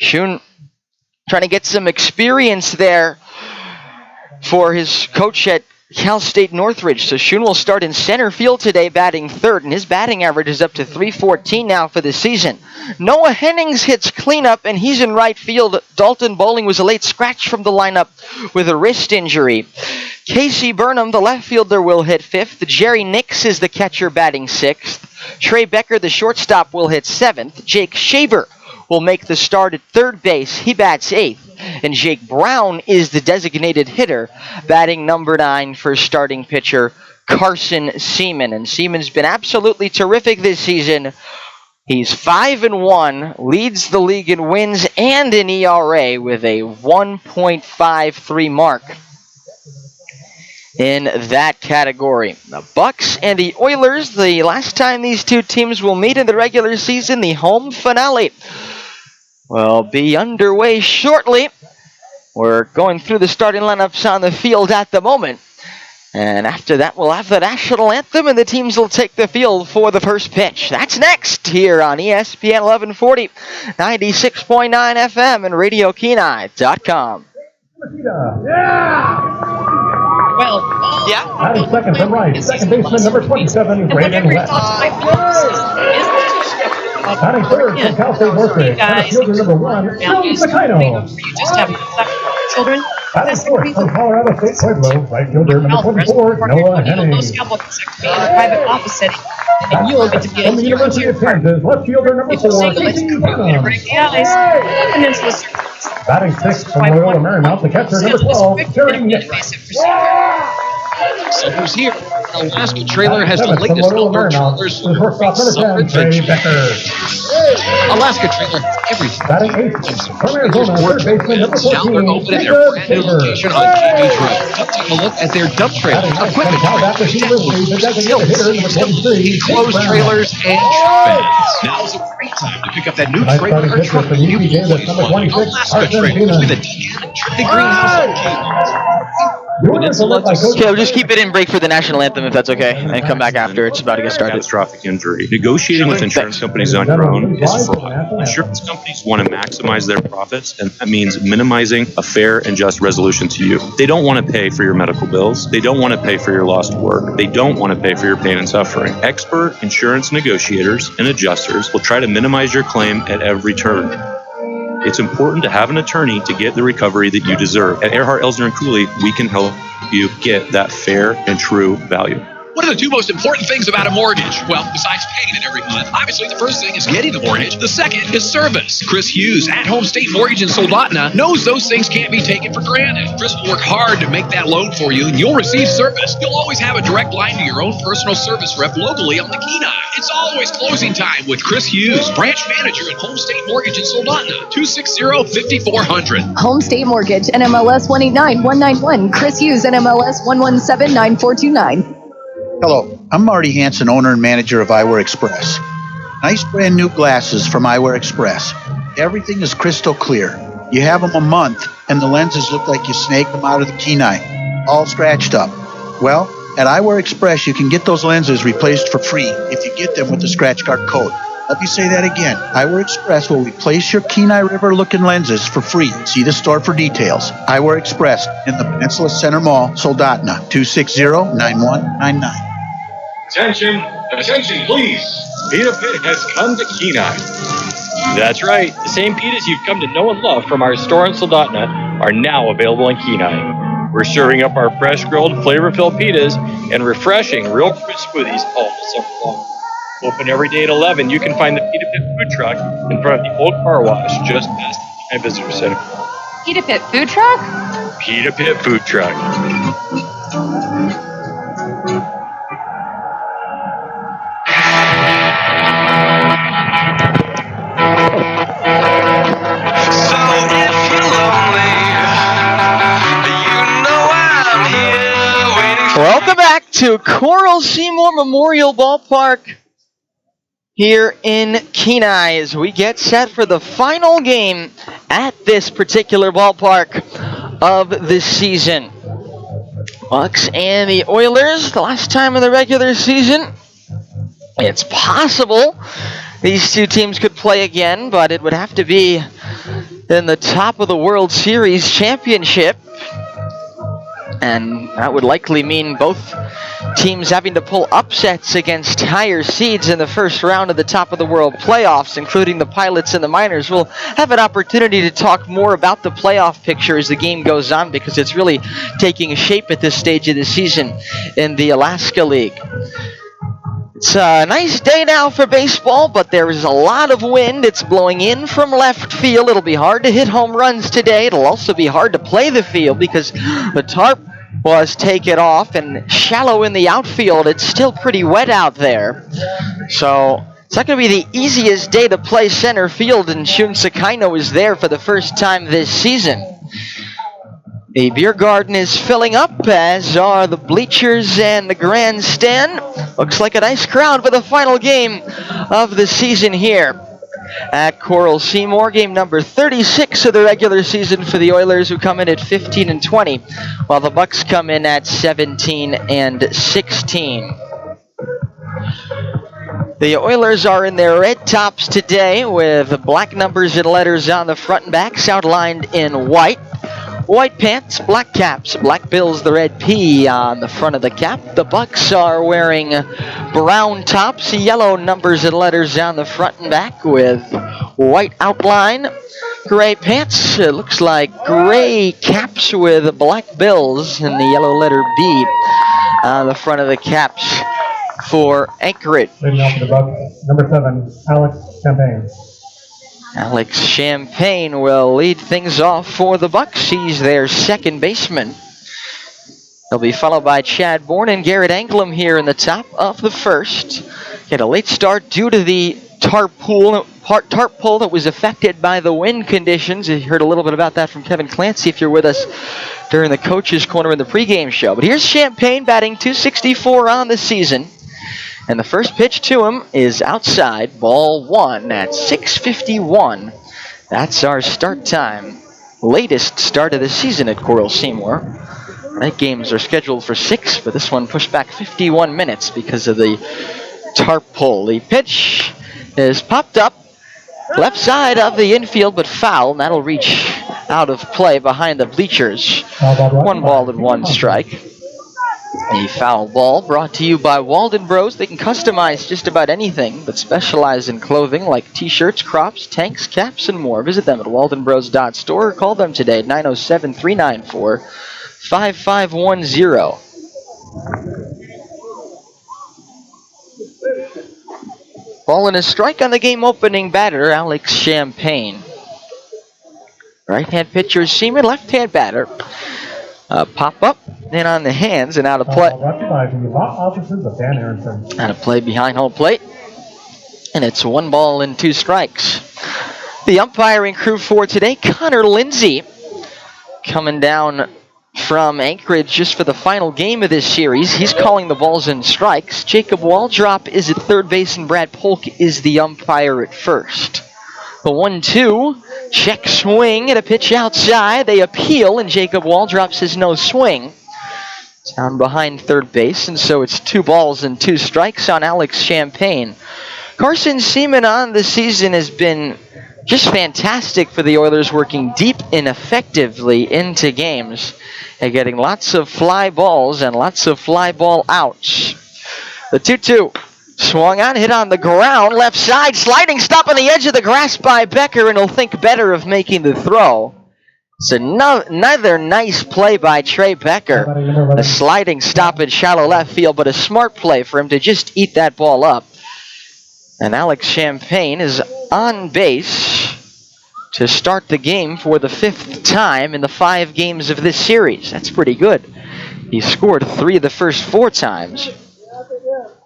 Schoen trying to get some experience there for his coach at Cal State Northridge. So Schoen will start in center field today, batting third, and his batting average is up to .314 now for the season. Noah Hennings hits cleanup, and he's in right field. Dalton Bowling was a late scratch from the lineup with a wrist injury. Casey Burnham, the left fielder, will hit fifth. Jerry Nix is the catcher, batting sixth. Trey Becker, the shortstop, will hit seventh. Jake Shaver will make the start at third base. He bats eighth. And Jake Brown is the designated hitter, batting number 9 for starting pitcher Carson Seaman. And Seaman's been absolutely terrific this season. He's 5-1, leads the league in wins and in ERA with a 1.53 mark in that category. The Bucs and the Oilers, the last time these two teams will meet in the regular season, the home finale will be underway shortly. We're going through the starting lineups on the field at the moment. And after that, we'll have the national anthem, and the teams will take the field for the first pitch. That's next here on ESPN 1140, 96.9 FM, and RadioKenai.com. Well, Batting second from right, second baseman number 27, Brandon West. Batting third from Cal State Northridge, center fielder number 1, Phil Sakino. You just have children. Batting fourth from Colorado State Pueblo, right fielder number 24, Noah Hennings. Private office setting, and you will get to be From the University of Kansas, left fielder number 4, Casey Burnham. Batting sixth from Loyola Marymount, the catcher number 12, Jerry Nix. So who's here? Alaska Trailer has the latest outdoor trailers for summer adventure. Alaska Trailer has everything. Batting eighth from Arizona, third baseman number 14, Now they're open at their brand new location on KB Drive. Come take a look at their dump trailers, equipment trailers, closed trailers, and truck beds. Now's a great time to pick up that new trailer or truck you always wanted. Alaska Trailers with a the greenhouse. Okay, we'll just keep it in break for the national anthem if that's okay, and come back after. It's about to get started. Catastrophic injury. Negotiating with insurance companies on your own is fraud. Insurance companies want to maximize their profits, and that means minimizing a fair and just resolution to you. They don't want to pay for your medical bills. They don't want to pay for your lost work. They don't want to pay for your pain and suffering. Expert insurance negotiators and adjusters will try to minimize your claim at every turn. It's important to have an attorney to get the recovery that you deserve. At Earhart, Elsner & Cooley, we can help you get that fair and true value. What are the two most important things about a mortgage? Well, besides paying it every month, obviously the first thing is getting the mortgage. The second is service. Chris Hughes at Home State Mortgage in Soldotna knows those things can't be taken for granted. Chris will work hard to make that loan for you, and you'll receive service. You'll always have a direct line to your own personal service rep locally on the Kenai. It's always closing time with Chris Hughes, branch manager at Home State Mortgage in Soldotna, 260-5400. Home State Mortgage, NMLS 189191. Chris Hughes, NMLS 1179429. Hello, I'm Marty Hansen, owner and manager of Eyewear Express. Nice brand new glasses from Eyewear Express. Everything is crystal clear. You have them a month, and the lenses look like you snaked them out of the Kenai, all scratched up. Well, at Eyewear Express, you can get those lenses replaced for free if you get them with the scratch card code. Let me say that again. Eyewear Express will replace your Kenai River-looking lenses for free. See the store for details. Eyewear Express in the Peninsula Center Mall, Soldotna, 260-9199. Attention please. Pita Pit has come to Kenai. That's right. The same pitas you've come to know and love from our store in Soldotna are now available in Kenai. We're serving up our fresh grilled, flavor-filled pitas and refreshing real crisp smoothies all summer long. Open every day at 11, you can find the Pita Pit food truck in front of the old car wash just past the Kenai Visitor Center. Pita Pit food truck? Pita Pit food truck. Welcome back to Coral Seymour Memorial Ballpark here in Kenai as we get set for the final game at this particular ballpark of the season. Bucs and the Oilers, the last time in the regular season. It's possible these two teams could play again, but it would have to be in the top of the World Series championship. And that would likely mean both teams having to pull upsets against higher seeds in the first round of the top of the world playoffs, including the Pilots and the Miners. We'll have an opportunity to talk more about the playoff picture as the game goes on, because it's really taking shape at this stage of the season in the Alaska League. It's a nice day now for baseball, but there is a lot of wind. It's blowing in from left field. It'll be hard to hit home runs today. It'll also be hard to play the field because the tarp was taken off and shallow in the outfield. It's still pretty wet out there. So it's not going to be the easiest day to play center field, and Shun Sakaino is there for the first time this season. The beer garden is filling up, as are the bleachers and the grandstand. Looks like a nice crowd for the final game of the season here at Coral Seymour. Game number 36 of the regular season for the Oilers, who come in at 15-20, while the Bucs come in at 17-16. The Oilers are in their red tops today with black numbers and letters on the front and backs outlined in white. White pants, black caps, black bills, the red P on the front of the cap. The Bucs are wearing brown tops, yellow numbers and letters on the front and back with white outline. Gray pants, it looks like gray caps with black bills and the yellow letter B on the front of the caps for Anchorage. Leading off for the Bucs, number 7, Alex Champagne. Alex Champagne will lead things off for the Bucs. He's their second baseman. He'll be followed by Chad Bourne and Garrett Anglem here in the top of the first. Get a late start due to the tarp pull that was affected by the wind conditions. You heard a little bit about that from Kevin Clancy if you're with us during the Coach's Corner in the pregame show. But here's Champagne batting .264 on the season. And the first pitch to him is outside, ball one at 6:51. That's our start time. Latest start of the season at Coral Seymour. Night games are scheduled for 6, but this one pushed back 51 minutes because of the tarp pull. The pitch is popped up left side of the infield, but foul, and that'll reach out of play behind the bleachers. 1 ball and 1 strike. A foul ball brought to you by Walden Bros. They can customize just about anything, but specialize in clothing like t-shirts, crops, tanks, caps, and more. Visit them at waldenbros.store or call them today at 907-394-5510. Ball and a strike on the game-opening batter, Alex Champagne. Right-hand pitcher is Seaman, left-hand batter. Pop up, in on the hands, and out of play. Out of play behind home plate. And it's 1 ball and 2 strikes. The umpiring crew for today, Connor Lindsay, coming down from Anchorage just for the final game of this series. He's calling the balls and strikes. Jacob Waldrop is at third base, and Brad Polk is the umpire at first. The 1-2, check swing, and a pitch outside. They appeal, and Jacob Waldrop says no swing. Down behind third base, and so it's 2 balls and 2 strikes on Alex Champagne. Carson Seaman on the season has been just fantastic for the Oilers, working deep and effectively into games and getting lots of fly balls and lots of fly ball outs. The 2-2. Swung on, hit on the ground, left side, sliding stop on the edge of the grass by Becker, and he'll think better of making the throw. It's another nice play by Trey Becker. A sliding stop in shallow left field, but a smart play for him to just eat that ball up. And Alex Champagne is on base to start the game for the 5th time in the 5 games of this series. That's pretty good. He scored 3 of the first 4 times.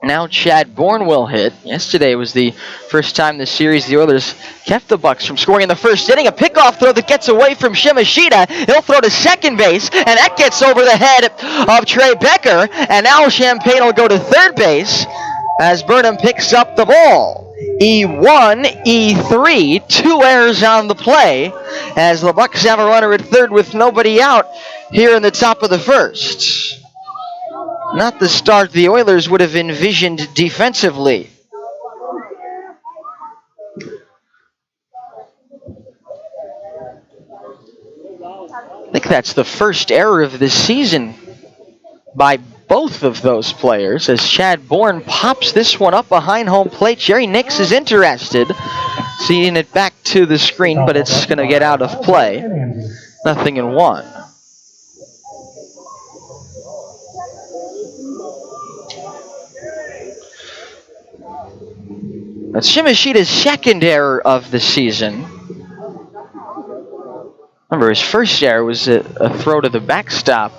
Now Chad Bourne will hit. Yesterday was the first time this series the Oilers kept the Bucs from scoring in the first inning. A pickoff throw that gets away from Shimashita. He'll throw to second base, and that gets over the head of Trey Becker. And now Champagne will go to third base as Burnham picks up the ball. E1, E3, 2 errors on the play as the Bucs have a runner at third with nobody out here in the top of the first. Not the start the Oilers would have envisioned defensively. I think that's the first error of the season by both of those players as Chad Bourne pops this one up behind home plate. Jerry Nix is interested, seeing it back to the screen, but it's going to get out of play. 0-1. That's Shimoshida's second error of the season. Remember, his first error was a throw to the backstop,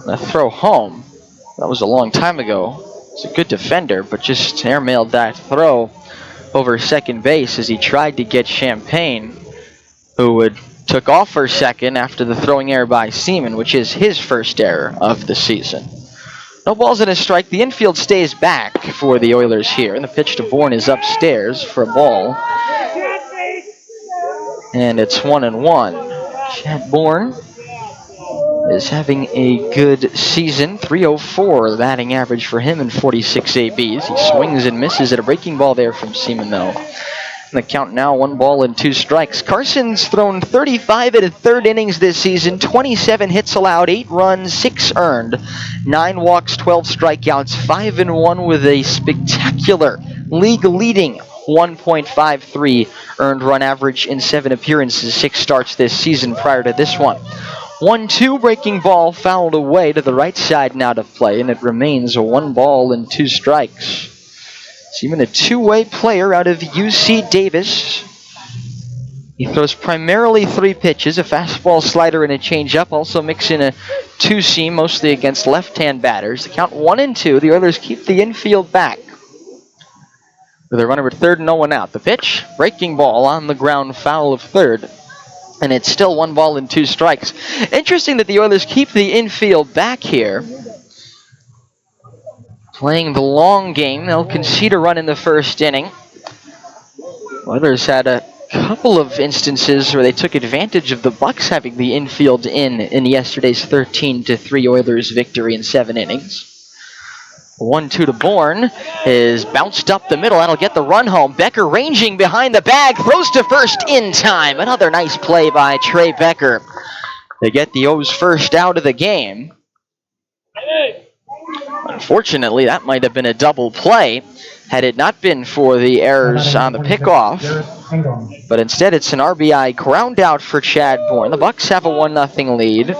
a throw home. That was a long time ago. He's a good defender, but just airmailed that throw over second base as he tried to get Champagne, who took off for second after the throwing error by Seaman, which is his first error of the season. No balls and a strike. The infield stays back for the Oilers here, and the pitch to Bourne is upstairs for a ball. And it's 1-1. Chad Bourne is having a good season. .304 batting average for him and 46 ABs. He swings and misses at a breaking ball there from Seaman, though. And the count now 1 ball and 2 strikes. Carson's thrown 35 in 3rd innings this season. 27 hits allowed, 8 runs, 6 earned, 9 walks, 12 strikeouts, 5-1 with a spectacular league-leading 1.53 earned run average in 7 appearances, 6 starts this season prior to this one. 1-2 breaking ball fouled away to the right side and out of play, and it remains a 1 ball and 2 strikes. Seaman, a two-way player out of UC Davis. He throws primarily 3 pitches, a fastball, slider, and a changeup, also mixing a 2-seam, mostly against left-hand batters. The count 1-2. The Oilers keep the infield back with a runner at third and no one out. The pitch, breaking ball on the ground, foul of third. And it's still 1 ball and 2 strikes. Interesting that the Oilers keep the infield back here. Playing the long game, they'll concede a run in the first inning. Oilers had a couple of instances where they took advantage of the Bucs having the infield in yesterday's 13-3 Oilers victory in 7 innings. 1-2 to Bourne is bounced up the middle. That'll get the run home. Becker ranging behind the bag, throws to first in time. Another nice play by Trey Becker to get the O's first out of the game. Unfortunately, that might have been a double play had it not been for the errors on the pickoff. But instead, it's an RBI ground out for Chad Bourne. The Bucs have a 1-0 lead.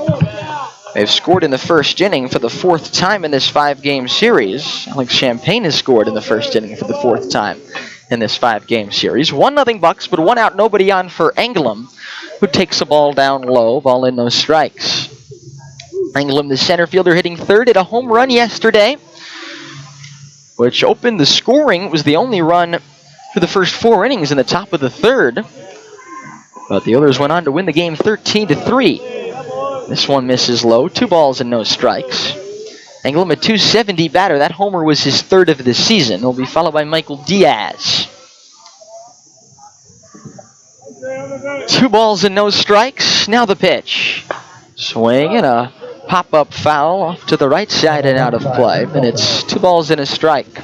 They've scored in the first inning for the 4th time in this 5-game series. Alex Champagne has scored in the first inning for the 4th time in this 5-game series. 1-0 Bucs, but 1 out, nobody on for Englum, who takes a ball down low. Ball in, no strikes. Englum, the center fielder, hitting third, hit a home run yesterday, which opened the scoring. It was the only run for the first 4 innings in the top of the 3rd. But the Oilers went on to win the game 13-3. This one misses low, 2 balls and no strikes. Englum, a .270 batter. That homer was his 3rd of the season. He'll be followed by Michael Diaz. 2 balls and no strikes. Now the pitch. Swing and a pop-up foul off to the right side and out of play. And it's 2 balls and a strike.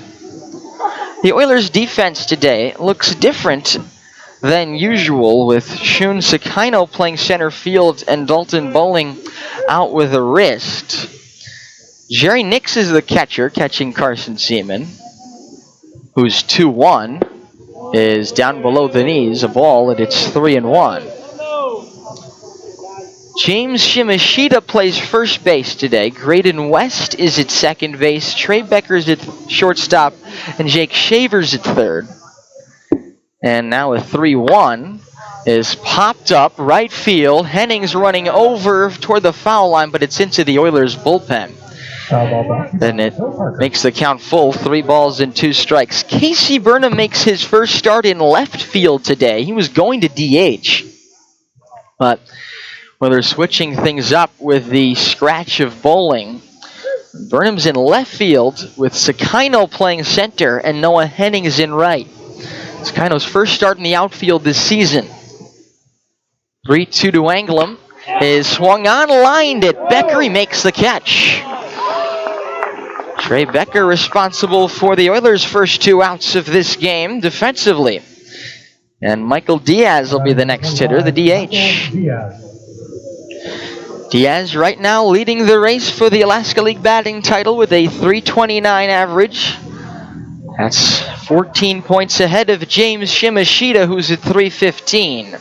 The Oilers' defense today looks different than usual, with Shun Sakino playing center field and Dalton Bowling out with a wrist. Jerry Nix is the catcher, catching Carson Seaman, who's 2-1, is down below the knees, a ball, and it's 3-1. James Shimashita plays first base today. Graydon West is at second base. Trey Becker's at shortstop, and Jake Shaver's at third. And now a 3-1 is popped up right field. Henning's running over toward the foul line, but it's into the Oilers' bullpen. And it makes the count full, 3 balls and 2 strikes. Casey Burnham makes his first start in left field today. He was going to DH, but they're switching things up with the scratch of Bowling. Burnham's in left field with Sakino playing center and Noah Henning's in right. Sakino's first start in the outfield this season. 3-2 to Englum is swung on, lined at Becker. He makes the catch. Trey Becker responsible for the Oilers' first 2 outs of this game defensively. And Michael Diaz will be the next hitter, the DH. Diaz right now leading the race for the Alaska League batting title with a .329 average. That's 14 points ahead of James Shimashita, who's at .315.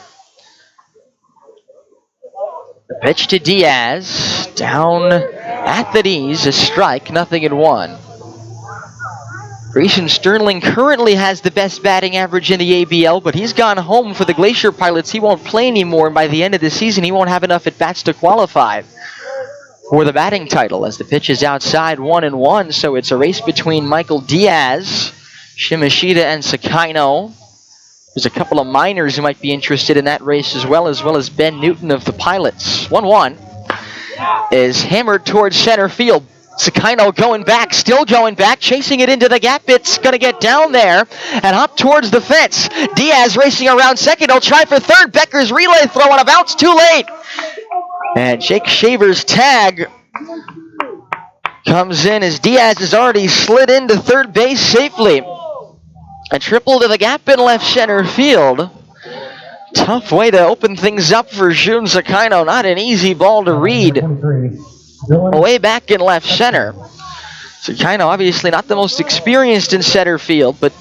The pitch to Diaz, down at the knees, a strike, 0-1. Grayson Sterling currently has the best batting average in the ABL, but he's gone home for the Glacier Pilots. He won't play anymore, and by the end of the season, he won't have enough at-bats to qualify for the batting title, as the pitch is outside 1-1, so it's a race between Michael Diaz, Shimashita, and Sakino. There's a couple of minors who might be interested in that race as well as Ben Newton of the Pilots. 1-1 is hammered towards center field. Sakino going back, still going back, chasing it into the gap. It's going to get down there and hop towards the fence. Diaz racing around second. He'll try for third. Becker's relay throw on a bounce, too late. And Jake Shaver's tag comes in as Diaz has already slid into third base safely. A triple to the gap in left center field. Tough way to open things up for Jun Sakino. Not an easy ball to read. Way back in left center. Sakino obviously not the most experienced in center field, but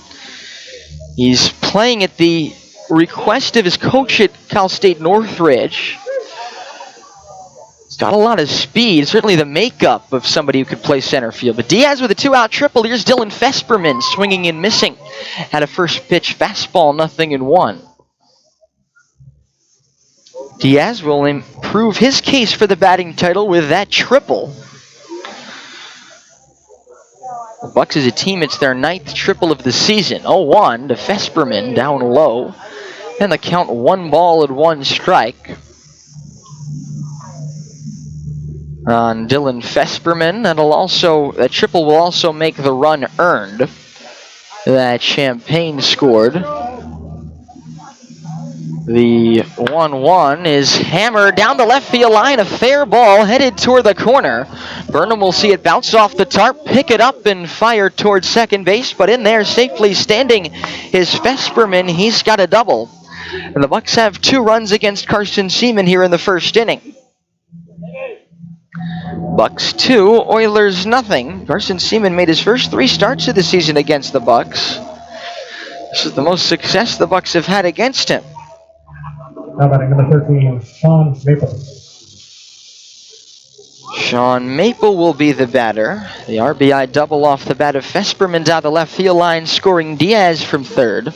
he's playing at the request of his coach at Cal State Northridge. He's got a lot of speed, certainly the makeup of somebody who could play center field. But Diaz with a 2-out triple. Here's Dylan Fesperman swinging and missing at a first pitch fastball, 0-1. Diaz will improve his case for the batting title with that triple. The Bucs as a team, it's their 9th triple of the season. 0-1 to Fesperman down low. And the count 1-1 strike on Dylan Fesperman. That triple will also make the run earned that Champaign scored. The 1-1 is hammered down the left field line. A fair ball headed toward the corner. Burnham will see it bounce off the tarp, pick it up, and fire towards second base. But in there, safely standing, is Fesperman. He's got a double. And the Bucs have 2 runs against Carson Seaman here in the first inning. Bucs 2, Oilers nothing. Carson Seaman made his first 3 starts of the season against the Bucs. This is the most success the Bucs have had against him. Now batting number 13, Sean Maple. Sean Maple will be the batter. The RBI double off the bat of Fesperman down the left field line, scoring Diaz from third.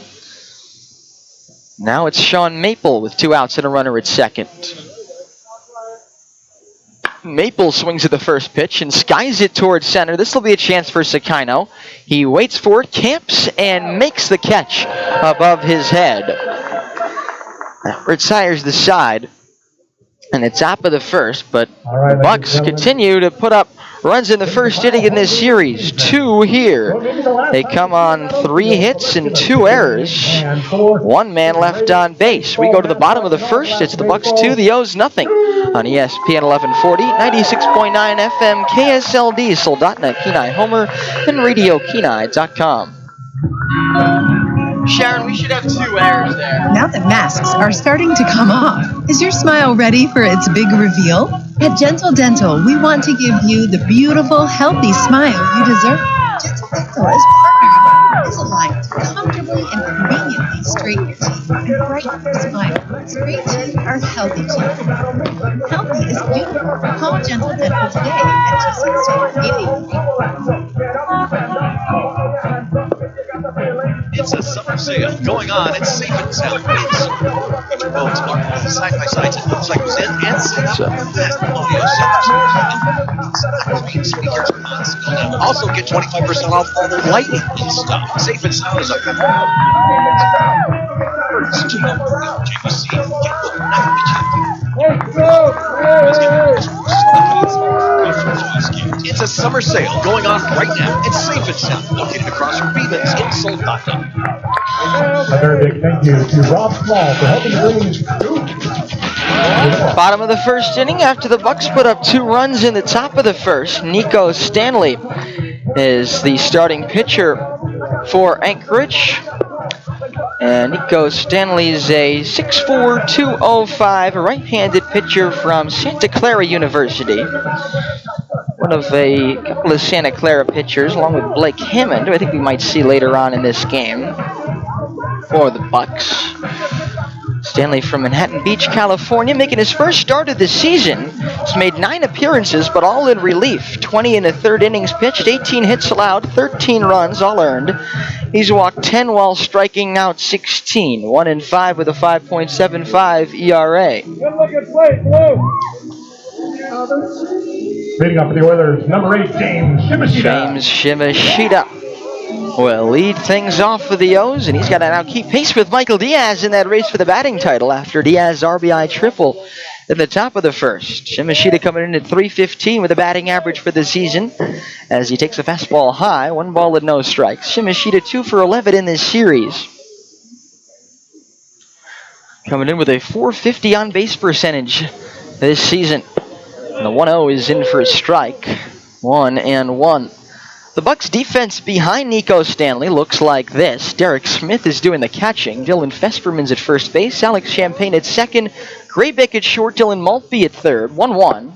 Now it's Sean Maple with 2 outs and a runner at second. Maple swings at the first pitch and skies it towards center. This will be a chance for Sakino. He waits for it, camps, and makes the catch above his head. Retires the side, and the top of the first, but the Bucs continue to put up runs in the first inning in this series. 2 here. They come on 3 hits and 2 errors. 1 man left on base. We go to the bottom of the first. It's the Bucs 2, the O's nothing. On ESPN 1140, 96.9 FM, KSLD, Soldotna, Kenai Homer, and RadioKenai.com. Sharon, we should have 2 errors there. Now that masks are starting to come off, is your smile ready for its big reveal? At Gentle Dental, we want to give you the beautiful, healthy smile you deserve. Gentle Dental is partnered with Invisalign to comfortably and conveniently straighten your teeth and brighten your smile. Straight teeth are healthy teeth. Healthy is beautiful. Call Gentle Dental today at 260-8888. It's a summer sale going on at Safe and Sound. Feature phones, smartphones, side-by-sides, and motorcycles, and six best audio systems. Speakers on sale now. Also get 25% off all the lighting and stuff. Safe and Sound is our It's a summer sale going on right now. It's Safe and Sound, located across from Beeman's in Soldotna. A very big thank you to Rob Small for helping bring Bottom of the first inning after the Bucs put up 2 runs in the top of the first. Nico Stanley is the starting pitcher for Anchorage. And Nico Stanley's a 6'4", 205, a right-handed pitcher from Santa Clara University. One of a couple of Santa Clara pitchers, along with Blake Hammond, who I think we might see later on in this game for the Bucs. Stanley from Manhattan Beach, California, making his first start of the season. He's made 9 appearances, but all in relief. 20 in the third innings pitched, 18 hits allowed, 13 runs, all earned. He's walked 10 while striking out 16. 1-5 with a 5.75 ERA. Good looking play, Blue. Leading up for the Oilers, number 8, James Shimashita. James Shimashita will lead things off for the O's, and he's got to now keep pace with Michael Diaz in that race for the batting title after Diaz's RBI triple at the top of the first. Shimashita coming in at .315 with a batting average for the season as he takes a fastball high, 1 ball and no strikes. Shimashita 2 for 11 in this series. Coming in with a .450 on base percentage this season. And the 1-0 is in for a strike. 1-1. The Bucs defense behind Nico Stanley looks like this. Derek Smith is doing the catching. Dylan Fesperman's at first base. Alex Champagne at second. Graybeck at short. Dylan Maltby at third. 1-1.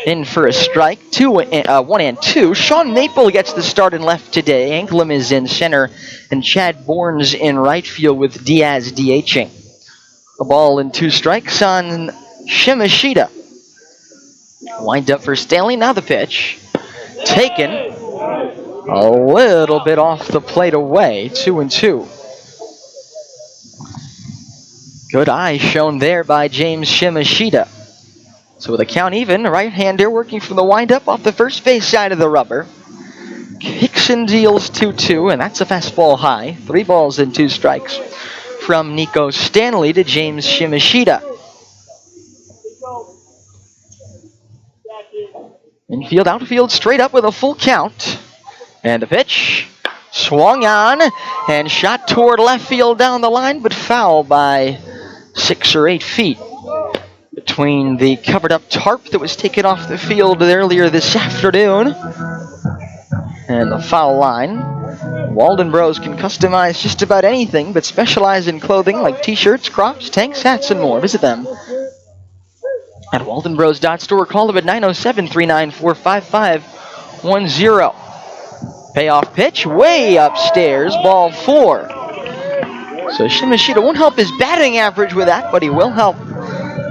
In for a strike. 1-2. Sean Maple gets the start in left today. Anglem is in center. And Chad Bourne's in right field with Diaz DHing. A ball and 2 strikes on Shimashita. Wind up for Stanley. Now the pitch. Taken. A little bit off the plate away. 2-2. Good eye shown there by James Shimashita. So with a count even, right-hander working from the windup off the first base side of the rubber. Hickson deals 2-2, and that's a fastball high. 3 balls and 2 strikes from Nico Stanley to James Shimashita. Infield, outfield, straight up with a full count. And the pitch swung on and shot toward left field down the line, but foul by 6 or 8 feet between the covered up tarp that was taken off the field earlier this afternoon and the foul line. Walden Bros can customize just about anything, but specialize in clothing like t-shirts, crops, tanks, hats, and more. Visit them at waldenbros.store. Call them at 907-394-5510. Payoff pitch way upstairs, ball 4. So Shimashita won't help his batting average with that, but he will help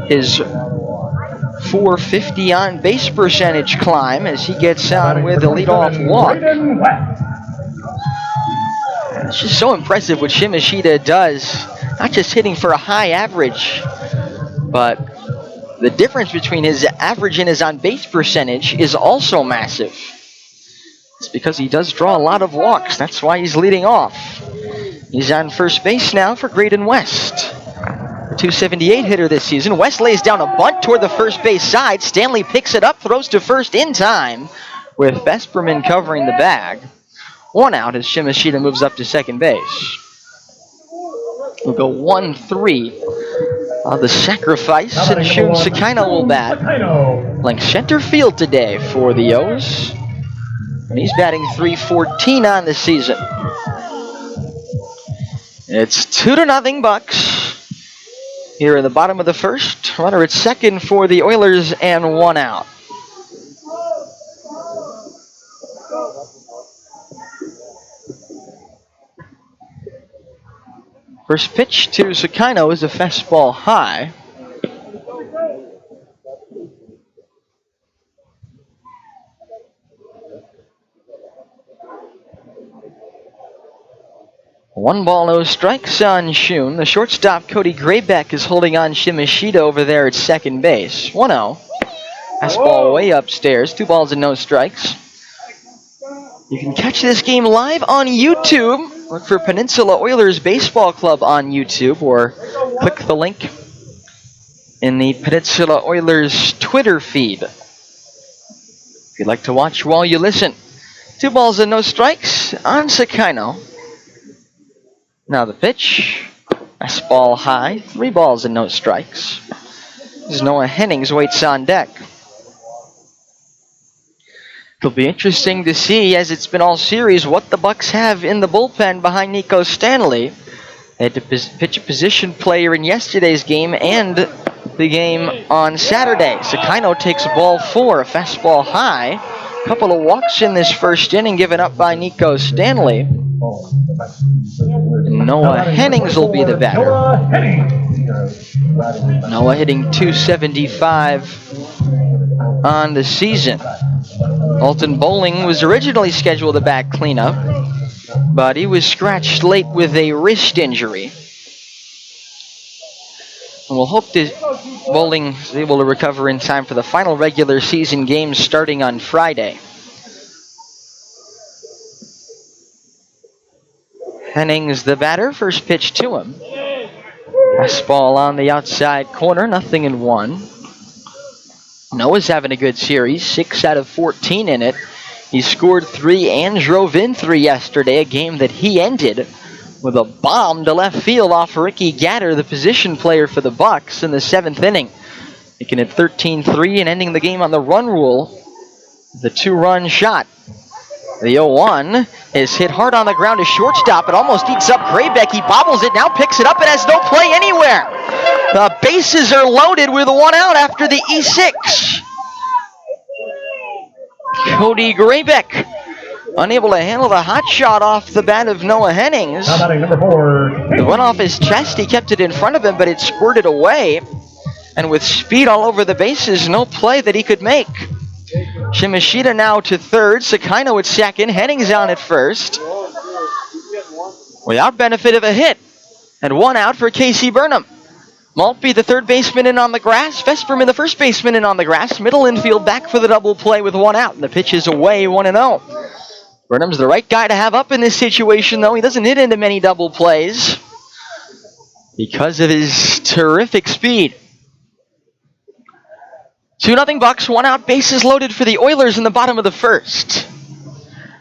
his .450 on base percentage climb as he gets on with a leadoff walk. It's just so impressive what Shimashita does. Not just hitting for a high average, but the difference between his average and his on-base percentage is also massive. It's because he does draw a lot of walks. That's why he's leading off. He's on first base now for Graydon West. The .278 hitter this season. West lays down a bunt toward the first base side. Stanley picks it up, throws to first in time with Fesperman covering the bag. 1 out as Shimashita moves up to second base. We'll go 1-3. The sacrifice, and Shun Sakino will bat. Playing center field today for the O's. And he's batting .314 on the season. It's 2-0 Bucs. Here in the bottom of the first. Runner at second for the Oilers and 1 out. First pitch to Sakino is a fastball high. One ball, no strikes on Shun. The shortstop, Cody Graybeck, is holding on Shimashita over there at second base. 1-0. Fastball way upstairs. 2 balls and no strikes. You can catch this game live on YouTube. Look for Peninsula Oilers Baseball Club on YouTube, or click the link in the Peninsula Oilers Twitter feed if you'd like to watch while you listen. 2 balls and no strikes on Sakino. Now the pitch. Fastball high. 3 balls and no strikes. As Noah Hennings waits on deck. It'll be interesting to see, as it's been all series, what the Bucs have in the bullpen behind Nico Stanley. They had to pitch a position player in yesterday's game and the game on Saturday. Sakino takes ball 4, a fastball high. A couple of walks in this first inning given up by Nico Stanley. Noah Hennings will be the batter. Noah hitting 275 on the season. Alton Bowling was originally scheduled to bat cleanup, but he was scratched late with a wrist injury. And we'll hope that Bowling is able to recover in time for the final regular season games starting on Friday. Hennings the batter, first pitch to him. Fastball on the outside corner, 0-1. Noah's having a good series, 6 out of 14 in it. He scored 3 and drove in 3 yesterday, a game that he ended with a bomb to left field off Ricky Gatter, the position player for the Bucs, in the 7th inning. Making it 13-3 and ending the game on the run rule. The 2-run shot. The 0-1 is hit hard on the ground to shortstop. It almost eats up Graybeck. He bobbles it, now picks it up and has no play anywhere. The bases are loaded with 1 out after the E6. Cody Graybeck unable to handle the hot shot off the bat of Noah Hennings. Number 4. It went off his chest. He kept it in front of him, but it squirted away. And with speed all over the bases, no play that he could make. Shimashita now to third. Sakino at second. Hennings on at first. Without benefit of a hit. And 1 out for Casey Burnham. Maltby, the third baseman, in on the grass. Fesperman, the first baseman, in on the grass. Middle infield back for the double play with 1 out. And the pitch is away, 1-0. Burnham's the right guy to have up in this situation, though. He doesn't hit into many double plays because of his terrific speed. 2-0 Bucs, 1 out, bases loaded for the Oilers in the bottom of the first.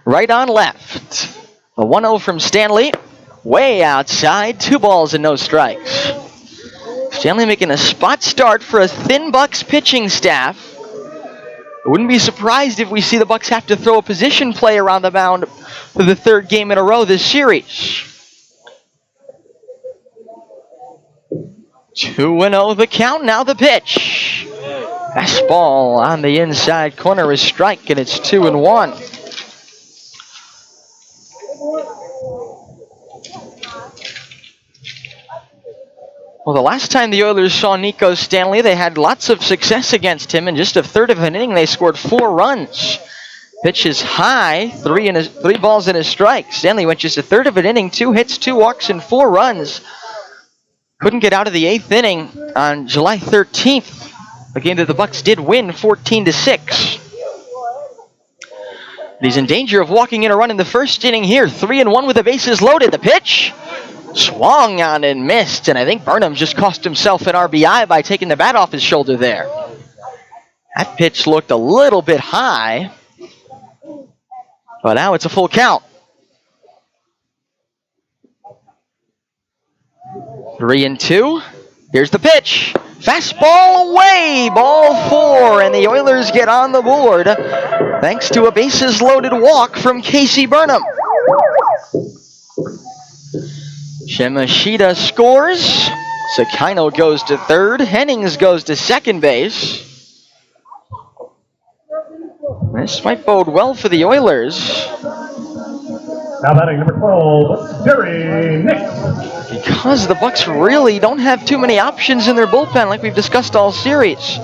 Right on left. A 1-0 from Stanley. Way outside, 2 balls and no strikes. Stanley making a spot start for a thin Bucs pitching staff. I wouldn't be surprised if we see the Bucs have to throw a position player on the mound for the 3rd game in a row this series. 2-0 the count, now the pitch. Fastball on the inside corner is strike, and it's 2-1. Well, the last time the Oilers saw Nico Stanley, they had lots of success against him. In just a third of an inning, they scored 4 runs. Pitch is high, 3 balls and a strike. Stanley went just a third of an inning, 2 hits, 2 walks, and 4 runs. Couldn't get out of the 8th inning on July 13th. A game that the Bucs did win 14-6. He's in danger of walking in a run in the first inning here. 3-1 with the bases loaded. The pitch swung on and missed, and I think Burnham just cost himself an RBI by taking the bat off his shoulder there. That pitch looked a little bit high, but now it's a full count. 3-2. Here's the pitch. Fastball away, ball 4, and the Oilers get on the board thanks to a bases-loaded walk from Casey Burnham. Shimashita scores. Sakino goes to third. Hennings goes to second base. This might bode well for the Oilers. Now batting number 12, Jerry Nix. Because the Bucs really don't have too many options in their bullpen like we've discussed all series.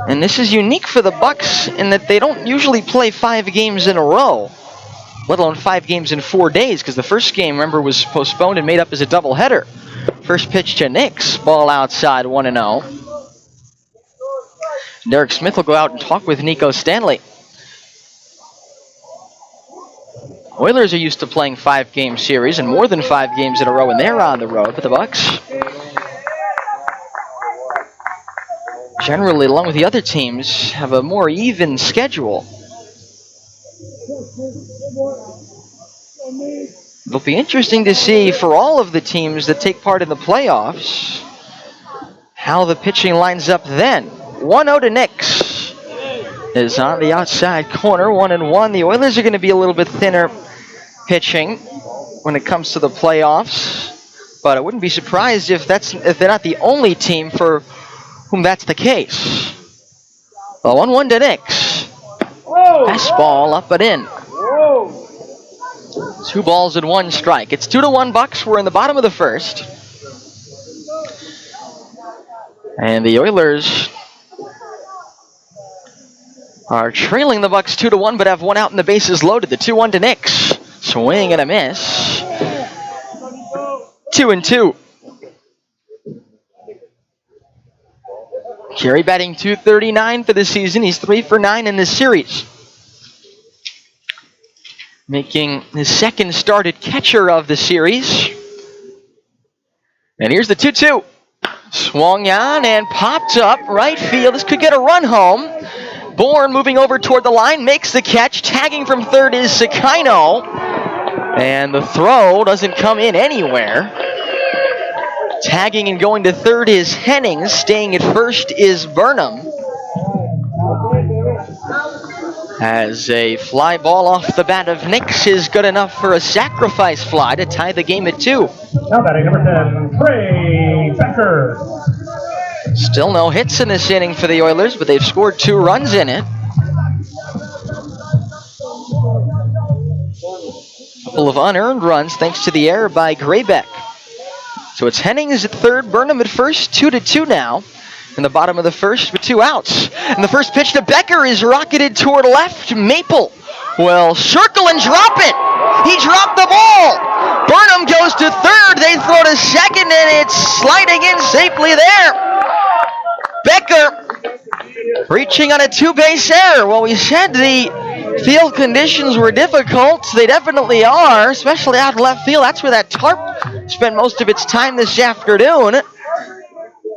And this is unique for the Bucs in that they don't usually play 5 games in a row, let alone 5 games in 4 days, because the first game, remember, was postponed and made up as a doubleheader. First pitch to Nix, ball outside, 1-0. Derek Smith will go out and talk with Nico Stanley. Oilers are used to playing 5-game series and more than 5 games in a row when they're on the road, but the Bucs, generally, along with the other teams, have a more even schedule. It'll be interesting to see for all of the teams that take part in the playoffs how the pitching lines up then. 1-0 to Nix. is on the outside corner, 1-1. The Oilers are going to be a little bit thinner pitching when it comes to the playoffs, but I wouldn't be surprised if they're not the only team for whom that's the case. The 1-1 to Nix. Fastball up and in. 2 balls and 1 strike. It's 2-1 Bucs. We're in the bottom of the first. And the Oilers are trailing the Bucs 2-1, but have 1 out and the bases loaded. The 2-1 to Nix. Swing and a miss. 2-2. Carey batting .239 for the season. He's 3 for 9 in this series, making his second started catcher of the series. And here's the 2-2. Swung on and popped up right field. This could get a run home. Bourne moving over toward the line, makes the catch. Tagging from third is Sakino. And the throw doesn't come in anywhere. Tagging and going to third is Hennings. Staying at first is Burnham. As a fly ball off the bat of Nix is good enough for a sacrifice fly to tie the game at 2. Now batting number 10, Trey Becker. Still no hits in this inning for the Oilers, but they've scored 2 runs in it. A couple of unearned runs thanks to the error by Graybeck. So it's Hennings at third, Burnham at first, 2-2 now. In the bottom of the first with 2 outs. And the first pitch to Becker is rocketed toward left. Maple will circle and drop it. He dropped the ball. Burnham goes to third. They throw to second, and it's sliding in safely there. Becker reaching on a 2-base error. Well, we said the field conditions were difficult. They definitely are, especially out in left field. That's where that tarp spent most of its time this afternoon.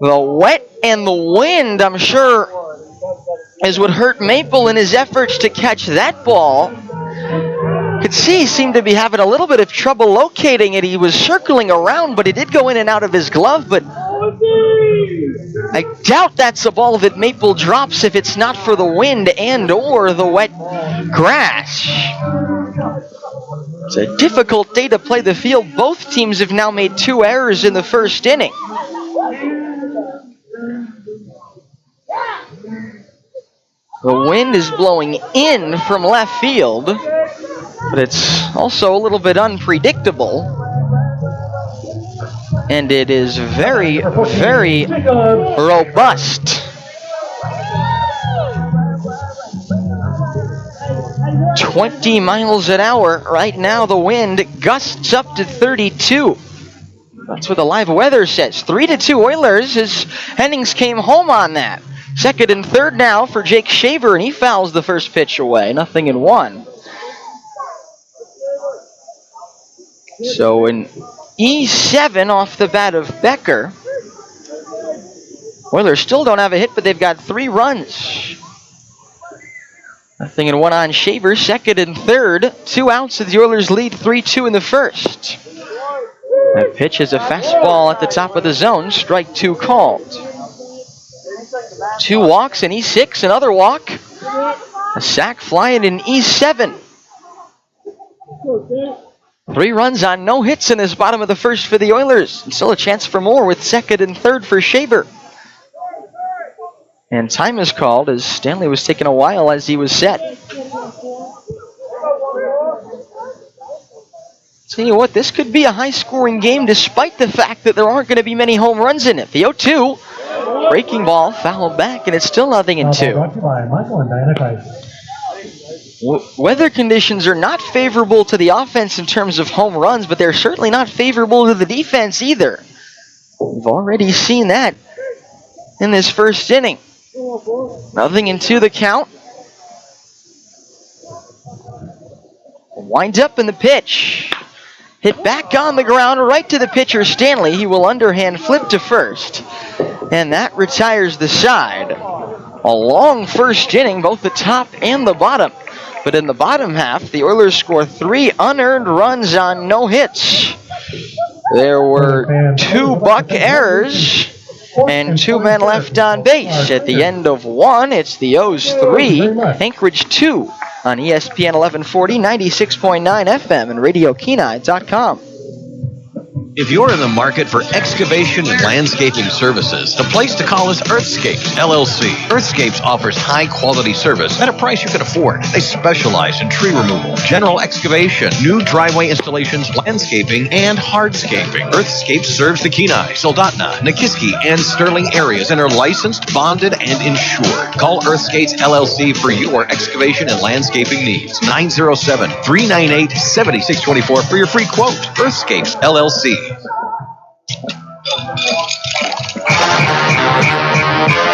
The wet and the wind, I'm sure, is what hurt Maple in his efforts to catch that ball. Could see he seemed to be having a little bit of trouble locating it. He was circling around, but it did go in and out of his glove. But I doubt that's a ball that Maple drops if it's not for the wind and or the wet grass. It's a difficult day to play the field. Both teams have now made 2 errors in the first inning. The wind is blowing in from left field, but it's also a little bit unpredictable. And it is very, very robust. 20 miles an hour right now. The wind gusts up to 32. That's what the live weather says. 3-2 Oilers as Hennings came home on that. Second and third now for Jake Shaver, and he fouls the first pitch away. 0-1. So an E7 off the bat of Becker. Oilers still don't have a hit, but they've got 3 runs. 0-1 on Shaver. Second and third. 2 outs as the Oilers lead 3-2 in the first. That pitch is a fastball at the top of the zone. Strike 2 called. 2 walks, an E6, another walk. A sac fly and an E7. 3 runs on no hits in this bottom of the first for the Oilers. And still a chance for more with second and third for Shaver. And time is called as Stanley was taking a while as he was set. Tell you what, this could be a high-scoring game despite the fact that there aren't going to be many home runs in it. The 0-2, breaking ball, fouled back, and it's still 0-2. Weather conditions are not favorable to the offense in terms of home runs, but they're certainly not favorable to the defense either. We've already seen that in this first inning. 0-2 the count. Winds up in the pitch. Hit back on the ground right to the pitcher, Stanley. He will underhand flip to first. And that retires the side. A long first inning, both the top and the bottom. But in the bottom half, the Oilers score 3 unearned runs on no hits. There were 2 Buck errors And 2 men left on base. At the end of 1, it's the O's 3, Anchorage 2 on ESPN 1140, 96.9 FM and RadioKenai.com. If you're in the market for excavation and landscaping services, the place to call is Earthscapes, LLC. Earthscapes offers high-quality service at a price you can afford. They specialize in tree removal, general excavation, new driveway installations, landscaping, and hardscaping. Earthscapes serves the Kenai, Soldotna, Nikiski, and Sterling areas and are licensed, bonded, and insured. Call Earthscapes, LLC for your excavation and landscaping needs. 907-398-7624 for your free quote. Earthscapes, LLC.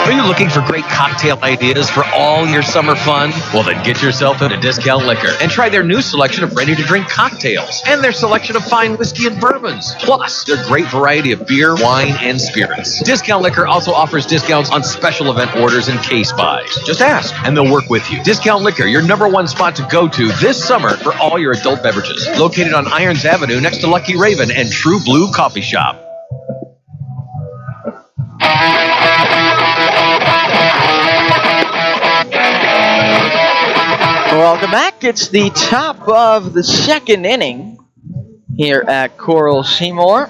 Are you looking for great cocktail ideas for all your summer fun? Well, then get yourself into Discount Liquor and try their new selection of ready-to-drink cocktails and their selection of fine whiskey and bourbons, plus their great variety of beer, wine, and spirits. Discount Liquor also offers discounts on special event orders and case buys. Just ask, and they'll work with you. Discount Liquor, your #1 spot to go to this summer for all your adult beverages. Located on Irons Avenue next to Lucky Raven and True Blue Coffee Shop. Welcome back. It's the top of the second inning here at Coral Seymour.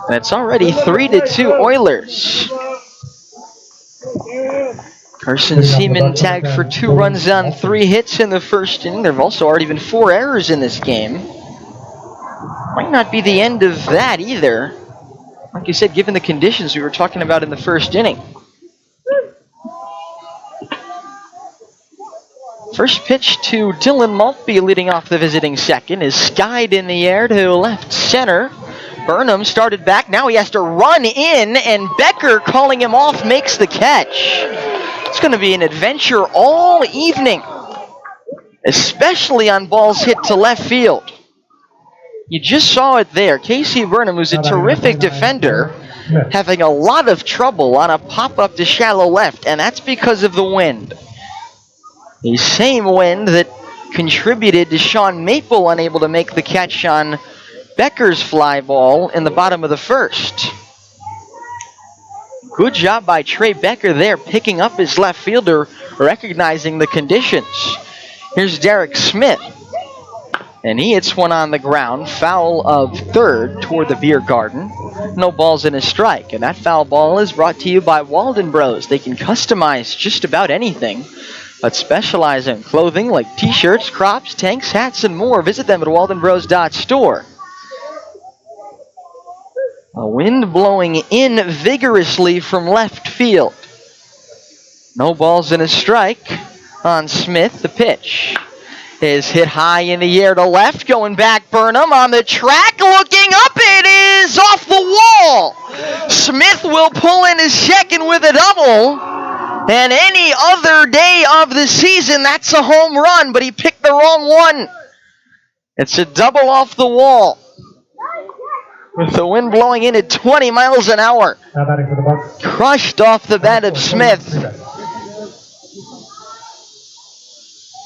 And it's already 3-2 Oilers. Carson Seaman tagged for 2 runs on 3 hits in the first inning. There have also already been 4 errors in this game. Might not be the end of that either. Like you said, given the conditions we were talking about in the first inning. First pitch to Dylan Maltby leading off the visiting second is skied in the air to left center. Burnham started back. Now he has to run in, and Becker, calling him off, makes the catch. It's going to be an adventure all evening, especially on balls hit to left field. You just saw it there. Casey Burnham, who's a terrific defender, having a lot of trouble on a pop-up to shallow left, and that's because of the wind. The same wind that contributed to Sean Maple unable to make the catch on Becker's fly ball in the bottom of the first. Good job by Trey Becker there, picking up his left fielder, recognizing the conditions. Here's Derek Smith, and he hits one on the ground, foul of third toward the beer garden. No balls and a strike, and that foul ball is brought to you by Walden Bros. They can customize just about anything, but specialize in clothing like t-shirts, crops, tanks, hats, and more. Visit them at waldenbros.store. A wind blowing in vigorously from left field. No balls and a strike on Smith. The pitch is hit high in the air to left. Going back, Burnham on the track. Looking up, it is off the wall. Smith will pull in his second with a double. And any other day of the season, that's a home run, but he picked the wrong one. It's a double off the wall, with the wind blowing in at 20 miles an hour. Now batting for the Bucs. Crushed off the bat of Smith.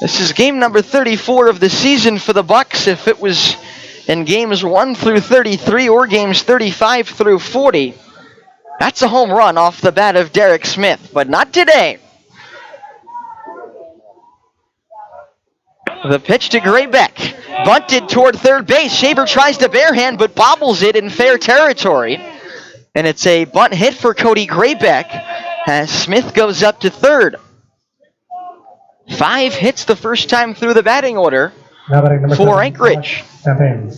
This is game number 34 of the season for the Bucs. If it was in games 1 through 33 or games 35 through 40, that's a home run off the bat of Derek Smith, but not today. The pitch to Graybeck. Bunted toward third base. Shaver tries to barehand, but bobbles it in fair territory. And it's a bunt hit for Cody Graybeck as Smith goes up to third. 5 hits the first time through the batting order for Anchorage. Champagne.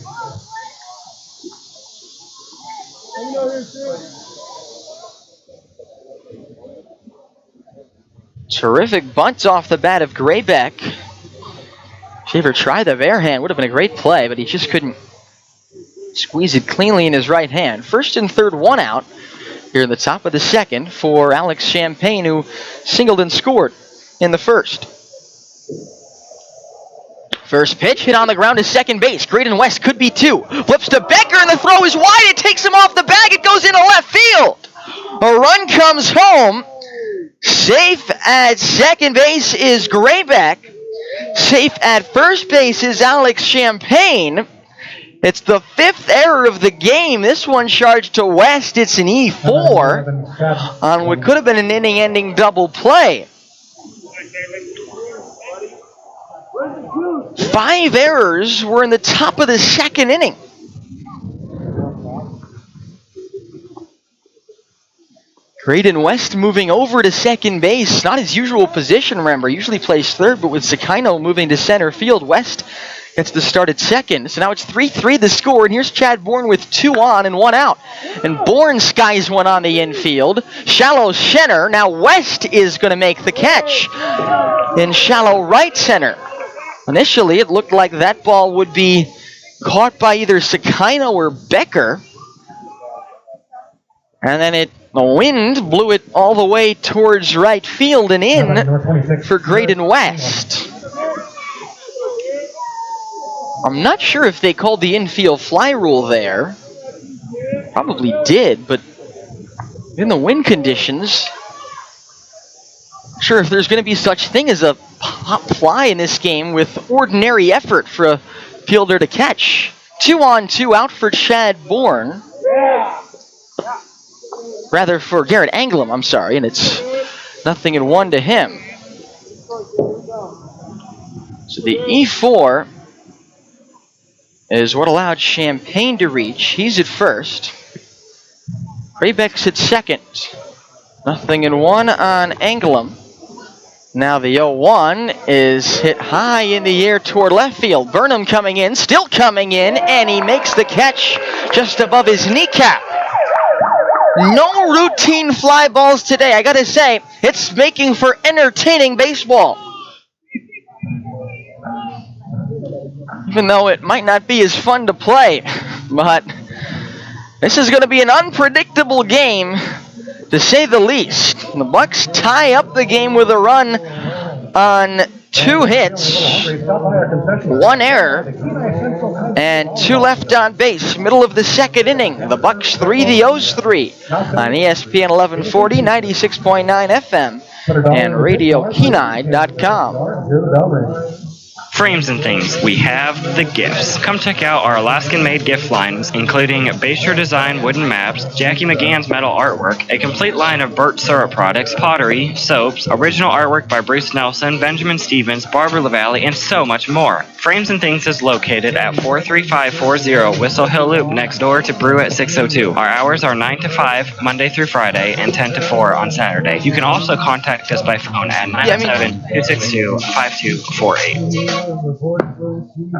Terrific bunt off the bat of Graybeck. Shaver tried the barehand. Would have been a great play, but he just couldn't squeeze it cleanly in his right hand. First and third, 1 out here in the top of the second for Alex Champagne, who singled and scored in the first. First pitch hit on the ground to second base. Graydon West could be 2. Flips to Becker, and the throw is wide. It takes him off the bag. It goes into left field. A run comes home. Safe at second base is Graybeck. Safe at first base is Alex Champagne. It's the 5th error of the game. This one charged to West. It's an E4 on what could have been an inning-ending double play. 5 errors were in the top of the 2nd inning. Graydon West moving over to second base. Not his usual position, remember. Usually plays third, but with Sakino moving to center field, West gets the start at second. So now it's 3-3 the score, and here's Chad Bourne with 2 on and 1 out. And Bourne skies one on the infield. Shallow center. Now West is going to make the catch in shallow right center. Initially, it looked like that ball would be caught by either Sakino or Becker. And then the wind blew it all the way towards right field and in for Graydon West. I'm not sure if they called the infield fly rule there. Probably did, but in the wind conditions, not sure if there's going to be such thing as a pop fly in this game with ordinary effort for a fielder to catch. 2 on, 2 out for Chad Bourne. Rather for Garrett Anglem, I'm sorry, and it's 0-1 to him. So the E4 is what allowed Champagne to reach. He's at first. Kraybeck's at second. 0-1 on Anglem. Now the 0-1 is hit high in the air toward left field. Burnham coming in, still coming in, and he makes the catch just above his kneecap. No routine fly balls today. I gotta say, it's making for entertaining baseball. Even though it might not be as fun to play. But this is gonna be an unpredictable game, to say the least. The Bucs tie up the game with a run on 2 hits, 1 error, and 2 left on base. Middle of the 2nd inning. The Bucs 3, the O's 3 on ESPN 1140, 96.9 FM, and RadioKenai.com. Frames and things, we have the gifts. Come check out our Alaskan-made gift lines, including Bayshore Design wooden maps, Jackie McGann's metal artwork, a complete line of Burt syrup products, pottery, soaps, original artwork by Bruce Nelson, Benjamin Stevens, Barbara LaValle, and so much more. Frames and Things is located at 43540 Whistle Hill Loop, next door to Brew at 602. Our hours are 9 to 5, Monday through Friday, and 10 to 4 on Saturday. You can also contact us by phone at 907-262-5248.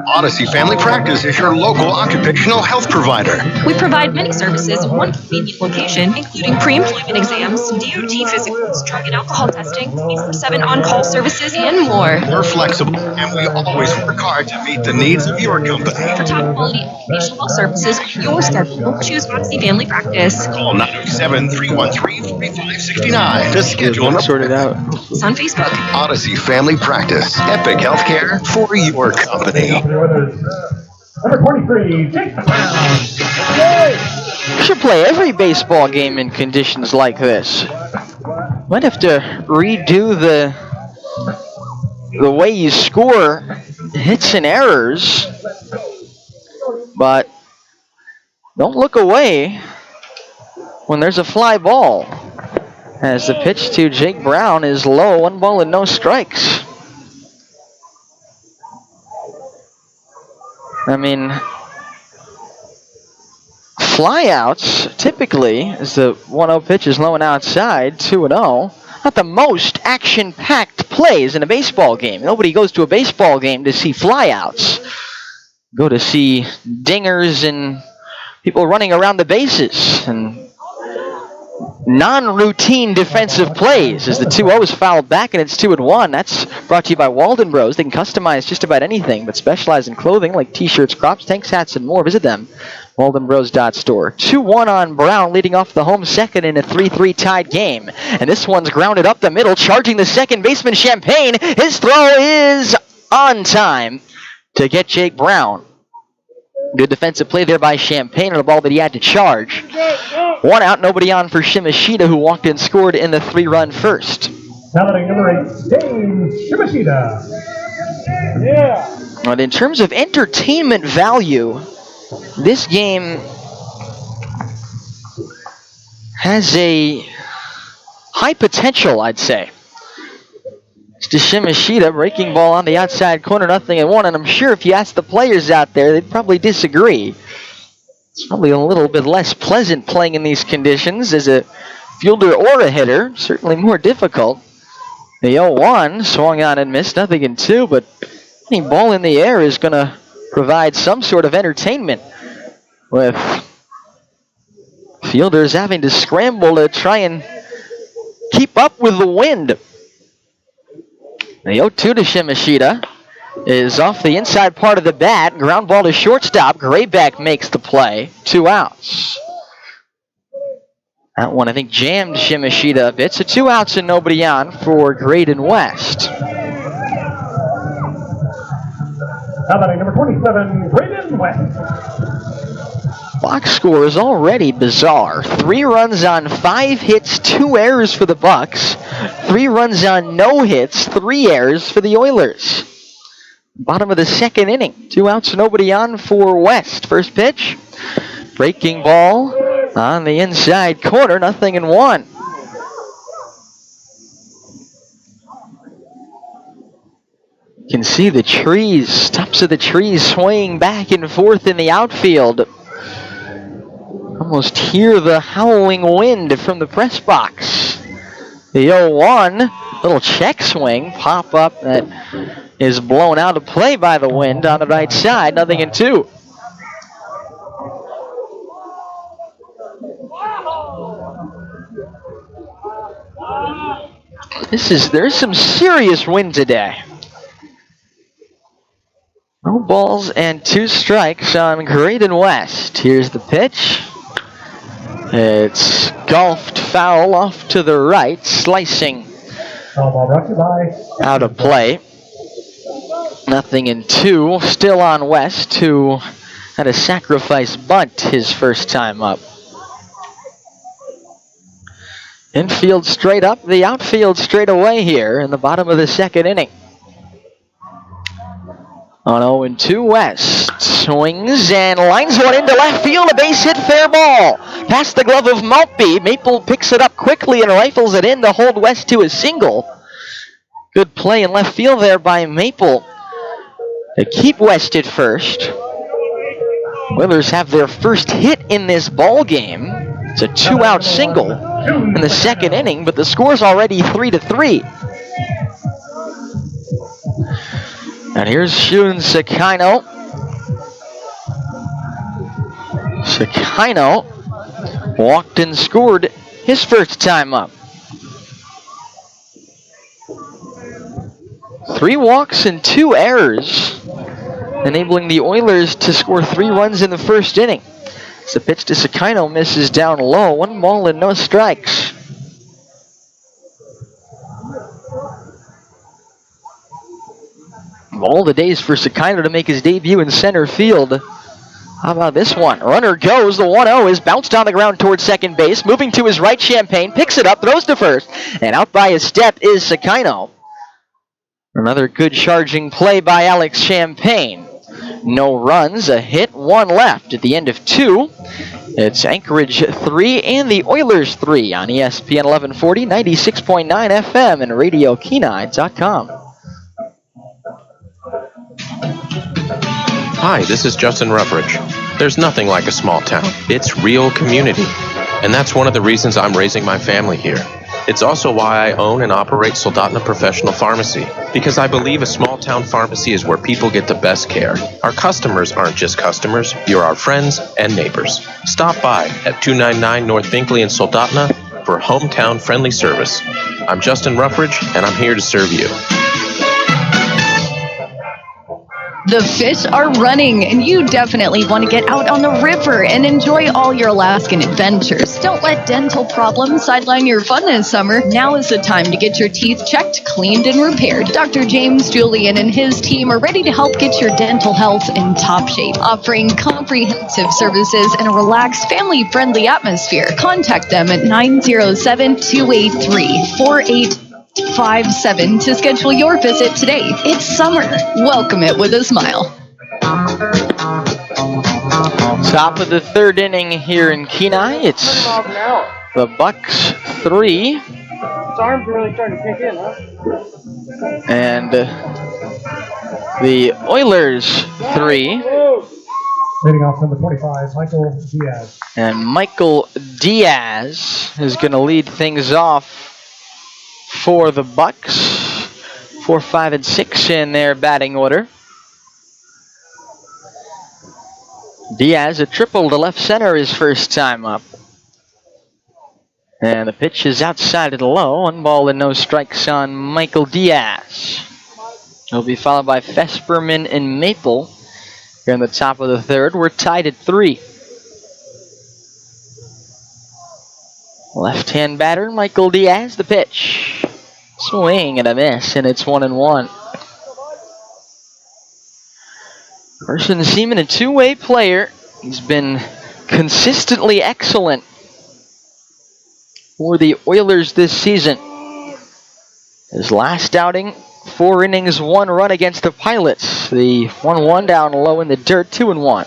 Odyssey Family Practice is your local occupational health provider. We provide many services in one convenient location, including pre-employment exams, DOT physicals, drug and alcohol testing, 24/7 on-call services, and more. We're flexible, and we always work hard to meet the needs of your company. For top-quality occupational health services for your schedule, choose Odyssey Family Practice. Call 907-313-4569 to schedule an sorted out. It's on Facebook. Odyssey Family Practice. Epic healthcare for your company. Number 23, Jake Brown. We should play every baseball game in conditions like this. Might have to redo the way you score hits and errors, but don't look away when there's a fly ball, as the pitch to Jake Brown is low, 1 ball and no strikes. I mean, flyouts typically, as the 1-0 pitch is low and outside, 2-0. Not the most action-packed plays in a baseball game. Nobody goes to a baseball game to see flyouts. Go to see dingers and people running around the bases and non-routine defensive plays as the 2-0 is fouled back and it's 2-1. That's brought to you by Walden Bros. They can customize just about anything, but specialize in clothing like t-shirts, crops, tanks, hats, and more. Visit them, waldenbros.store. 2-1 on Brown, leading off the home second in a 3-3 tied game. And this one's grounded up the middle, charging the second baseman, Champagne. His throw is on time to get Jake Brown. Good defensive play there by Champagne on a ball that he had to charge. 1 out, nobody on for Shimashita, who walked and scored in the 3-run first. Talenting number 8, James Shimashita. But in terms of entertainment value, this game has a high potential, I'd say. It's to Shimashita, breaking ball on the outside corner, 0-1, and I'm sure if you ask the players out there, they'd probably disagree. It's probably a little bit less pleasant playing in these conditions as a fielder or a hitter, certainly more difficult. The 0-1 swung on and missed, 0-2, but any ball in the air is going to provide some sort of entertainment with fielders having to scramble to try and keep up with the wind. The 0-2 to Shimashita is off the inside part of the bat. Ground ball to shortstop. Grayback makes the play. 2 outs. That one, I think, jammed Shimashita a bit. So 2 outs and nobody on for Graydon West. Now batting number 27, Graydon West. Box score is already bizarre. 3 runs on 5 hits, 2 errors for the Bucs. 3 runs on no hits, 3 errors for the Oilers. Bottom of the second inning. 2 outs, nobody on for West. First pitch. Breaking ball on the inside corner. 0-1. You can see the trees, tops of the trees swaying back and forth in the outfield. Almost hear the howling wind from the press box. The 0-1, little check swing, pop up that is blown out of play by the wind on the right side, 0-2. There's some serious wind today. No balls and 2 strikes on Graydon West. Here's the pitch. It's golfed foul off to the right, slicing out of play. 0-2, still on West, who had a sacrifice bunt his first time up. Infield straight up, the outfield straight away here in the bottom of the second inning. On 0-2, West swings and lines one into left field, a base hit, fair ball. Past the glove of Maltby, Maple picks it up quickly and rifles it in to hold West to a single. Good play in left field there by Maple to keep West at first. Oilers have their first hit in this ball game. It's a 2-out single in the second inning, but the score's already 3-3. And here's Shun Sakino. Sakino walked and scored his first time up. 3 walks and 2 errors, enabling the Oilers to score 3 runs in the first inning. The pitch to Sakino misses down low. 1 ball and no strikes. All the days for Sakino to make his debut in center field. How about this one? Runner goes. The 1-0 is bounced on the ground towards second base. Moving to his right, Champagne picks it up, throws to first. And out by a step is Sakino. Another good charging play by Alex Champagne. No runs, a hit, 1 left at the end of 2. It's Anchorage 3 and the Oilers 3 on ESPN 1140, 96.9 FM, and RadioKenai.com. Hi, this is Justin Ruffridge. There's nothing like a small town. It's real community. And that's one of the reasons I'm raising my family here. It's also why I own and operate Soldotna Professional Pharmacy, because I believe a small town pharmacy is where people get the best care. Our customers aren't just customers, you're our friends and neighbors. Stop by at 299 North Binkley in Soldotna for hometown friendly service. I'm Justin Ruffridge, and I'm here to serve you. The fish are running, and you definitely want to get out on the river and enjoy all your Alaskan adventures. Don't let dental problems sideline your fun this summer. Now is the time to get your teeth checked, cleaned, and repaired. Dr. James Julian and his team are ready to help get your dental health in top shape, offering comprehensive services in a relaxed, family-friendly atmosphere. Contact them at 907-283-4857 to schedule your visit today. It's summer. Welcome it with a smile. Top of the third inning here in Kenai. It's the Bucs 3. His arms are really starting to kick in, huh? And the Oilers 3. Leading off number 25, Michael Diaz. And Michael Diaz is going to lead things off for the Bucs. 4, 5, and 6 in their batting order. Diaz, a triple to left center his first time up. And the pitch is outside of the low. 1 ball and no strikes on Michael Diaz. He'll be followed by Fesperman and Maple. Here in the top of the third, we're tied at 3. Left-hand batter, Michael Diaz, the pitch. Swing and a miss, and it's 1-1. Carson Seaman, a two-way player. He's been consistently excellent for the Oilers this season. His last outing, 4 innings, 1 run against the Pilots. The 1-1 down low in the dirt, 2-1.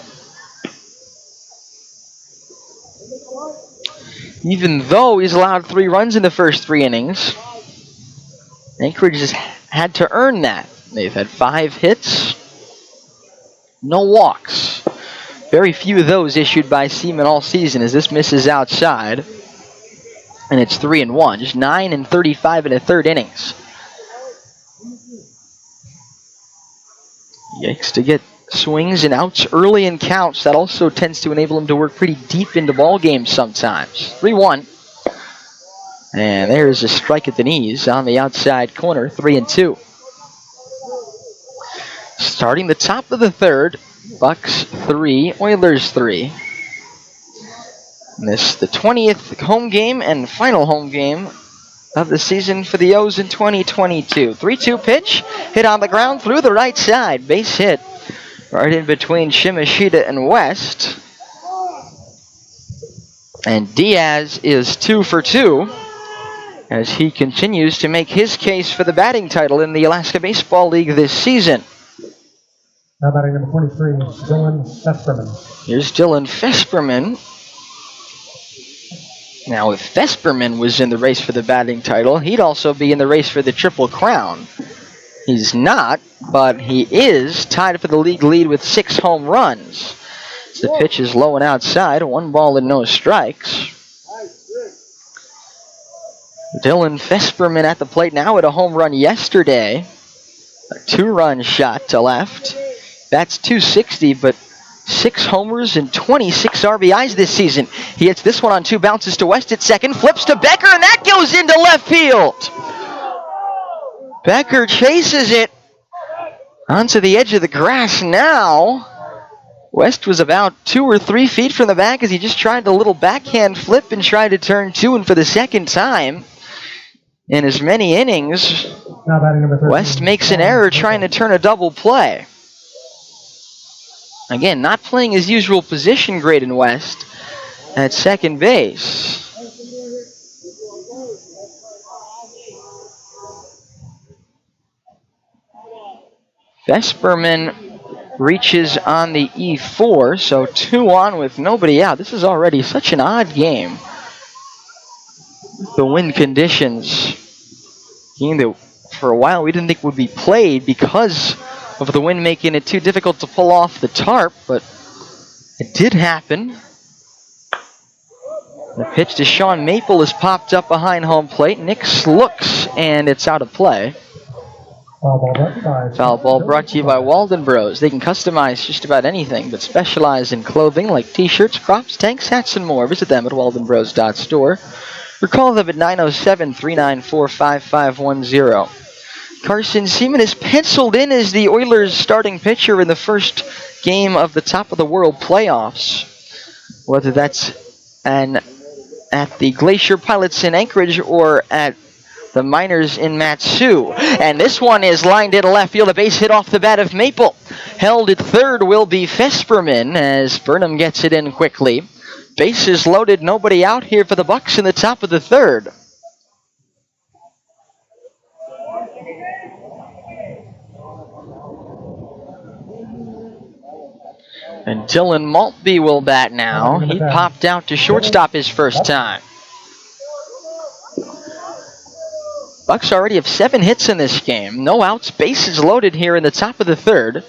Even though he's allowed 3 runs in the first 3 innings, Anchorage has had to earn that. They've had 5 hits, no walks. Very few of those issued by Seaman all season as this misses outside. And it's 3-1, just 9 and 35 in the third innings. Yikes, to get swings and outs early in counts. That also tends to enable him to work pretty deep into ball games sometimes. 3-1. And there's a strike at the knees on the outside corner, 3-2. Starting the top of the third, Bucs 3, Oilers 3. And this the 20th home game and final home game of the season for the O's in 2022. 3-2 pitch, hit on the ground through the right side. Base hit right in between Shimashita and West. And Diaz is 2 for 2 as he continues to make his case for the batting title in the Alaska Baseball League this season. Now batting number 23, Dylan Fesperman. Here's Dylan Fesperman. Now, if Fesperman was in the race for the batting title, he'd also be in the race for the Triple Crown. He's not, but he is tied for the league lead with 6 home runs. The pitch is low and outside, 1 ball and no strikes. Dylan Fesperman at the plate now with a home run yesterday. A 2-run shot to left. That's .260, but 6 homers and 26 RBIs this season. He hits this one on 2 bounces to West at second, flips to Becker, and that goes into left field. Becker chases it onto the edge of the grass now. West was about 2 or 3 feet from the back as he just tried a little backhand flip and tried to turn 2, and for the second time in as many innings, Now batting number 13, West makes an error trying to turn a double play. Again, not playing his usual position, Graydon West, at second base. Fesperman reaches on the E4, so 2 on with nobody out. This is already such an odd game. The wind conditions, game that for a while we didn't think would be played because of the wind making it too difficult to pull off the tarp, but it did happen. The pitch to Sean Maple is popped up behind home plate. Nix looks, and it's out of play. Foul ball brought to you by Walden Bros. They can customize just about anything, but specialize in clothing like t-shirts, crops, tanks, hats, and more. Visit them at waldenbros.store or call them at 907-394-5510. Carson Seaman is penciled in as the Oilers' starting pitcher in the first game of the Top of the World playoffs. Whether that's at the Glacier Pilots in Anchorage or at the Miners in Matsu. And this one is lined into left field. A base hit off the bat of Maple. Held at third will be Fesperman as Burnham gets it in quickly. Bases loaded, nobody out here for the Bucs in the top of the third. And Dylan Maltby will bat now. He popped out to shortstop his first time. Bucs already have 7 hits in this game. No outs, bases loaded here in the top of the third.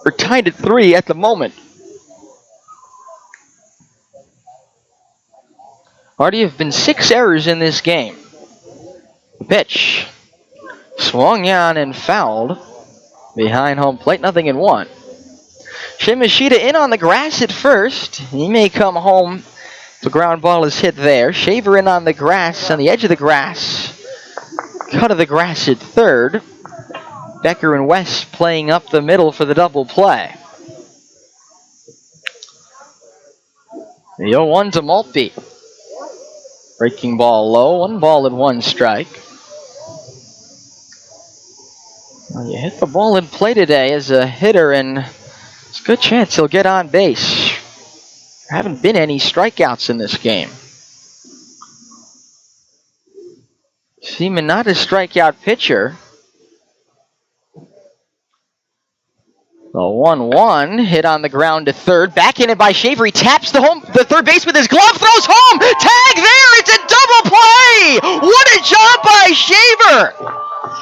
We're tied at 3 at the moment. Already have been 6 errors in this game. Pitch. Swung on and fouled. Behind home plate, 0-1. Shimashita in on the grass at first. He may come home. The ground ball is hit there. Shaver in on the grass, on the edge of the grass. Cut of the grass at third. Becker and West playing up the middle for the double play. The 0-1 to Maltby. Breaking ball low, 1 ball and 1 strike. Well, you hit the ball in play today as a hitter, and it's a good chance he'll get on base. There haven't been any strikeouts in this game. Seaman not a strikeout pitcher. The 1-1 hit on the ground to third. Back in it by Shaver. He taps the third base with his glove. Throws home. Tag there. It's a double play. What a job by Shaver.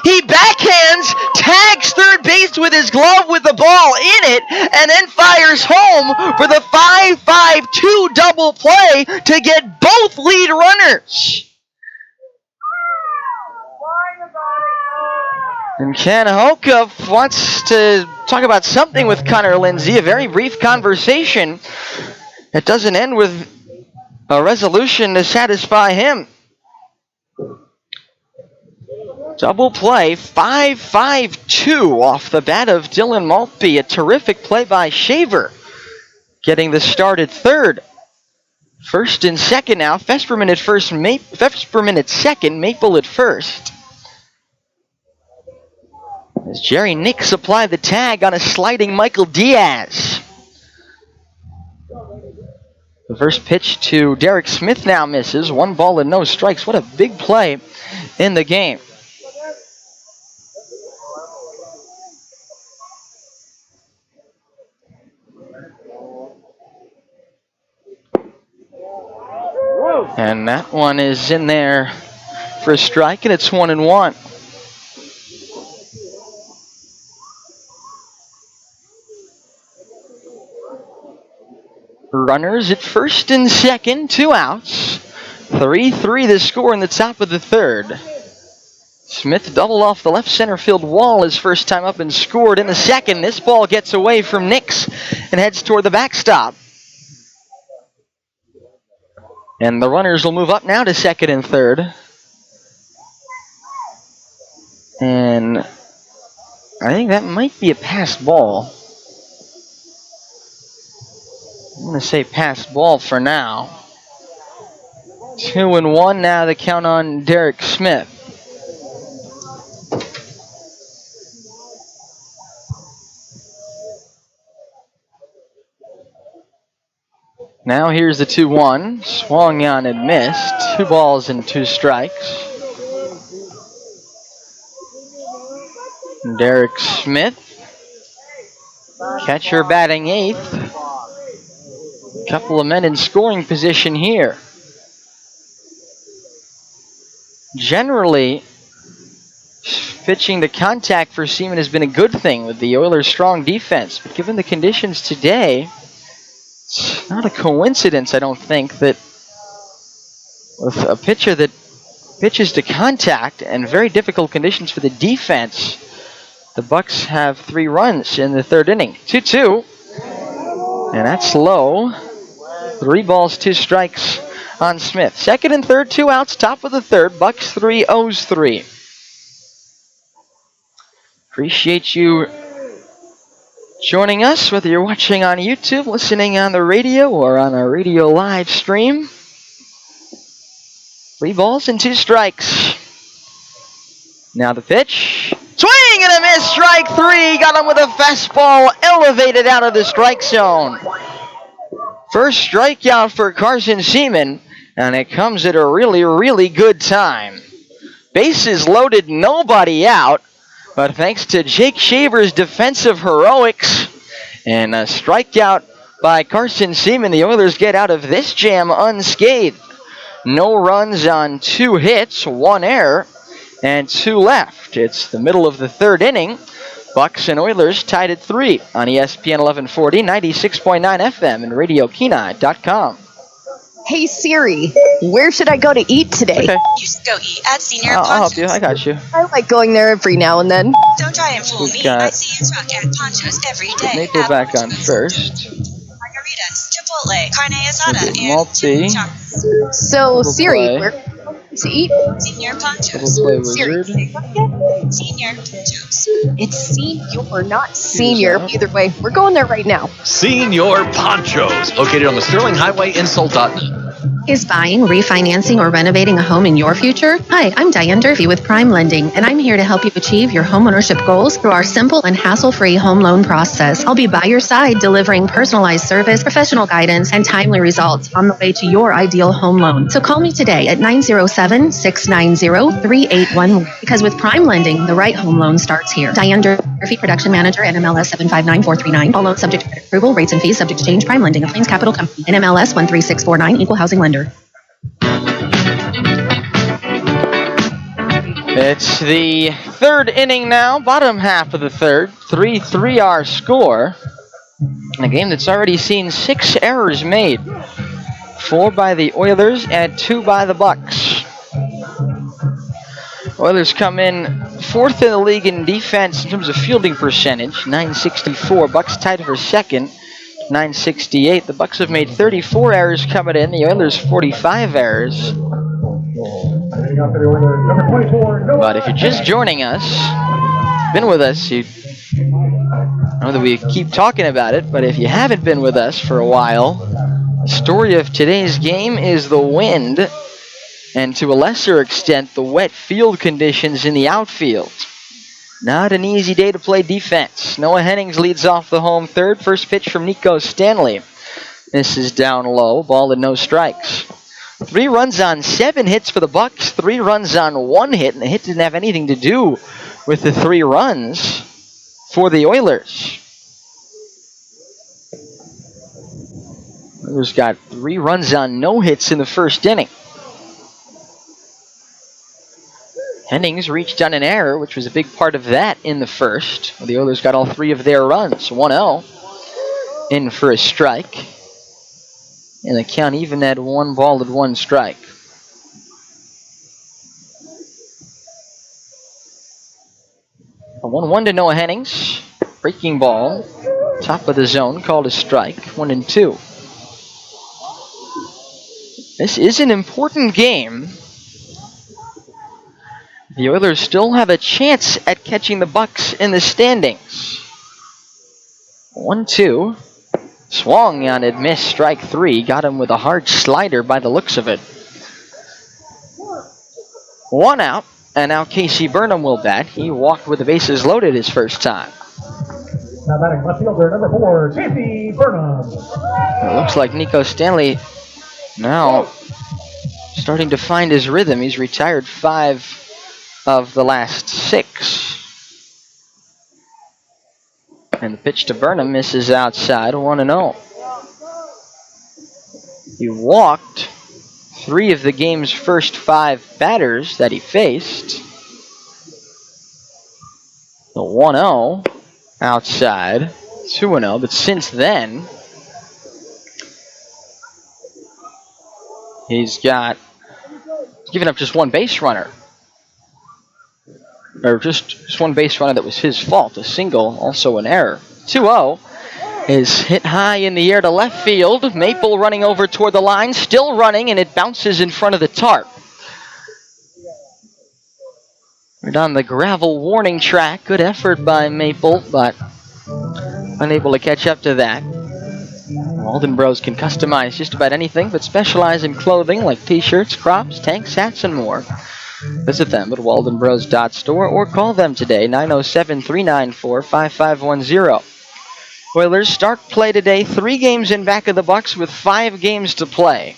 He backhands, tags third base with his glove with the ball in it, and then fires home for the 5-5-2 double play to get both lead runners. And Ken Hoka wants to talk about something with Connor Lindsay, a very brief conversation that doesn't end with a resolution to satisfy him. Double play, 5-5-2 off the bat of Dylan Maltby. A terrific play by Shaver, getting the start at third. First and second now. Fesperman at first, Fesperman at second, Maple at first. As Jerry Nix applied the tag on a sliding Michael Diaz. The first pitch to Derek Smith now misses. 1 ball and no strikes. What a big play in the game. And that one is in there for a strike, and it's 1-1. Runners at first and second, 2 outs. 3-3 the score in the top of the third. Smith doubled off the left center field wall his first time up and scored in the second. This ball gets away from Nix and heads toward the backstop. And the runners will move up now to second and third. And I think that might be a passed ball. I'm going to say passed ball for now. 2-1 now, the count on Derek Smith. Now here's the 2-1. Swung on and missed. 2 balls and 2 strikes. Derek Smith. Catcher batting 8th. Couple of men in scoring position here. Generally, pitching to contact for Seaman has been a good thing with the Oilers' strong defense. But given the conditions today, it's not a coincidence, I don't think, that with a pitcher that pitches to contact and very difficult conditions for the defense, the Bucs have 3 runs in the third inning. 2-2. And that's low. 3 balls, 2 strikes on Smith. Second and third, 2 outs, top of the third. Bucs 3, O's 3. Appreciate you joining us, whether you're watching on YouTube, listening on the radio, or on our radio live stream. 3 balls and 2 strikes. Now the pitch. Swing and a miss, strike 3. Got him with a fastball elevated out of the strike zone. First strikeout for Carson Seaman, and it comes at a really, really good time. Bases loaded, nobody out, but thanks to Jake Shaver's defensive heroics And a strikeout by Carson Seaman. The Oilers get out of this jam unscathed. No runs on 2 hits, 1 error, and 2 left. It's the middle of the 3rd inning. Bucs and Oilers tied at 3 on ESPN 1140, 96.9 FM, and RadioKenai.com. Hey Siri, where should I go to eat today? Okay. You should go eat at Senior I'll help Ponchos. you. I got you. I like going there every now and then. Don't try and fool We've me. got I see you truck at Ponchos every day. Maple At back on Ponchos. first. Margaritas, Chipotle, carne asada, and Malty. chocolate. So Little Siri, play. where to eat? Senior Ponchos. Little play Siri, wizard. say what again? Senior Ponchos. It's senior, not senior. Either way, we're going there right now. Senior Ponchos, located on the Sterling Highway in Soldotna. Is buying, refinancing, or renovating a home in your future? Hi, I'm Diane Durfee with Prime Lending, and I'm here to help you achieve your homeownership goals through our simple and hassle-free home loan process. I'll be by your side, delivering personalized service, professional guidance, and timely results on the way to your ideal home loan. So call me today at 907-690-3811, because with Prime Lending, the right home loan starts here. Diane Durfee, Production Manager, NMLS 759439. All loans subject to credit approval, rates and fees subject to change. Prime Lending, a Plains Capital Company. NMLS 13649, Equal Housing Lender. It's the 3rd inning now, bottom half of the 3rd. 3-3 our score. A game that's already seen 6 errors made. 4 by the Oilers and 2 by the Bucs. Oilers come in 4th in the league in defense in terms of fielding percentage, 964. Bucs tied for 2nd, 968. The Bucs have made 34 errors coming in. The Oilers 45 errors. But if you're just joining us, been with us, I know that we keep talking about it, but if you haven't been with us for a while, the story of today's game is the wind, and to a lesser extent, the wet field conditions in the outfield. Not an easy day to play defense. Noah Hennings leads off the home 3rd. First pitch from Nico Stanley. This is down low, ball and no strikes. 3 runs on 7 hits for the Bucs, 3 runs on 1 hit, and the hit didn't have anything to do with the 3 runs for the Oilers. Oilers got 3 runs on no hits in the 1st inning. Hennings reached on an error, which was a big part of that in the 1st. The Oilers got all 3 of their runs. 1-0 in for a strike. And the count even had 1 ball and 1 strike. A 1-1 to Noah Hennings. Breaking ball. Top of the zone, called a strike. 1-2. This is an important game. The Oilers still have a chance at catching the Bucs in the standings. 1-2. Swung on it, missed, strike 3. Got him with a hard slider by the looks of it. 1 out, and now Casey Burnham will bat. He walked with the bases loaded his first time. Now batting left fielder, number 4, Casey Burnham. It looks like Nico Stanley now starting to find his rhythm. He's retired 5 of the last 6. And the pitch to Burnham misses outside, 1-0. He walked 3 of the game's first 5 batters that he faced. The 1-0 outside, 2-0, but since then, he's given up just 1 base runner. Or just 1 base runner that was his fault. A single, also an error. 2-0 is hit high in the air to left field. Maple running over toward the line, still running, and it bounces in front of the tarp. Right on the gravel warning track. Good effort by Maple, but unable to catch up to that. Walden Bros can customize just about anything, but specialize in clothing like t-shirts, crops, tanks, hats, and more. Visit them at waldenbros.store or call them today, 907-394-5510. Oilers start play today, 3 games in back of the Bucs with 5 games to play.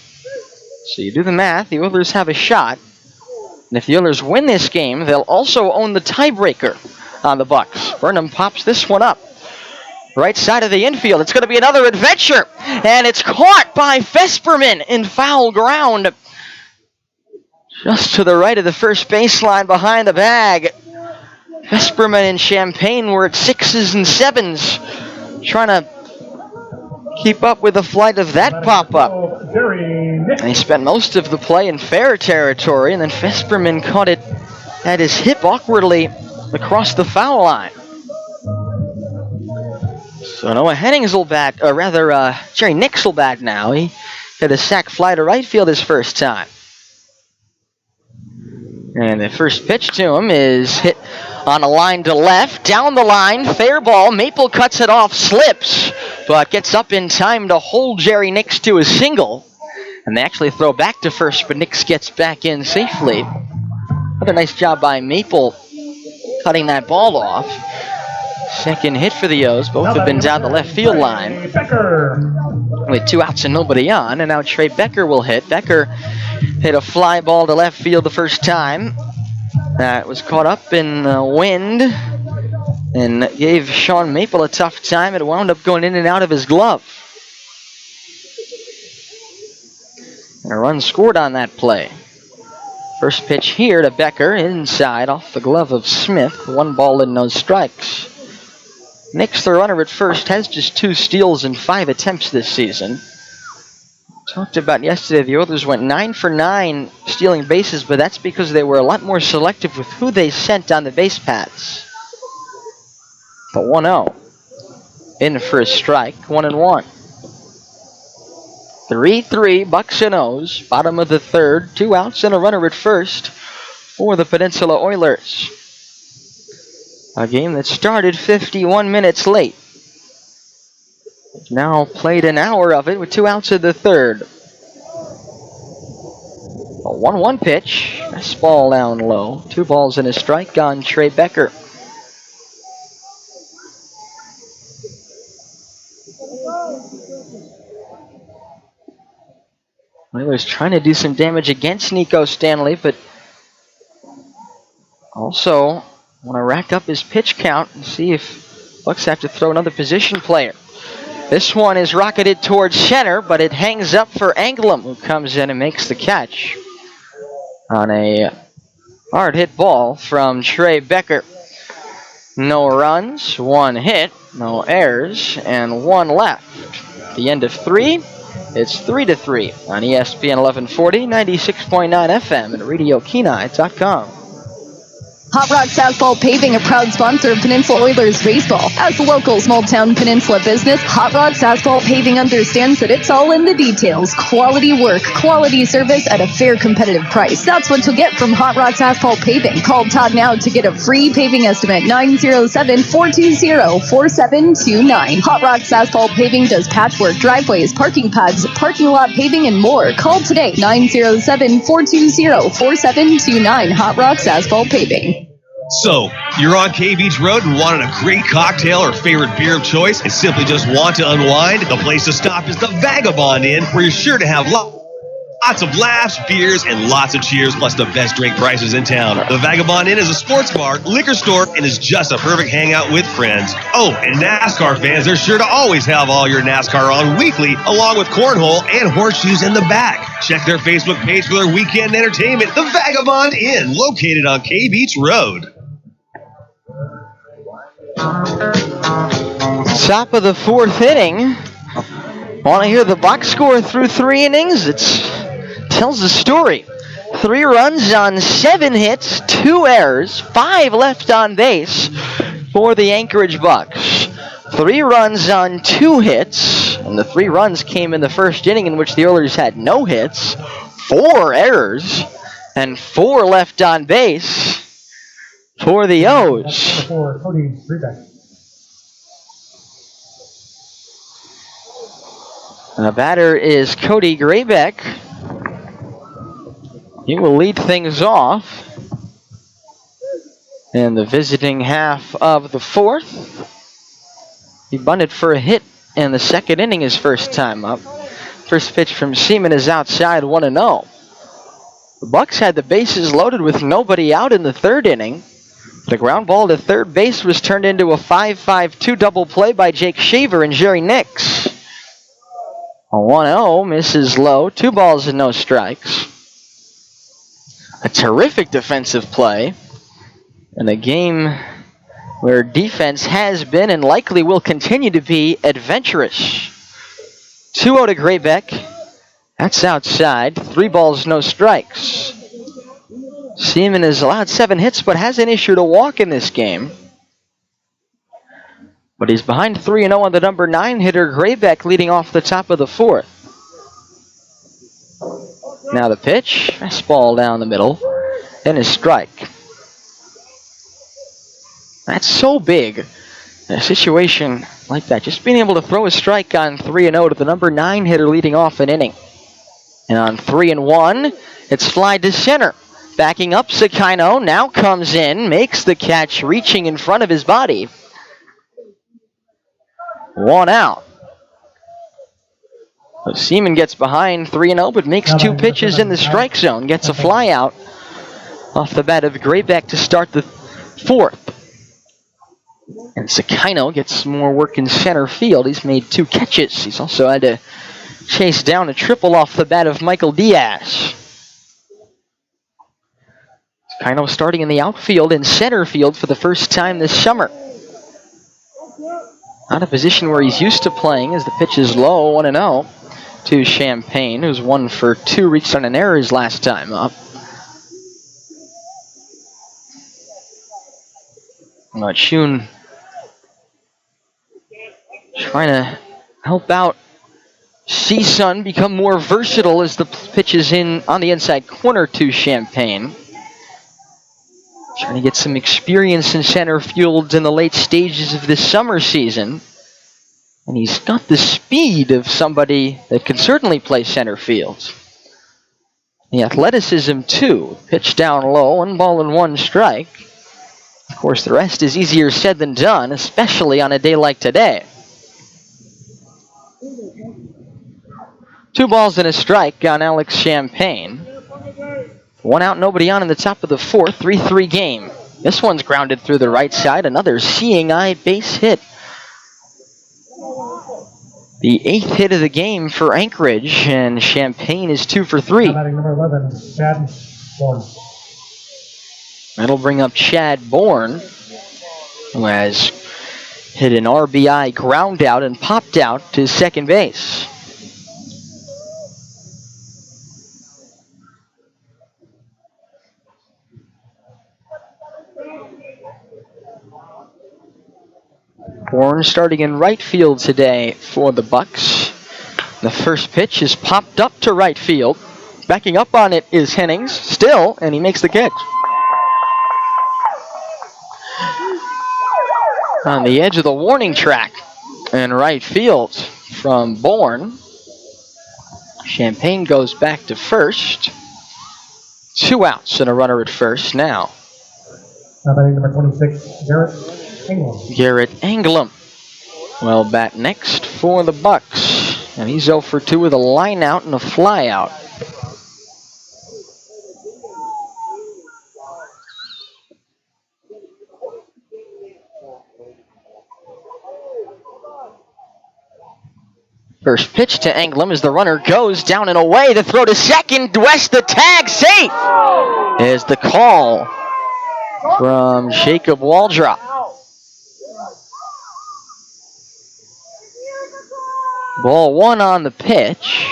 So you do the math, the Oilers have a shot. And if the Oilers win this game, they'll also own the tiebreaker on the Bucs. Burnham pops this one up. right side of the infield. It's going to be another adventure, and it's caught by Fesperman in foul ground. Just to the right of the first baseline behind the bag. Fesperman and Champaign were at 6s and 7s, trying to keep up with the flight of that pop-up. And he spent most of the play in fair territory, and then Fesperman caught it at his hip awkwardly across the foul line. So Noah Hennings will bat, or rather Jerry Nix will bat now. He hit a sac fly to right field his first time. And the first pitch to him is hit on a line to left, down the line, fair ball. Maple cuts it off, slips, but gets up in time to hold Jerry Nix to a single. And they actually throw back to first, but Nix gets back in safely. Another nice job by Maple cutting that ball off. Second hit for the O's. Both have been down the left field line with 2 outs and nobody on. And now Trey Becker will hit. Becker hit a fly ball to left field the first time. That was caught up in the wind and gave Sean Maple a tough time. It wound up going in and out of his glove. And a run scored on that play. First pitch here to Becker, inside off the glove of Smith. 1 ball and no strikes. Nix, the runner at first, has just 2 steals in 5 attempts this season. Talked about yesterday, the Oilers went 9 for 9 stealing bases, but that's because they were a lot more selective with who they sent on the base paths. But 1-0. In for a strike, 1-1. 3-3, Bucs and O's. Bottom of the third, 2 outs and a runner at first for the Peninsula Oilers. A game that started 51 minutes late. Now played an hour of it with 2 outs in the third. A 1-1 pitch. Fastball down low. 2 balls and a strike on Trey Becker. Oilers trying to do some damage against Nico Stanley, but also want to rack up his pitch count and see if Bucs have to throw another position player. This one is rocketed towards center, but it hangs up for Anglem, who comes in and makes the catch on a hard hit ball from Trey Becker. No runs, 1 hit, no errors, and 1 left. The end of 3. It's 3-3 on ESPN 1140, 96.9 FM, and RadioKenai.com. Hot Rocks Asphalt Paving, a proud sponsor of Peninsula Oilers Baseball. As a local small-town Peninsula business, Hot Rocks Asphalt Paving understands that it's all in the details. Quality work, quality service at a fair competitive price. That's what you'll get from Hot Rocks Asphalt Paving. Call Todd now to get a free paving estimate, 907-420-4729. Hot Rocks Asphalt Paving does patchwork, driveways, parking pads, parking lot paving, and more. Call today, 907-420-4729. Hot Rocks Asphalt Paving. So, you're on K Beach Road and wanted a great cocktail or favorite beer of choice and simply just want to unwind? The place to stop is the Vagabond Inn, where you're sure to have lots of laughs, beers, and lots of cheers, plus the best drink prices in town. The Vagabond Inn is a sports bar, liquor store, and is just a perfect hangout with friends. Oh, and NASCAR fans, they're sure to always have all your NASCAR on weekly, along with cornhole and horseshoes in the back. Check their Facebook page for their weekend entertainment. The Vagabond Inn, located on K Beach Road. Top of the 4th inning. Want to hear the box score through 3 innings? It tells the story. 3 runs on 7 hits, 2 errors, 5 left on base for the Anchorage Bucs. 3 runs on 2 hits, and the 3 runs came in the first inning, in which the Oilers had no hits, 4 errors, and 4 left on base for the O's. The batter is Cody Graybeck. He will lead things off in the visiting half of the 4th. He bunted for a hit in the 2nd inning his first time up. First pitch from Seaman is outside, 1-0. The Bucs had the bases loaded with nobody out in the 3rd inning. The ground ball to third base was turned into a 5-5-2 double play by Jake Shaver and Jerry Nix. A 1-0 misses low. 2 balls and no strikes. A terrific defensive play. And a game where defense has been and likely will continue to be adventurous. 2-0 to Graybeck. That's outside. 3 balls, no strikes. Seaman has allowed 7 hits but hasn't issued a walk in this game. But he's behind 3-0 on the number 9 hitter, Graybeck, leading off the top of the 4th. Now the pitch. Fastball down the middle. And a strike. That's so big. In a situation like that, just being able to throw a strike on 3-0 to the number 9 hitter leading off an inning. And on 3-1, it's fly to center. Backing up, Sakino now comes in, makes the catch, reaching in front of his body. 1 out. So Seaman gets behind 3-0, but makes 2 pitches in the strike zone. Gets a fly out off the bat of Graybeck to start the 4th. And Sakino gets more work in center field. He's made 2 catches. He's also had to chase down a triple off the bat of Michael Diaz. Sakino starting in the outfield and center field for the first time this summer. Not a position where he's used to playing as the pitch is low, 1-0 to Champagne, who's 1 for 2, reached on an error his last time up. Shun trying to help out C-Sun become more versatile as the pitch is in on the inside corner to Champagne. Trying to get some experience in center field in the late stages of this summer season. And he's got the speed of somebody that can certainly play center field. The athleticism too. Pitch down low, 1 ball and 1 strike. Of course, the rest is easier said than done, especially on a day like today. 2 balls and a strike on Alex Champagne. 1 out, nobody on in the top of the 4th, 3-3 game. This one's grounded through the right side, another seeing eye base hit. The 8th hit of the game for Anchorage, and Champagne is 2 for 3. Number 11, Chad Bourne. That'll bring up Chad Bourne, who has hit an RBI ground out and popped out to second base. Bourne starting in right field today for the Bucs. The first pitch is popped up to right field. Backing up on it is Hennings, still, and he makes the catch. On the edge of the warning track in right field from Bourne. Champagne goes back to first. 2 outs and a runner at first now. Number 26, Garrett England. Garrett Anglem will bat next for the Bucs. And he's 0 for 2 with a line out and a fly out. First pitch to Anglem as the runner goes down and away. The throw to second. West, the tag, safe! Is the call from Jacob Waldrop. Ball 1 on the pitch.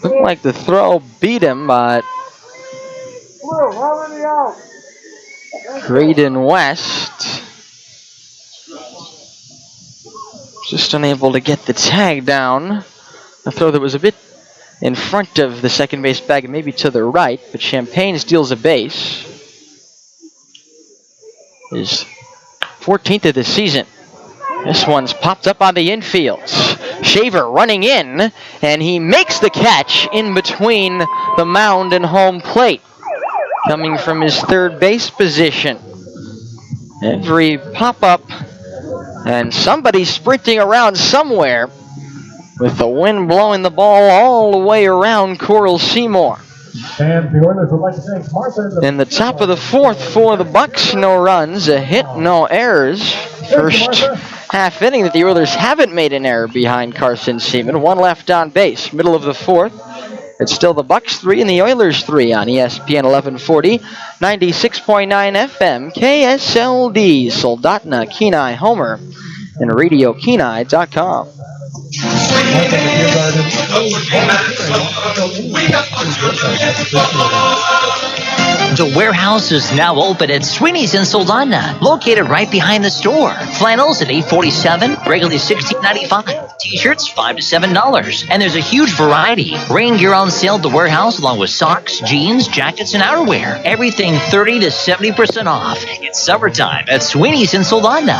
Looked like the throw beat him, but Graydon West just unable to get the tag down. A throw that was a bit in front of the second base bag and maybe to the right, but Champagne steals a base. His 14th of the season. This one's popped up on the infield. Shaver running in, and he makes the catch in between the mound and home plate. Coming from his third base position. Every pop-up, and somebody sprinting around somewhere with the wind blowing the ball all the way around Coral Seymour. And the Oilers would like to thank Martha. In the top of the fourth for the Bucs, no runs, a hit, no errors. First half inning that the Oilers haven't made an error behind Carson Seaman. One left on base. Middle of the fourth. It's still the Bucs 3 and the Oilers 3 on ESPN 1140, 96.9 FM, KSLD, Soldotna, Kenai, Homer, and RadioKenai.com. The warehouse is now open at Sweeney's in Soldotna, located right behind the store. Flannels at $8.47, regularly $16.95. T-shirts $5 to $7, and there's a huge variety. Rain gear on sale at the warehouse, along with socks, jeans, jackets, and outerwear. Everything 30 to 70% off. It's summertime at Sweeney's in Soldotna.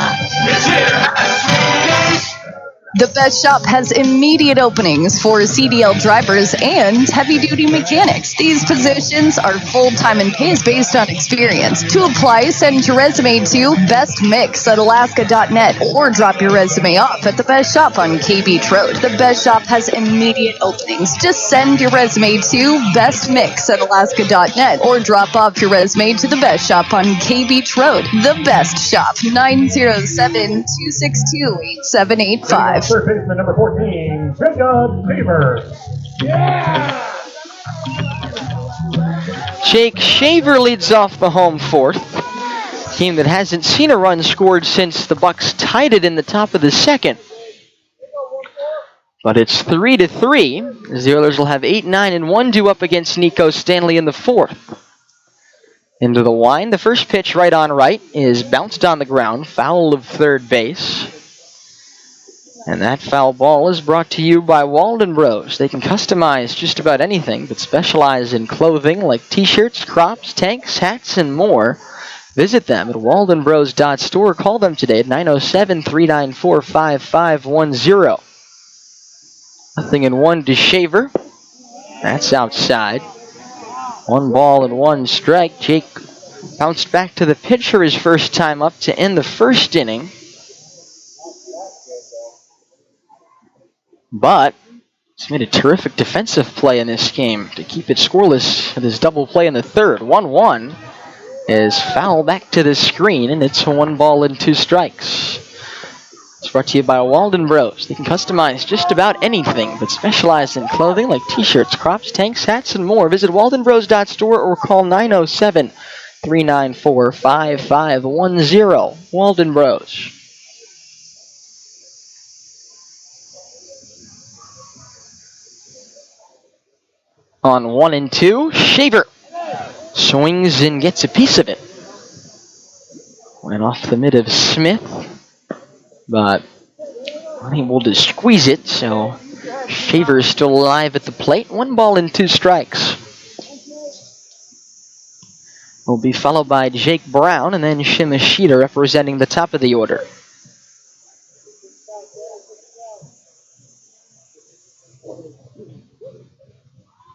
The Best Shop has immediate openings for CDL drivers and heavy-duty mechanics. These positions are full-time and pays based on experience. To apply, send your resume to bestmix@alaska.net or drop your resume off at The Best Shop on K Beach Road. The Best Shop has immediate openings. Just send your resume to bestmix@alaska.net or drop off your resume to The Best Shop on K Beach Road. The Best Shop, 907-262-8785. Third baseman number 14, Jacob Shaver. Jake Shaver leads off the home fourth. Team that hasn't seen a run scored since the Bucs tied it in the top of the second. But it's 3-3, as the Oilers will have 8, 9, and 1 due up against Nico Stanley in the fourth. Into the wind, the first pitch right on right is bounced on the ground, foul of third base. And that foul ball is brought to you by Walden Bros. They can customize just about anything, but specialize in clothing like t-shirts, crops, tanks, hats, and more. Visit them at waldenbros.store. Call them today at 907-394-5510. 0-1 to Shaver. That's outside. 1 ball and 1 strike. Jake bounced back to the pitcher his first time up to end the first inning. But he's made a terrific defensive play in this game to keep it scoreless with his double play in the third. 1-1 is foul back to the screen, and it's 1 ball and 2 strikes. It's brought to you by Walden Bros. They can customize just about anything, but specialize in clothing like t-shirts, crops, tanks, hats, and more. Visit waldenbros.store or call 907-394-5510. Walden Bros. On 1-2, Shaver swings and gets a piece of it. Went off the mid of Smith, but unable to squeeze it, so Shaver is still alive at the plate. 1 ball and 2 strikes. Will be followed by Jake Brown and then Shimashita representing the top of the order.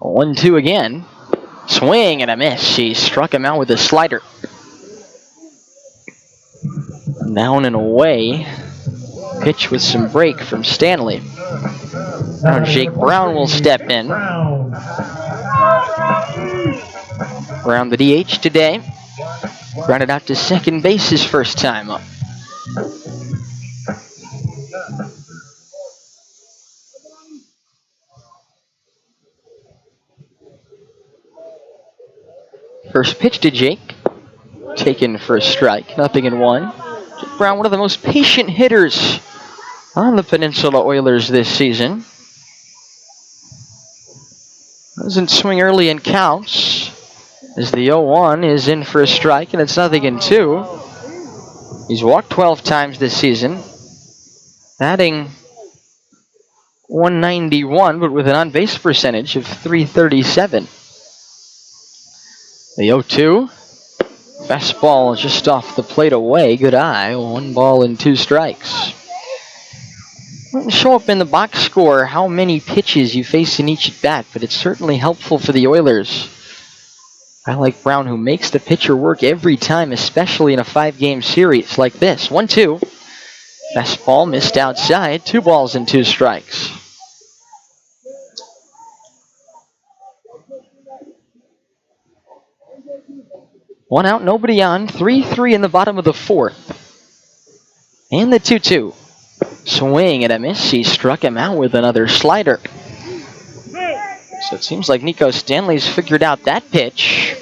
A 1-2 again. Swing and a miss. He struck him out with a slider. Down and away. Pitch with some break from Stanley. Now Jake Brown will step in. Brown the DH today. Grounded out to second base his first time up. First pitch to Jake. Taken for a strike. 0-1. Jake Brown, one of the most patient hitters on the Peninsula Oilers this season. Doesn't swing early and counts. As the 0-1 is in for a strike, and it's 0-2. He's walked 12 times this season. Batting .191, but with an on-base percentage of .337. The 0-2. Fastball just off the plate away. Good eye. 1 ball and 2 strikes. Doesn't show up in the box score how many pitches you face in each at bat, but it's certainly helpful for the Oilers. I like Brown, who makes the pitcher work every time, especially in a 5-game series like this. 1-2. Fastball missed outside. 2 balls and 2 strikes. 1 out, nobody on. 3-3 in the bottom of the 4th. And the 2-2. Swing and a miss. He struck him out with another slider. So it seems like Nico Stanley's figured out that pitch.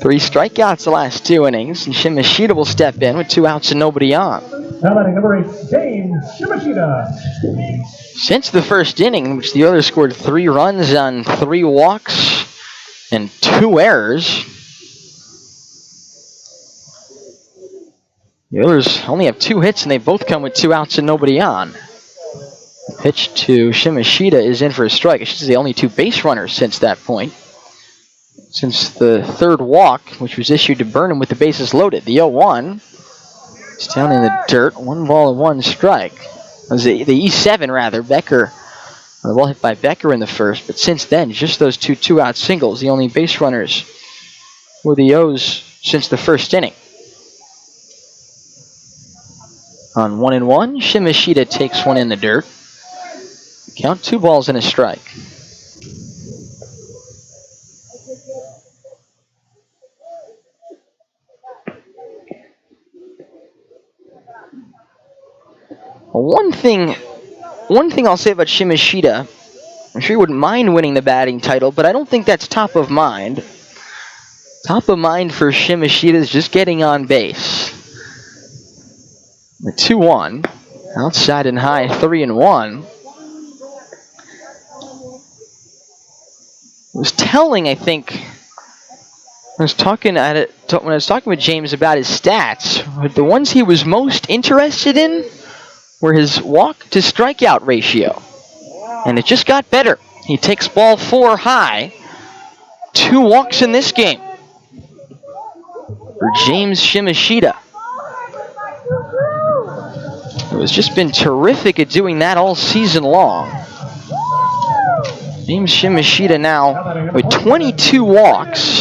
3 strikeouts the last 2 innings, and Shimashita will step in with 2 outs and nobody on. Now batting number 8, James Shimashita. Since the first inning, in which the Oilers scored 3 runs on 3 walks and 2 errors, the Oilers only have 2 hits, and they both come with 2 outs and nobody on. The pitch to Shimashita is in for a strike. I should say the only 2 base runners since that point. Since the 3rd walk, which was issued to Burnham with the bases loaded. The 0-1 is down in the dirt. 1 ball and 1 strike. It was the E7 rather. Becker, the ball hit by Becker in the first. But since then, just those 2 2-out singles. The only base runners were the O's since the first inning. On 1-1, Shimashita takes one in the dirt. Count 2 balls and a strike. One thing I'll say about Shimashita, I'm sure he wouldn't mind winning the batting title, but I don't think that's top of mind. Top of mind for Shimashita is just getting on base. The 2-1, outside and high, 3-1. It was telling, I think. When I was talking with James about his stats, the ones he was most interested in were his walk to strikeout ratio. And it just got better. He takes ball 4 high. 2 walks in this game for James Shimashita. Who has just been terrific at doing that all season long. James Shimashita now with 22 walks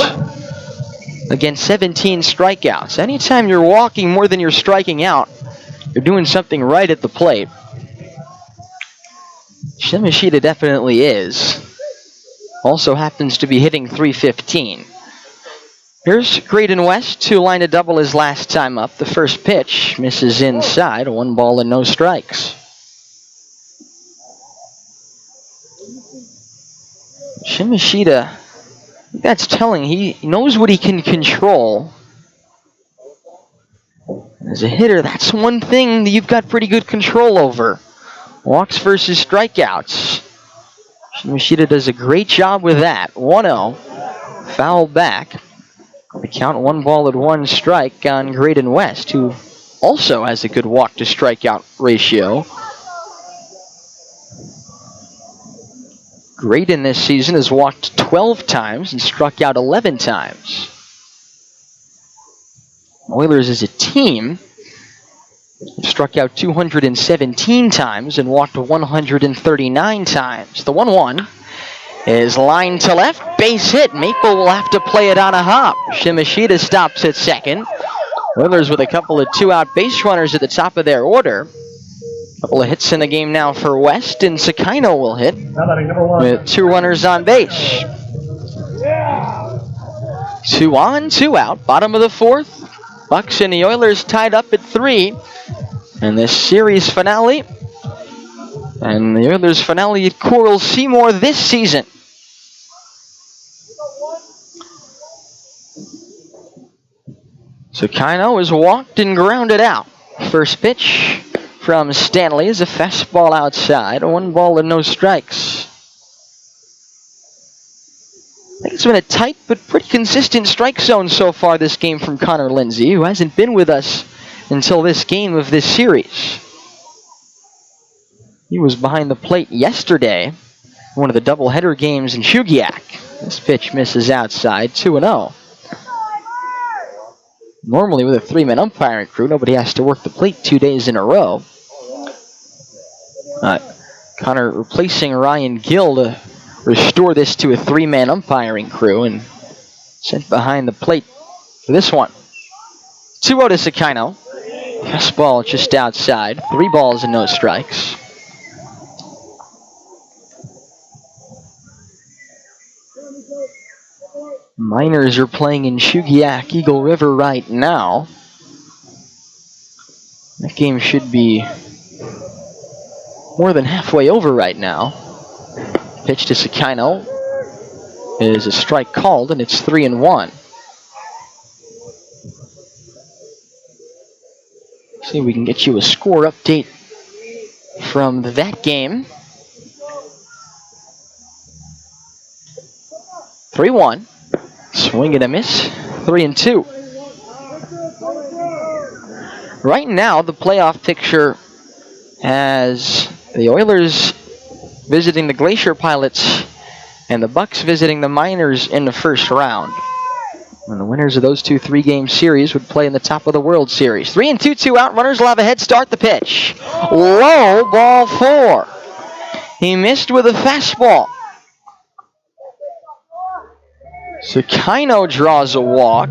against 17 strikeouts. Anytime you're walking more than you're striking out, you're doing something right at the plate. Shimashita definitely is. Also happens to be hitting .315. Here's Graydon West to line a double his last time up. The first pitch misses inside. 1 ball and no strikes. Shimashita, that's telling. He knows what he can control. As a hitter, that's one thing that you've got pretty good control over. Walks versus strikeouts. Shimashita does a great job with that. 1-0. Foul back. The count 1 ball and 1 strike on Graydon West, who also has a good walk to strikeout ratio. Graydon this season has walked 12 times and struck out 11 times. Oilers as a team have struck out 217 times and walked 139 times. The 1-1 is lined to left, base hit. Maple will have to play it on a hop. Shimashita stops at second. Oilers with a couple of 2-out base runners at the top of their order. Couple of hits in the game now for West, and Sakino will hit with 2 runners on base. 2 on, 2 out. Bottom of the 4th. Bucs and the Oilers tied up at 3. And this series finale. And the Oilers finale at Coral Seymour this season. Sakino is walked and grounded out. First pitch from Stanley is a fastball outside. 1 ball and no strikes. I think it's been a tight but pretty consistent strike zone so far this game from Connor Lindsay, who hasn't been with us until this game of this series. He was behind the plate yesterday, one of the doubleheader games in Chugiak. This pitch misses outside, 2-0. Normally with a 3-man umpiring crew, nobody has to work the plate 2 days in a row. Connor replacing Ryan Gill to restore this to a 3-man umpiring crew and sent behind the plate for this one. 2-0 to Sakino. Fastball just outside. 3 balls and no strikes. Miners are playing in Shugiak, Eagle River right now. That game should be more than halfway over right now. Pitch to Sakino is a strike called, and it's 3-1. See if we can get you a score update from that game. 3-1. Swing and a miss. 3-2. Right now, the playoff picture has the Oilers visiting the Glacier Pilots and the Bucs visiting the Miners in the first round. And the winners of those 2 3-game series would play in the top of the World Series. 3-2, 2 out. Runners will have a head start. The pitch. Low, ball 4. He missed with a fastball. Sakino draws a walk.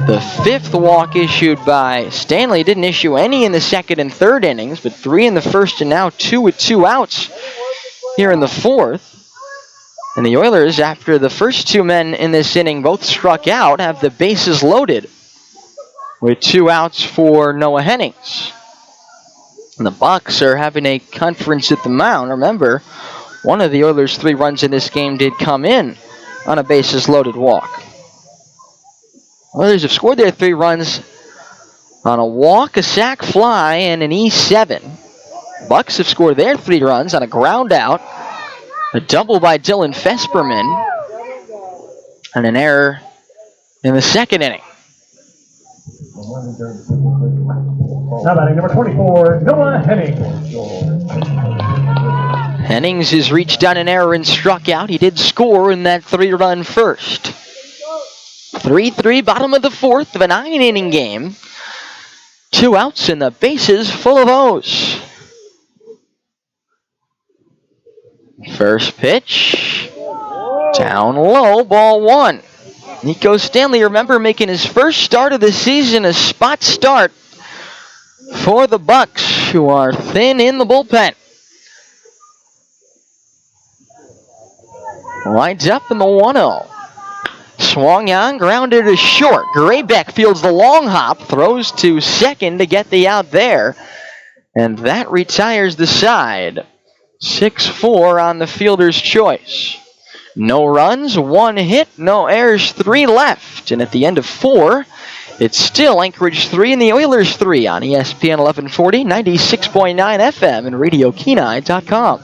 The 5th walk issued by Stanley. Didn't issue any in the second and third innings, but 3 in the first and now 2 with 2 outs here in the 4th. And the Oilers, after the first 2 men in this inning both struck out, have the bases loaded with 2 outs for Noah Hennings. And the Bucs are having a conference at the mound. Remember, one of the Oilers' 3 runs in this game did come in on a bases-loaded walk. Oilers have scored their 3 runs on a walk, a sac fly, and an E7. Bucs have scored their 3 runs on a ground out, a double by Dylan Fesperman, and an error in the second inning. Now batting number 24, Noah Henning. Hennings has reached on an error and struck out. He did score in that 3-run first. 3-3, bottom of the 4th of a 9-inning game. 2 outs and the bases full of O's. First pitch. Down low, ball 1. Nico Stanley, remember, making his first start of the season, a spot start for the Bucs, who are thin in the bullpen. Winds up in the 1-0. Swung on, grounded to short. Graybeck fields the long hop, throws to second to get the out there. And that retires the side. 6-4 on the fielder's choice. No runs, 1 hit, no errors, 3 left. And at the end of 4, it's still Anchorage 3 and the Oilers 3 on ESPN 1140, 96.9 FM, and RadioKenai.com.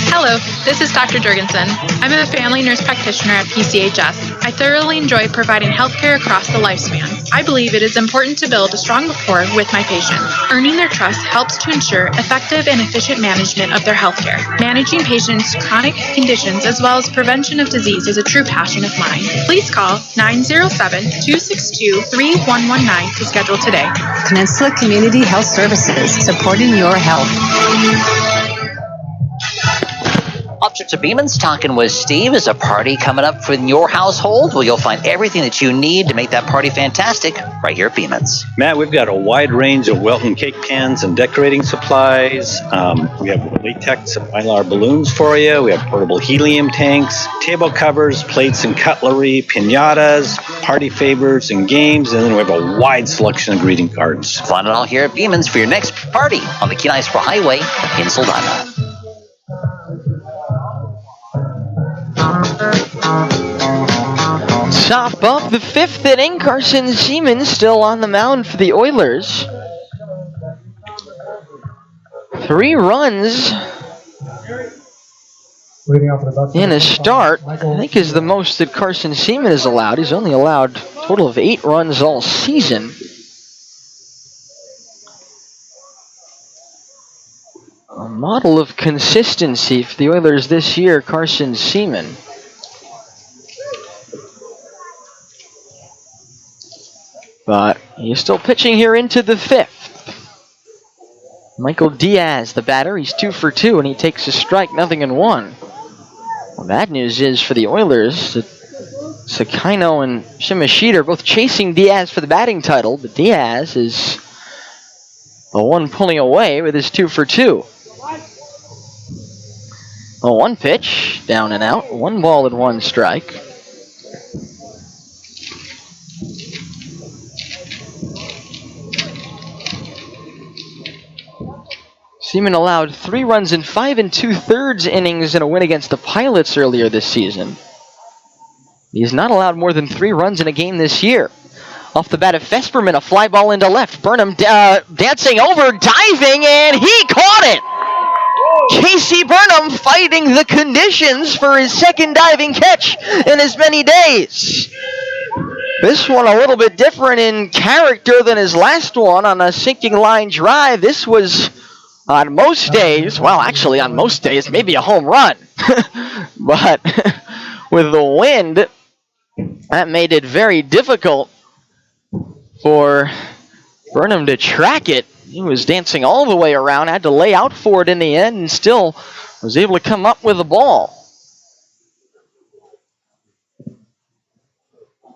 Hello, this is Dr. Jurgensen. I'm a family nurse practitioner at PCHS. I thoroughly enjoy providing healthcare across the lifespan. I believe it is important to build a strong rapport with my patients. Earning their trust helps to ensure effective and efficient management of their healthcare. Managing patients' chronic conditions as well as prevention of disease is a true passion of mine. Please call 907-262-3119 to schedule today. Peninsula Community Health Services, supporting your health. Options of Beeman's talking with Steve. Is a party coming up for your household? Well, you'll find everything that you need to make that party fantastic right here at Beeman's. Matt, we've got a wide range of Welton cake pans and decorating supplies. We have latex and mylar balloons for you. We have portable helium tanks, table covers, plates and cutlery, piñatas, party favors and games, and then we have a wide selection of greeting cards. Find it all here at Beeman's for your next party on the Kenai Spur Highway in Soldotna. Top of the 5th inning, Carson Seaman still on the mound for the Oilers. 3 runs in a start, I think, is the most that Carson Seaman has allowed. He's only allowed a total of 8 runs all season. A model of consistency for the Oilers this year, Carson Seaman. But he's still pitching here into the 5th. Michael Diaz, the batter, he's 2 for 2, and he takes a strike, 0-1. Well, bad news is for the Oilers that Sakino and Shimashita are both chasing Diaz for the batting title, but Diaz is the one pulling away with his 2 for 2. A 1 pitch, down and out, 1 ball and 1 strike. Seaman allowed 3 runs in 5 2/3 innings in a win against the Pilots earlier this season. He's not allowed more than 3 runs in a game this year. Off the bat of Fesperman, a fly ball into left. Burnham dancing over, diving, and he caught it! Casey Burnham fighting the conditions for his second diving catch in as many days. This one a little bit different in character than his last one on a sinking line drive. This was, on most days, well, actually on most days, maybe a home run. But with the wind, that made it very difficult for Burnham to track it. He was dancing all the way around, had to lay out for it in the end, and still was able to come up with the ball.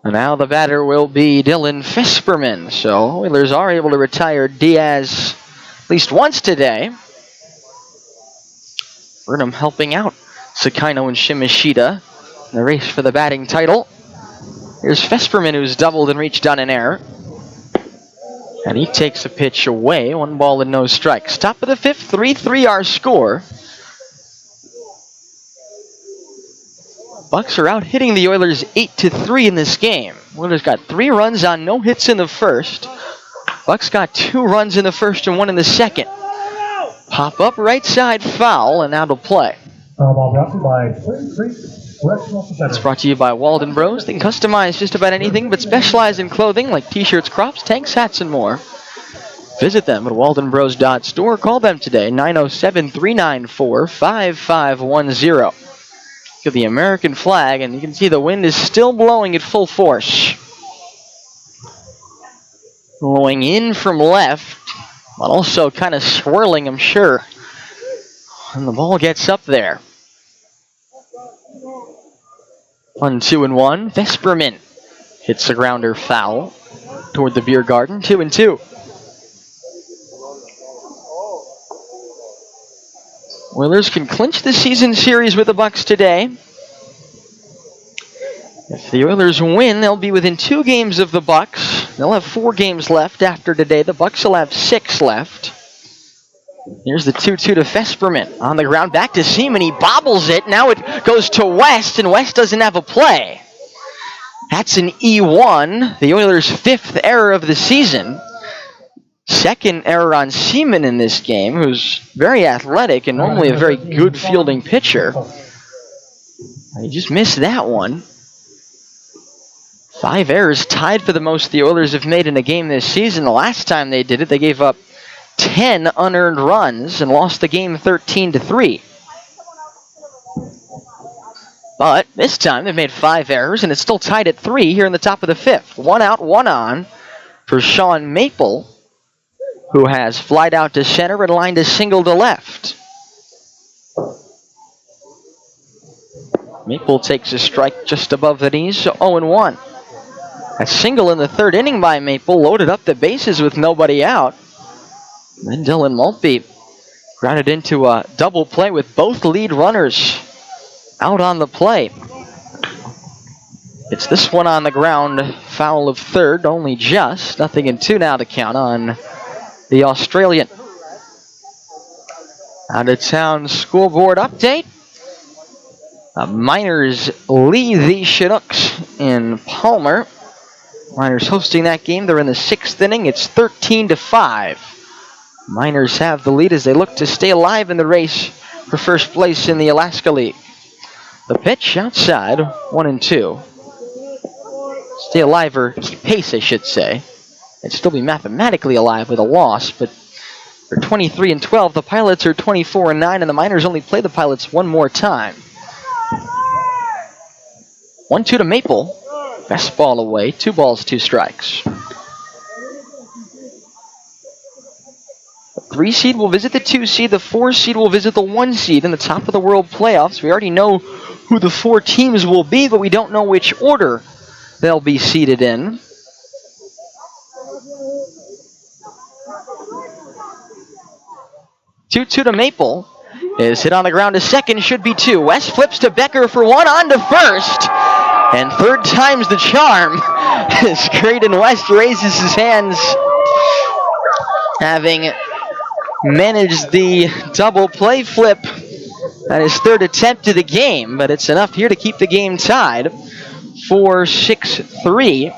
And now the batter will be Dylan Fesperman. So Oilers are able to retire Diaz at least once today. Burnham helping out Sakino and Shimashita in the race for the batting title. Here's Fesperman, who's doubled and reached on an error. And he takes a pitch away. 1 ball and no strikes. Top of the 5th, 3-3 our score. Bucs are out hitting the Oilers 8-3 in this game. Oilers got 3 runs on no hits in the first. Bucs got 2 runs in the first and 1 in the second. Pop up right side foul and out of play. Ball brought to you by Spring Creek Correctional Center. It's brought to you by Walden Bros. They can customize just about anything but specialize in clothing like t-shirts, crops, tanks, hats, and more. Visit them at waldenbros.store. Call them today, 907-394-5510. Look at the American flag, and you can see the wind is still blowing at full force. Blowing in from left, but also kind of swirling, I'm sure. And the ball gets up there. 1-2-1. Fesperman hits a grounder foul toward the beer garden. 2-2. Oilers can clinch the season series with the Bucs today. If the Oilers win, they'll be within 2 games of the Bucs. They'll have 4 games left after today. The Bucs will have 6 left. Here's the 2-2 to Fesperman. On the ground, back to Seaman. He bobbles it. Now it goes to West, and West doesn't have a play. That's an E1. The Oilers' 5th error of the season. 2nd error on Seaman in this game, who's very athletic and normally a very good fielding pitcher. He just missed that one. 5 errors, tied for the most the Oilers have made in a game this season. The last time they did it, they gave up 10 unearned runs and lost the game 13-3. But this time they've made 5 errors, and it's still tied at 3 here in the top of the 5th. 1 out, 1 on for Sean Maple, who has flied out to center and lined a single to left. Maple takes a strike just above the knees, so 0-1. A single in the 3rd inning by Maple, loaded up the bases with nobody out. Then Dylan Maltby grounded into a double play with both lead runners out on the plate. It's this one on the ground, foul of 3rd, only just. 0-2 now to count on the Australian. Out-of-town scoreboard update. The Miners lead the Chinooks in Palmer. Miners hosting that game. They're in the 6th inning. It's 13-5. Miners have the lead as they look to stay alive in the race for first place in the Alaska League. The pitch outside, 1-2. Stay alive, or keep pace, I should say. And still be mathematically alive with a loss, but for 23-12, the Pilots are 24-9, and the Miners only play the Pilots 1 more time. 1-2 to Maple. Best ball away. 2 balls, 2 strikes. The 3 seed will visit the 2 seed. The 4 seed will visit the 1 seed in the top of the world playoffs. We already know who the 4 teams will be, but we don't know which order they'll be seated in. Two to Maple. is hit on the ground to second, should be 2. West flips to Becker for 1, on to first. And third time's the charm as Graydon West raises his hands, having managed the double play flip at his third attempt of the game, but it's enough here to keep the game tied for 6-3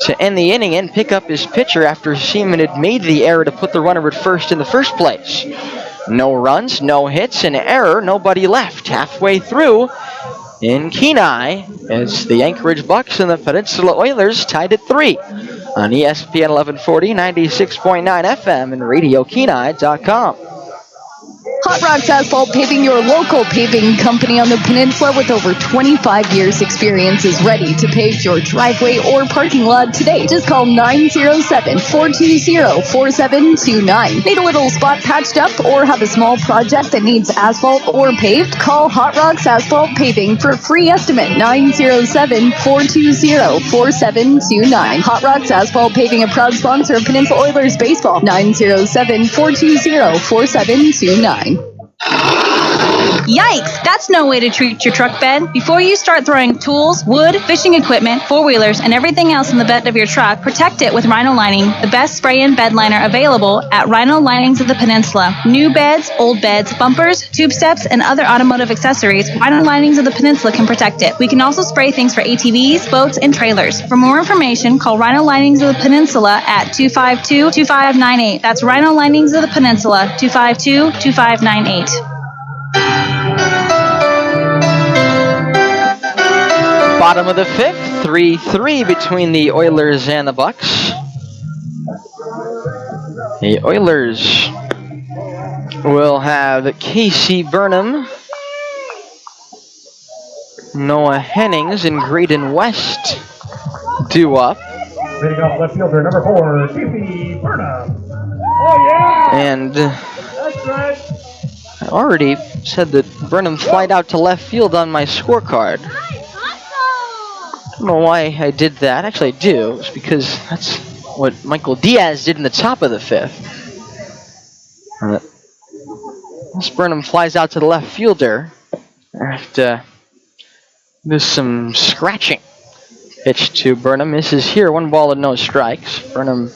to end the inning and pick up his pitcher after Seaman had made the error to put the runner at first in the first place. No runs, no hits, an error, nobody left. Halfway through in Kenai, as the Anchorage Bucs and the Peninsula Oilers tied at 3 on ESPN 1140, 96.9 FM, and RadioKenai.com. Hot Rocks Asphalt Paving, your local paving company on the peninsula with over 25 years experience, is ready to pave your driveway or parking lot today. Just call 907-420-4729. Need a little spot patched up or have a small project that needs asphalt or paved? Call Hot Rocks Asphalt Paving for a free estimate. 907-420-4729. Hot Rocks Asphalt Paving, a proud sponsor of Peninsula Oilers Baseball. 907-420-4729. Yikes! That's no way to treat your truck bed. Before you start throwing tools, wood, fishing equipment, four-wheelers, and everything else in the bed of your truck, protect it with Rhino Lining, the best spray-in bed liner available at Rhino Linings of the Peninsula. New beds, old beds, bumpers, tube steps, and other automotive accessories, Rhino Linings of the Peninsula can protect it. We can also spray things for ATVs, boats, and trailers. For more information, call Rhino Linings of the Peninsula at 252-2598. That's Rhino Linings of the Peninsula, 252-2598. Bottom of the 5th, 3-3 between the Oilers and the Bucs. The Oilers will have Casey Burnham, Noah Hennings, and Graydon West due up. Leading off left fielder, number 4, Casey Burnham. Oh, yeah! And That's right. I already said that Burnham flied out to left field on my scorecard. I don't know why I did that. Actually, I do. It's because that's what Michael Diaz did in the top of the 5th. This Burnham flies out to the left fielder. After there's some scratching. Pitch to Burnham. Misses here. 1 ball and no strikes. Burnham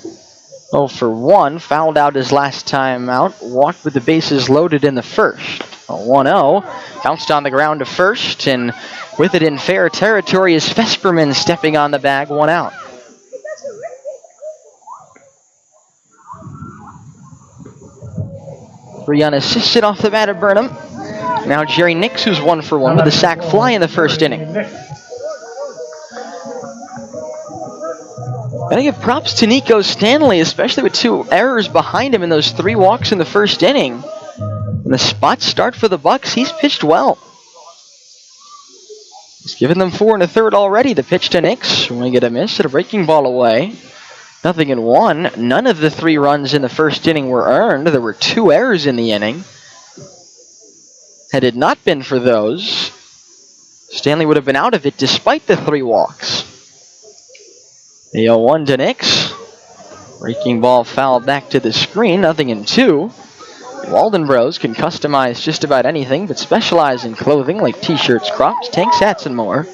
0 for 1. Fouled out his last time out. Walked with the bases loaded in the first. A 1-0. Bounced on the ground to first, and with it in fair territory is Fesperman stepping on the bag. 1 out. Three unassisted off the bat of Burnham. Now Jerry Nix, who's 1 for 1 with a sac fly in the first inning. Gotta give props to Nico Stanley, especially with 2 errors behind him in those 3 walks in the first inning. And the spot start for the Bucs, he's pitched well. He's given them 4 1/3 already. The pitch to Nix. We get a miss at a breaking ball away. 0-1. None of the 3 runs in the first inning were earned. There were 2 errors in the inning. Had it not been for those, Stanley would have been out of it despite the 3 walks. The 0-1 to Nix. Breaking ball fouled back to the screen. 0-2. Walden Bros can customize just about anything, but specialize in clothing like t-shirts, crops, tanks, hats, and more.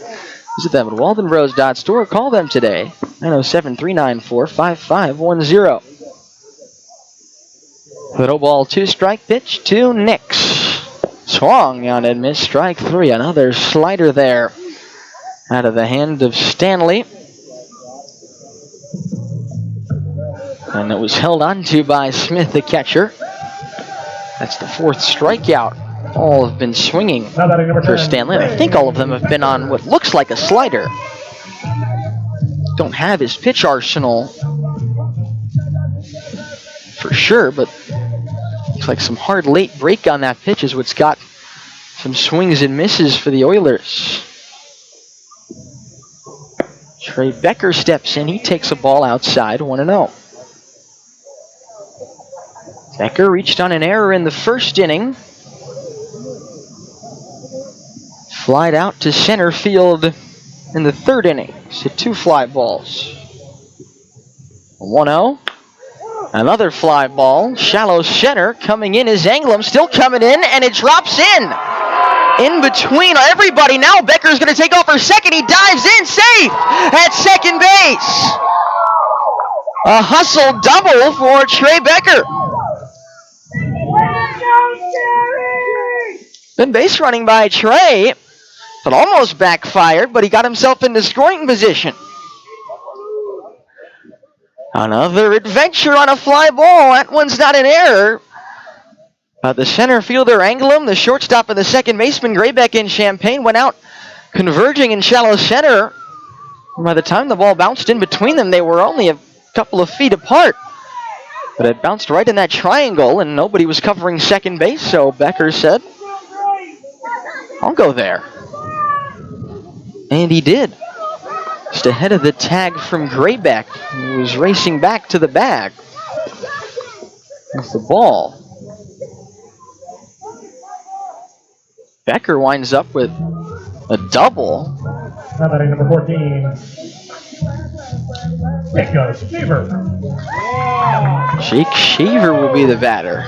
Visit them at waldenbros.store. Call them today. 907-394-5510. Little ball 2 strike pitch to Nix. Swung on and missed. Strike 3. Another slider there out of the hand of Stanley. And it was held onto by Smith, the catcher. That's the 4th strikeout. All have been swinging for Stanley. I think all of them have been on what looks like a slider. Don't have his pitch arsenal for sure, but looks like some hard late break on that pitch is what's got some swings and misses for the Oilers. Trey Becker steps in. He takes a ball outside, 1-0. Becker reached on an error in the first inning. Flied out to center field in the 3rd inning. Hit 2 fly balls. 1-0. Another fly ball. Shallow center coming in is Anglem. Still coming in, and it drops in. In between everybody now. Becker's going to take off for second. He dives in, safe at second base. A hustle double for Trey Becker. Good base running by Trey. It almost backfired, but he got himself into scoring position. Another adventure on a fly ball. That one's not an error. The center fielder, Anglem, the shortstop, and the second baseman, Graybeck and Champagne went out converging in shallow center. By the time the ball bounced in between them, they were only a couple of feet apart. But it bounced right in that triangle, and nobody was covering second base, so Becker said, I'll go there. And he did. Just ahead of the tag from Graybeck, who was racing back to the bag with the ball. Becker winds up with a double. Now batting number 14. It goes Shaver. Jake Shaver will be the batter.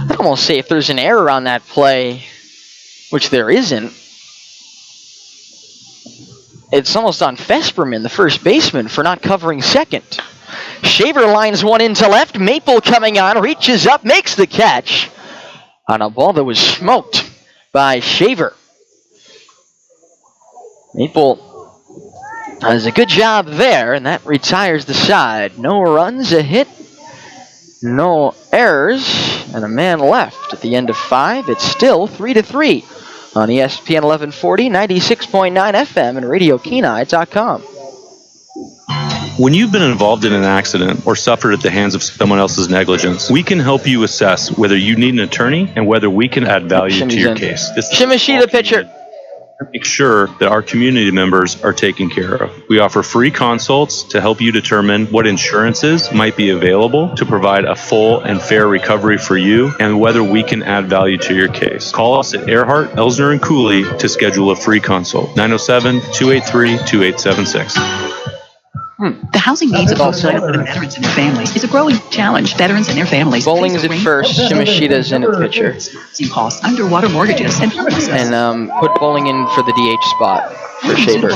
I'd almost say if there's an error on that play, which there isn't, it's almost on Fesperman, the first baseman, for not covering second. Shaver lines one into left. Maple coming on, reaches up, makes the catch on a ball that was smoked by Shaver. Maple does a good job there, and that retires the side. No runs, a hit, no errors, and a man left at the end of 5. It's still 3-3 on ESPN 1140, 96.9 FM, and RadioKenai.com. When you've been involved in an accident or suffered at the hands of someone else's negligence, we can help you assess whether you need an attorney and whether we can add value to your case. Shimashita pitcher. Make sure that our community members are taken care of. We offer free consults to help you determine what insurances might be available to provide a full and fair recovery for you and whether we can add value to your case. Call us at Earhart, Elsner, and Cooley to schedule a free consult. 907-283-2876. The housing needs of both veterans and their families is a growing challenge. Veterans and their families. Bowling's at first. Shimashita's in at pitcher. Costs, underwater mortgages, and homelessness. And put Bowling in for the DH spot for Shaver.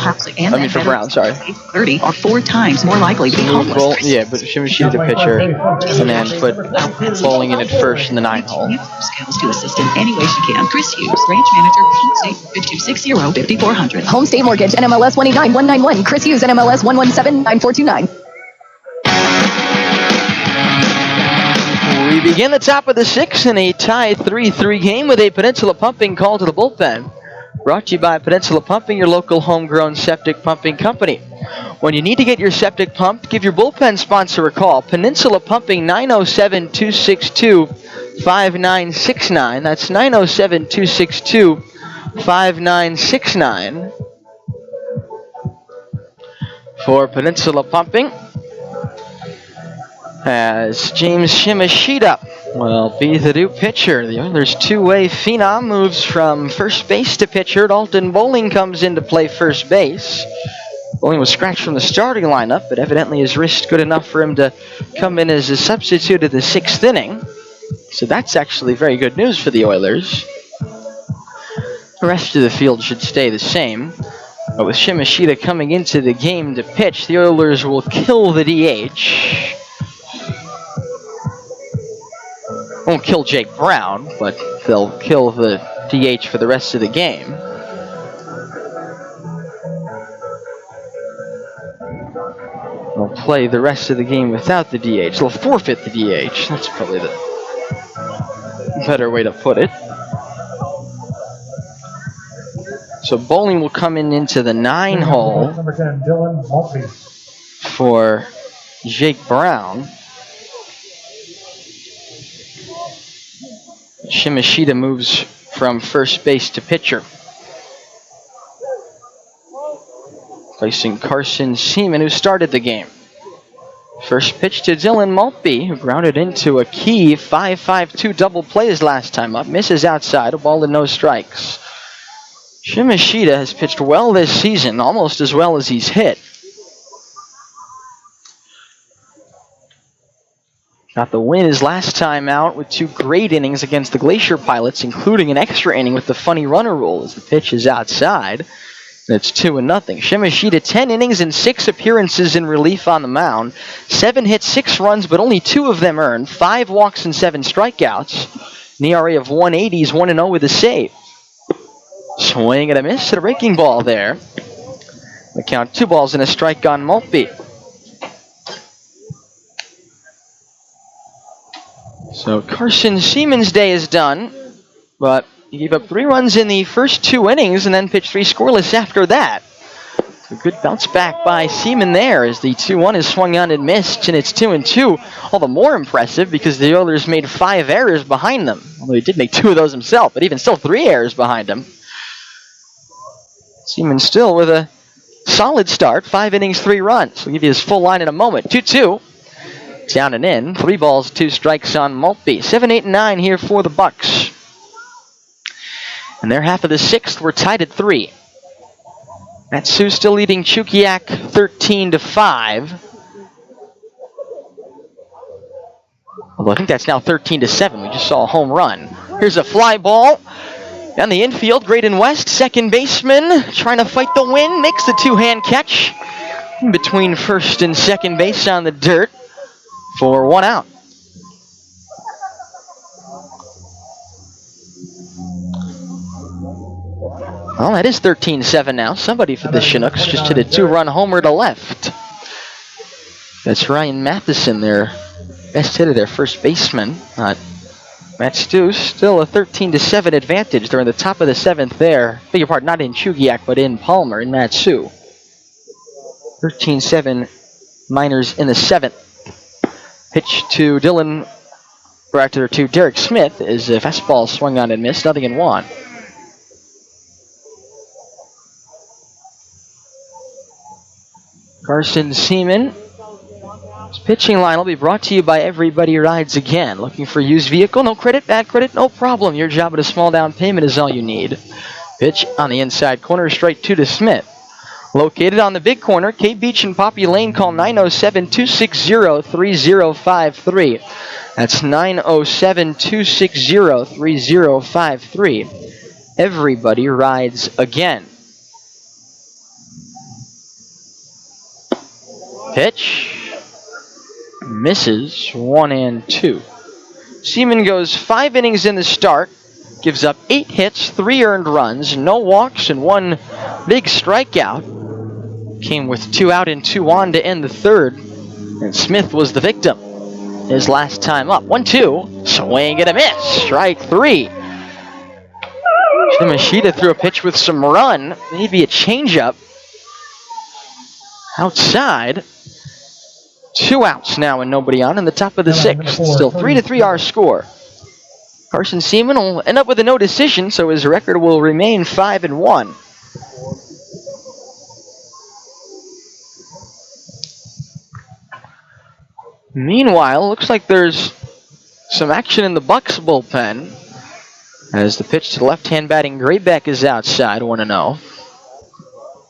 For Brown, sorry. 30 are 4 times more likely to be homeless. Yeah, but Shimashita the pitcher, and then put Bowling in at first in the 9 hole. Skills to assist in any way she can. Chris Hughes, branch manager, Home State, 5260-5400. Home State Mortgage, NMLS 189191. Chris Hughes, NMLS 1179429. We begin the top of the 6th in a tie 3-3 game with a Peninsula Pumping call to the bullpen. Brought to you by Peninsula Pumping, your local homegrown septic pumping company. When you need to get your septic pumped, give your bullpen sponsor a call. Peninsula Pumping, 907-262-5969. That's 907-262-5969. For Peninsula Pumping, as James Shimashita will be the new pitcher. The Oilers' two-way phenom moves from first base to pitcher. Dalton Bowling comes in to play first base. Bowling was scratched from the starting lineup, but evidently his wrist good enough for him to come in as a substitute in the 6th inning. So that's actually very good news for the Oilers. The rest of the field should stay the same. But with Shimashita coming into the game to pitch, the Oilers will kill the DH. Won't kill Jake Brown, but they'll kill the DH for the rest of the game. They'll play the rest of the game without the DH. They'll forfeit the DH. That's probably the better way to put it. So Bowling will come into the 9 hole Number 10, Dylan Maltby. for Jake Brown. Shimashita moves from first base to pitcher, facing Carson Seaman, who started the game. First pitch to Dylan Maltby, who grounded into a key 5-5-2 double play his last time up. Misses outside, a ball and no strikes. Shimashita has pitched well this season, almost as well as he's hit. Got the win his last time out with 2 great innings against the Glacier Pilots, including an extra inning with the funny runner rule as the pitch is outside. It's 2-0. Shimashita, 10 innings and 6 appearances in relief on the mound. 7 hits, 6 runs, but only 2 of them earned. 5 walks and 7 strikeouts. An ERA of 180. He's 1-0 with a save. Swing and a miss at a breaking ball there. The count 2 balls and a strike on Maltby. So Carson Seaman's day is done, but he gave up 3 runs in the first 2 innings and then pitched 3 scoreless after that. A good bounce back by Seaman there as the 2-1 is swung on and missed, and it's 2-2. All the more impressive because the Oilers made 5 errors behind them. Although he did make 2 of those himself, but even still 3 errors behind him. Seaman still with a solid start, 5 innings, 3 runs. We'll give you his full line in a moment. 2-2. Down and in. 3 balls, 2 strikes on Maltby. 7, 8, and 9 here for the Bucs. And their half of the 6th, we're tied at 3. Matsu still leading Chukiak 13-5. Although I think that's now 13-7. We just saw a home run. Here's a fly ball. Down the infield, Graydon West, second baseman, trying to fight the wind, makes the 2-hand catch. In between first and second base on the dirt for 1 out. Well, that is 13-7 now. Somebody for the Chinooks just hit a 2-run homer to left. That's Ryan Matheson, their best hitter, their first baseman. Matt Stu, still a 13-7 advantage. They're in the top of the 7th there. Beg your pardon, not in Chugiak, but in Palmer, in Matsu. 13-7 Miners in the 7th. Pitch to Dylan, or to Derek Smith, is a fastball swung on and missed, 0-1. Carson Seaman. His pitching line will be brought to you by Everybody Rides Again. Looking for used vehicle? No credit, bad credit, no problem. Your job at a small down payment is all you need. Pitch on the inside corner, strike 2 to Smith. Located on the big corner, Cape Beach and Poppy Lane, call 907-260-3053. That's 907-260-3053. Everybody Rides Again. Pitch. Misses, 1-2. Seaman goes 5 innings in the start. Gives up 8 hits, 3 earned runs, no walks, and 1 big strikeout. Came with 2 out and 2 on to end the 3rd. And Smith was the victim his last time up. 1-2. Swing and a miss. Strike 3. Shimashita threw a pitch with some run. Maybe a changeup. Outside. 2 outs now and nobody on in the top of the 6th. Still 3-3 our score. Carson Seaman will end up with a no decision, so his record will remain 5-1. Meanwhile, looks like there's some action in the Bucs bullpen as the pitch to the left-hand batting Graybeck is outside, 1-0.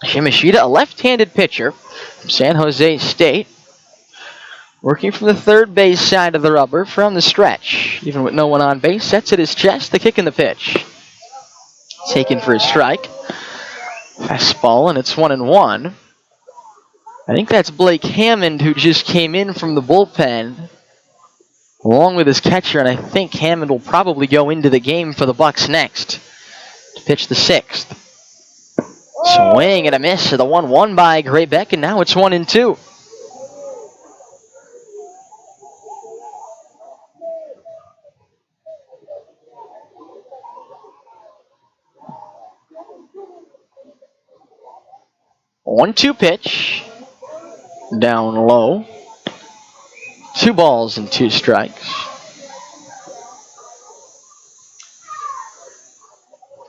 Shimashita, a left-handed pitcher from San Jose State, working from the third base side of the rubber from the stretch. Even with no one on base, sets at his chest, the kick in the pitch. Taken for a strike. Fastball, and it's 1-1. I think that's Blake Hammond who just came in from the bullpen along with his catcher, and I think Hammond will probably go into the game for the Bucs next to pitch the 6th. Swing and a miss. The 1-1 by Graybeck, and now it's 1-2. One-two pitch, down low. 2 balls and 2 strikes.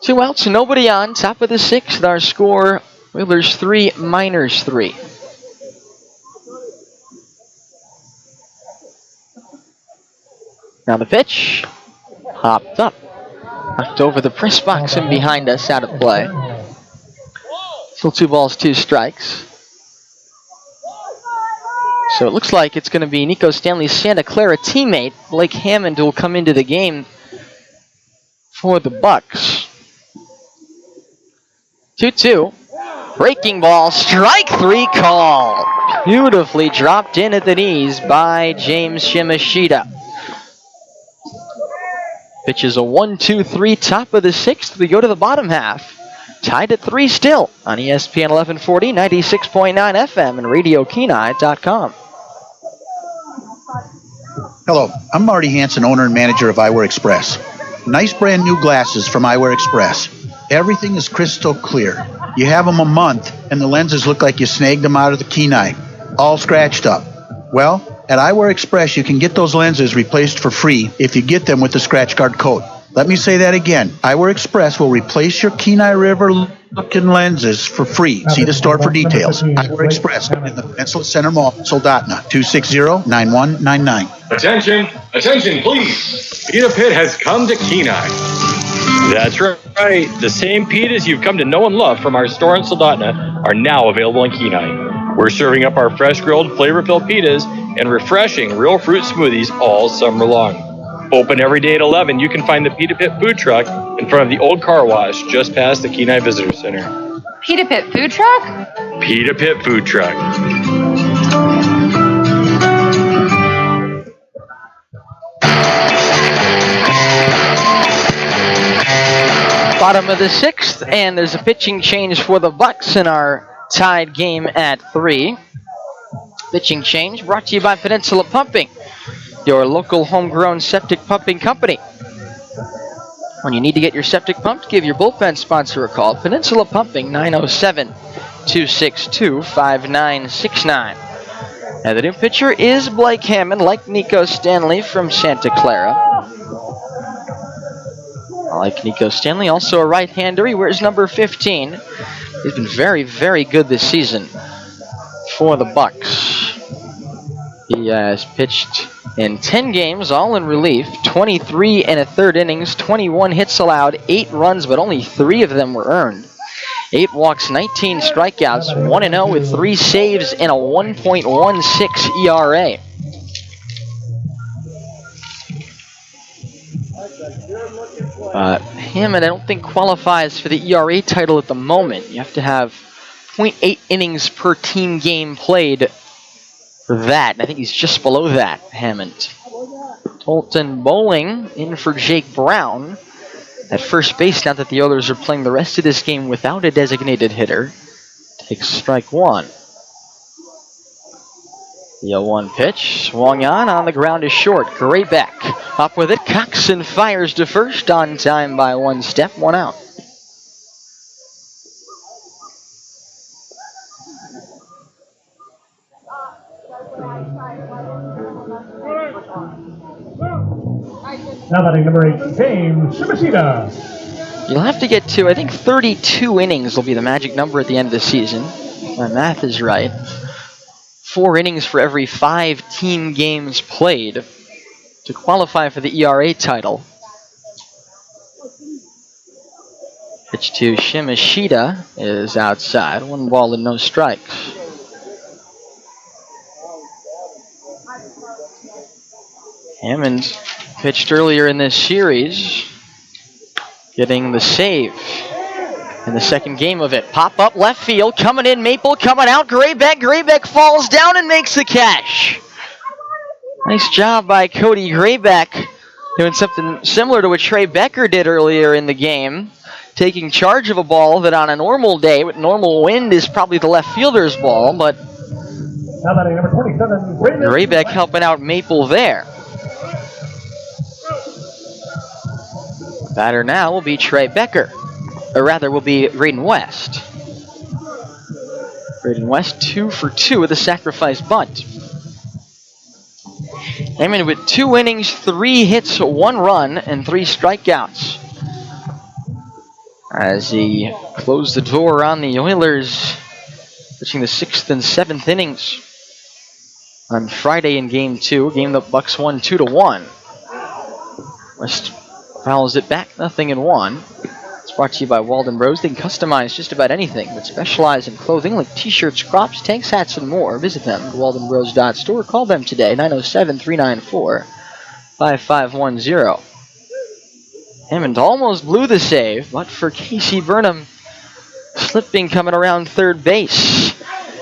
2 outs, nobody on. Top of the 6th, our score, Oilers 3, Miners 3. Now the pitch, popped up. Knocked over the press box and behind us, out of play. Still 2 balls, 2 strikes. So it looks like it's going to be Nico Stanley's Santa Clara teammate, Blake Hammond, who will come into the game for the Bucs. 2-2. Breaking ball, strike three call. Beautifully dropped in at the knees by James Shimashita. Pitch is a 1-2-3, top of the sixth. We go to the bottom half. Tied at 3 still on ESPN 1140, 96.9 FM, and RadioKenai.com. Hello, I'm Marty Hansen, owner and manager of Eyewear Express. Nice brand new glasses from Eyewear Express. Everything is crystal clear. You have them a month, and the lenses look like you snagged them out of the Kenai, all scratched up. Well, at Eyewear Express, you can get those lenses replaced for free if you get them with the scratch guard coat. Let me say that again. Eyewear Express will replace your Kenai River looking lenses for free. See the store for details. Eyewear Express in the Peninsula Center Mall, Soldotna, 260-9199. Attention, attention, please. Pita Pit has come to Kenai. That's right. The same pitas you've come to know and love from our store in Soldotna are now available in Kenai. We're serving up our fresh grilled, flavor-filled pitas and refreshing real fruit smoothies all summer long. Open every day at 11, you can find the Pita Pit food truck in front of the old car wash just past the Kenai Visitor Center. Pita Pit food truck? Pita Pit food truck. Bottom of the sixth, and there's a pitching change for the Bucs in our tied game at 3. Pitching change brought to you by Peninsula Pumping, your local homegrown septic pumping company. When you need to get your septic pumped, give your bullpen sponsor a call. Peninsula Pumping, 907-262-5969. And the new pitcher is Blake Hammond, like Nico Stanley from Santa Clara. Like Nico Stanley, also a right-hander. He wears number 15. He's been very, very good this season for the Bucs. He has pitched in 10 games, all in relief, 23 and a third innings, 21 hits allowed, 8 runs, but only 3 of them were earned. 8 walks, 19 strikeouts, 1-0 with 3 saves and a 1.16 ERA. Hammond, I don't think, qualifies for the ERA title at the moment. You have to have 0.8 innings per team game played for that. And I think he's just below that, Hammond. Tolton Bowling in for Jake Brown at first base, now that the Oilers are playing the rest of this game without a designated hitter. Takes strike 1. The 0-1 pitch, swung on the ground is short. Graybeck up with it. Coxon fires to first, on time by 1 step, 1 out. Now batting number 8, James Shimashita. You'll have to get to, I think, 32 innings will be the magic number at the end of the season. My math is right. 4 innings for every 5 team games played to qualify for the ERA title. Pitch to Shimashita is outside. 1 ball and no strikes. Hammond pitched earlier in this series, getting the save in the second game of it. Pop up left field, coming in, Maple coming out, Graybeck falls down and makes the catch. Nice job by Cody Graybeck, doing something similar to what Trey Becker did earlier in the game, taking charge of a ball that on a normal day with normal wind is probably the left fielder's ball, but Now batting number 27, Graybeck helping out Maple there. Batter now will be Trey Becker. Or rather, will be Braden West. Braden West 2 for 2 with a sacrifice bunt. Hammond with 2 innings, 3 hits, 1 run, and 3 strikeouts. As he closed the door on the Oilers, pitching the 6th and 7th innings on Friday in Game 2, a game the Bucs won 2-1. West fouls it back, 0-1. As Brought to you by Walden Bros. They can customize just about anything, but specialize in clothing like t-shirts, crops, tanks, hats, and more. Visit them at waldenbros.store. Call them today, 907-394-5510. Hammond almost blew the save, but for Casey Burnham, slipping coming around third base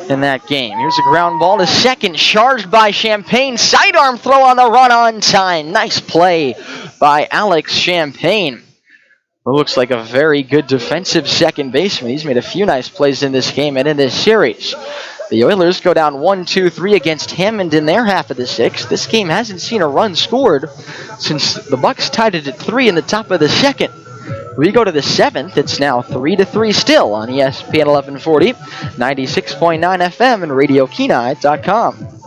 in that game. Here's a ground ball to second, charged by Champagne. Sidearm throw on the run on time. Nice play by Alex Champagne. Who looks like a very good defensive second baseman. He's made a few nice plays in this game and in this series. The Oilers go down 1-2-3 against Hammond in their half of the sixth. This game hasn't seen a run scored since the Bucs tied it at 3 in the top of the second. We go to the seventh. It's now 3-3 still on ESPN 1140, 96.9 FM, and RadioKenai.com.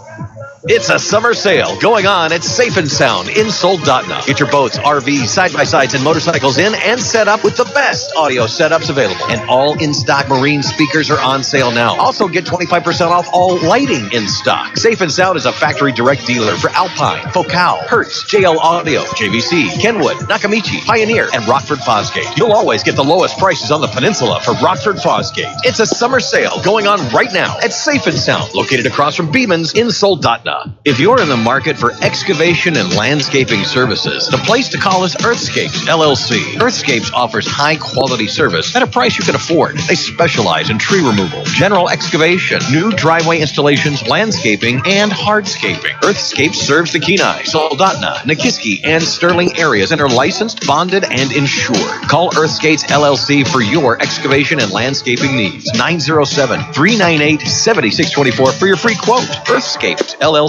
It's a summer sale going on at Safe and Sound in Soldotna. Get your boats, RVs, side-by-sides, and motorcycles in and set up with the best audio setups available. And all in-stock marine speakers are on sale now. Also get 25% off all lighting in stock. Safe and Sound is a factory direct dealer for Alpine, Focal, Hertz, JL Audio, JVC, Kenwood, Nakamichi, Pioneer, and Rockford Fosgate. You'll always get the lowest prices on the peninsula for Rockford Fosgate. It's a summer sale going on right now at Safe and Sound, located across from Beeman's in Soldotna. If you're in the market for excavation and landscaping services, the place to call is Earthscapes, LLC. Earthscapes offers high-quality service at a price you can afford. They specialize in tree removal, general excavation, new driveway installations, landscaping, and hardscaping. Earthscapes serves the Kenai, Soldotna, Nikiski, and Sterling areas and are licensed, bonded, and insured. Call Earthscapes, LLC for your excavation and landscaping needs. 907-398-7624 for your free quote. Earthscapes, LLC.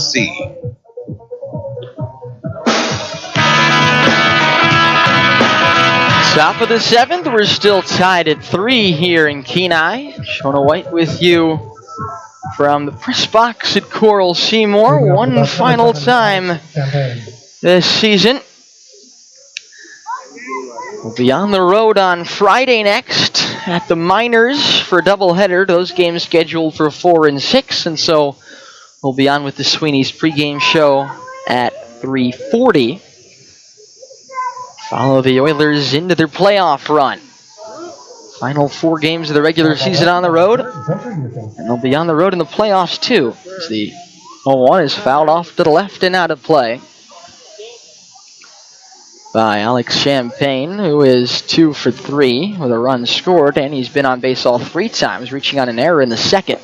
Top of the seventh, we're still tied at 3 here in Kenai. Shona White with you from the press box at Coral Seymour. One final time this season. We'll be on the road on Friday next at the Miners for a doubleheader. Those games scheduled for 4 and 6, and so we'll be on with the Sweeney's pregame show at 3:40. Follow the Oilers into their playoff run. Final 4 games of the regular season on the road, and they'll be on the road in the playoffs too. As the 0-1 is fouled off to the left and out of play by Alex Champagne, who is 2 for 3 with a run scored, and he's been on base all 3 times, reaching on an error in the second.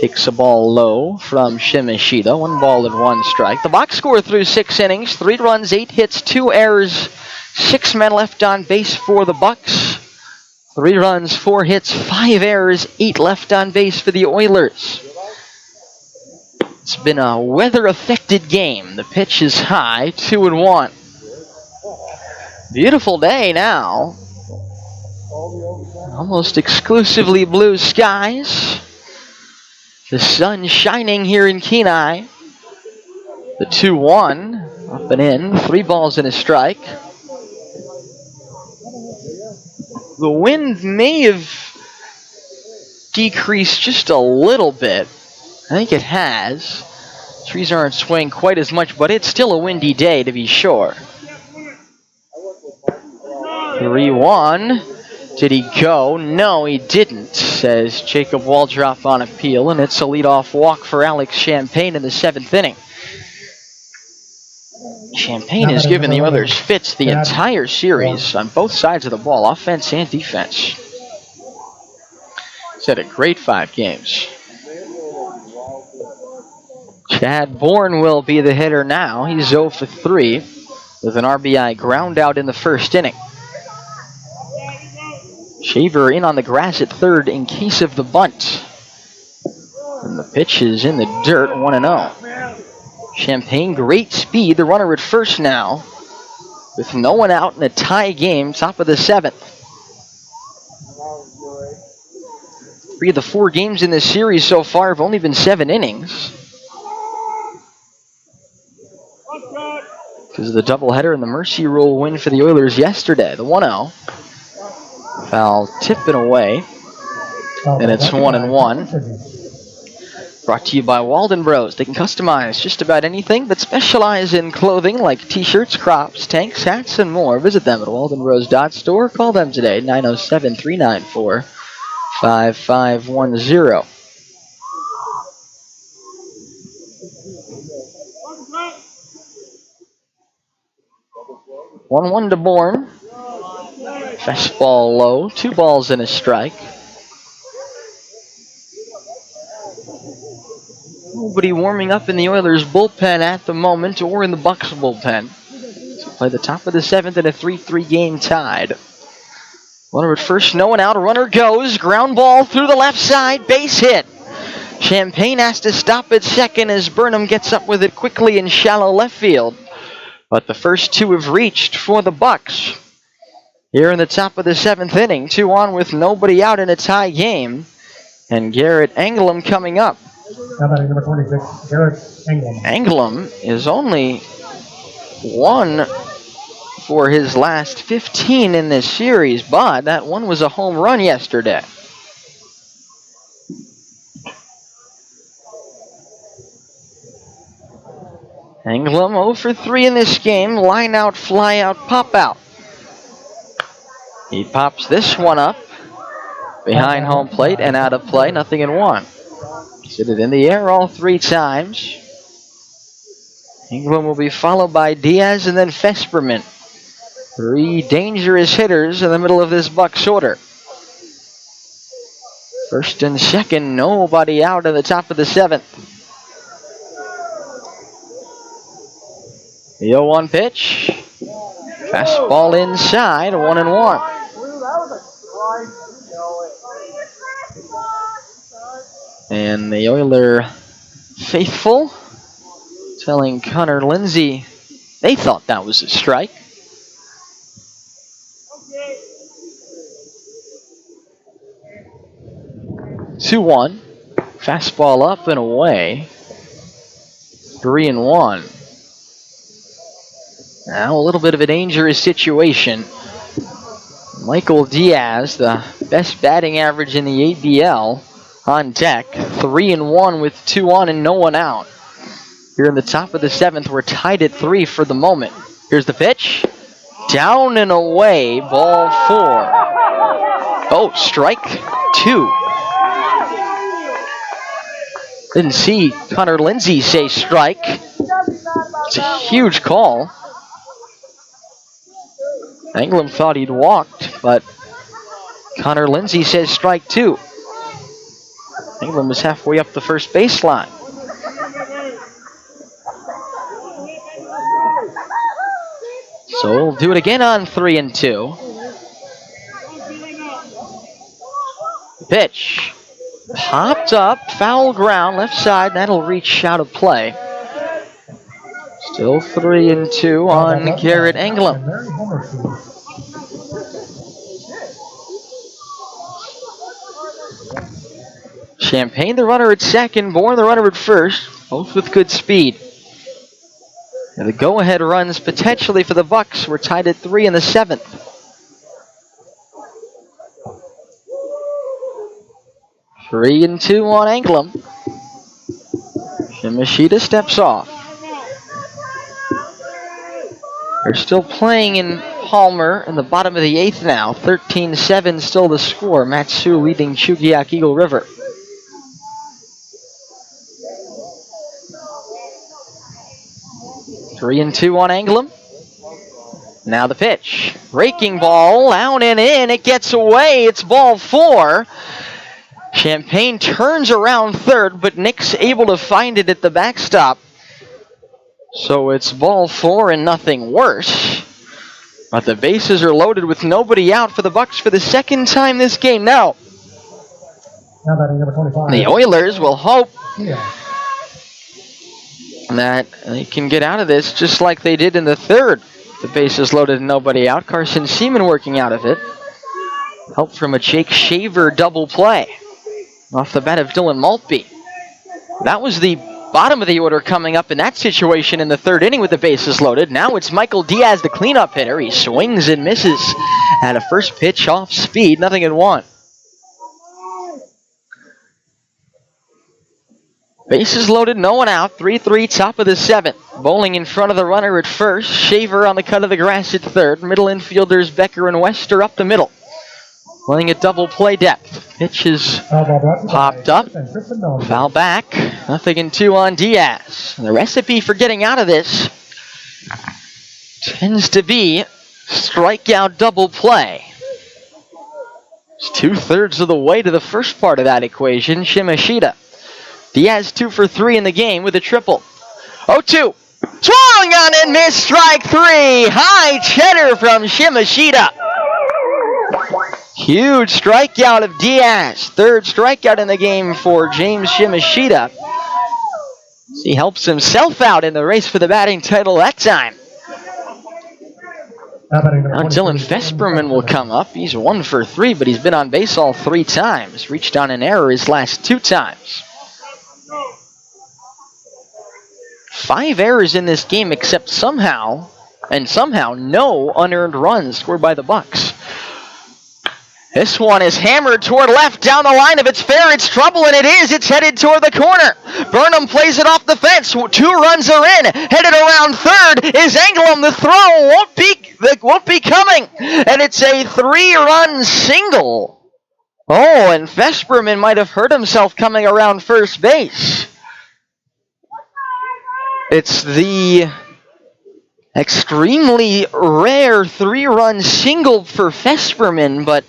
Takes a ball low from Shimashita. 1 ball and 1 strike. The Bucs score through 6 innings. 3 runs, 8 hits, 2 errors. 6 men left on base for the Bucs. 3 runs, 4 hits, 5 errors, 8 left on base for the Oilers. It's been a weather-affected game. The pitch is high, 2-1. Beautiful day now. Almost exclusively blue skies. The sun shining here in Kenai. The 2-1, up and in, 3 balls and a strike. The wind may have decreased just a little bit. I think it has. Trees aren't swaying quite as much, but it's still a windy day to be sure. 3-1. Did he go? No, he didn't, says Jacob Waldrop on appeal, and it's a leadoff walk for Alex Champagne in the 7th inning. Champagne has given the Oilers fits the entire series on both sides of the ball, offense and defense. He's had a great 5 games. Chad Bourne will be the hitter now. He's 0 for 3 with an RBI ground out in the 1st inning. Shaver in on the grass at 3rd in case of the bunt. And the pitch is in the dirt, 1-0. Champagne, great speed. The runner at 1st now. With no one out in a tie game, top of the 7th. 3 of the 4 games in this series so far have only been 7 innings. Because of the doubleheader and the mercy rule win for the Oilers yesterday. The 1-0. Foul tipping away. And it's 1-1. Brought to you by Walden Bros. They can customize just about anything but specialize in clothing like t-shirts, crops, tanks, hats, and more. Visit them at waldenbros.store. Call them today, 907-394-5510. One to Bourne. Fastball low. 2 balls and a strike. Nobody warming up in the Oilers bullpen at the moment or in the Bucs bullpen. So play the top of the 7th in a 3-3 game tied. Runner at first, no one out. A runner goes. Ground ball through the left side. Base hit. Champagne has to stop at second as Burnham gets up with it quickly in shallow left field. But the first 2 have reached for the Bucs. Here in the top of the 7th inning, 2 on with nobody out in a tie game. And Garrett Anglam coming up. Now batting number 26, Garrett England. Anglam is only 1 for his last 15 in this series, but that one was a home run yesterday. Anglam 0 for 3 in this game. Line out, fly out, pop out. He pops this one up behind home plate and out of play, 0-1. Hit it in the air all 3 times. England will be followed by Diaz and then Fesperman. 3 dangerous hitters in the middle of this Bucs order. First and second, nobody out at the top of the 7th. The 0-1 pitch. Fastball inside, 1-1. And the Oiler faithful telling Connor Lindsay they thought that was a strike. Okay. 2-1. Fastball up and away. 3-1. Now a little bit of a dangerous situation. Michael Diaz, the best batting average in the ABL, on deck. 3-1 with 2 on and no one out. Here in the top of the 7th, we're tied at 3 for the moment. Here's the pitch. Down and away, ball 4. Oh, strike 2. Didn't see Connor Lindsay say strike. It's a huge call. Anglam thought he'd walked, but Connor Lindsay says strike 2. Anglam was halfway up the first baseline. So we'll do it again on 3-2. Pitch. Popped up, foul ground, left side. That'll reach out of play. Still 3-2 on Garrett Anglam. Champagne, the runner at second. Bourne, the runner at first. Both with good speed. And the go-ahead runs potentially for the Bucs. We're tied at 3 in the 7th. Three and 2 on Anglam. Shimashita steps off. They're still playing in Palmer in the bottom of the 8th now. 13-7 still the score. Matsu leading Chugiak Eagle River. Three and 2 on Anglam. Now the pitch. Breaking ball, out and in. It gets away. It's ball 4. Champagne turns around third, but Nick's able to find it at the backstop. So it's ball 4 and nothing worse. But the bases are loaded with nobody out for the Bucs for the second time this game. Now batting number 25. The Oilers will hope that they can get out of this just like they did in the third. The bases loaded and nobody out. Carson Seaman working out of it. Help from a Jake Shaver double play off the bat of Dylan Maltby. That was the bottom of the order coming up in that situation in the third inning with the bases loaded. Now it's Michael Diaz, the cleanup hitter. He swings and misses at a first pitch off speed, 0-1. Bases loaded, no one out. 3-3, top of the 7th. Bowling in front of the runner at first. Shaver on the cut of the grass at third. Middle infielders Becker and Wester up the middle. Playing at double play depth. Pitch is popped up. Foul back. 0-2 on Diaz. And the recipe for getting out of this tends to be strikeout double play. It's 2/3 of the way to the first part of that equation. Shimashita. Diaz 2 for 3 in the game with a triple. 0-2. Swung on and missed, strike 3. High cheddar from Shimashita. Huge strikeout of Diaz. 3rd strikeout in the game for James Shimashita. He helps himself out in the race for the batting title that time. Now Dylan Fesperman will come up. He's 1 for 3, but he's been on base all 3 times. Reached on an error his last 2 times. 5 errors in this game, except somehow no unearned runs scored by the Bucs. This one is hammered toward left down the line. If it's fair, it's trouble, and it is. It's headed toward the corner. Burnham plays it off the fence. 2 runs are in. Headed around third is Engelum. The throw won't be coming, and it's a 3-run single. Oh, and Fesperman might have hurt himself coming around first base. It's the extremely rare 3-run single for Fesperman, but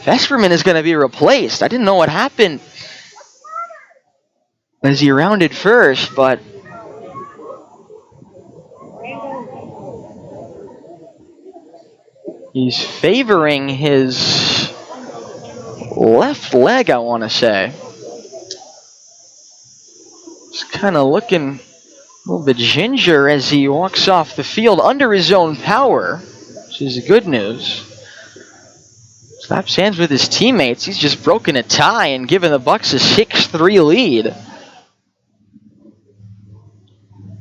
Fesperman is going to be replaced. I didn't know what happened as he rounded first, but he's favoring his left leg, I want to say. Just kind of looking a little bit ginger as he walks off the field under his own power, which is good news. Slaps hands with his teammates. He's just broken a tie and given the Bucs a 6-3 lead.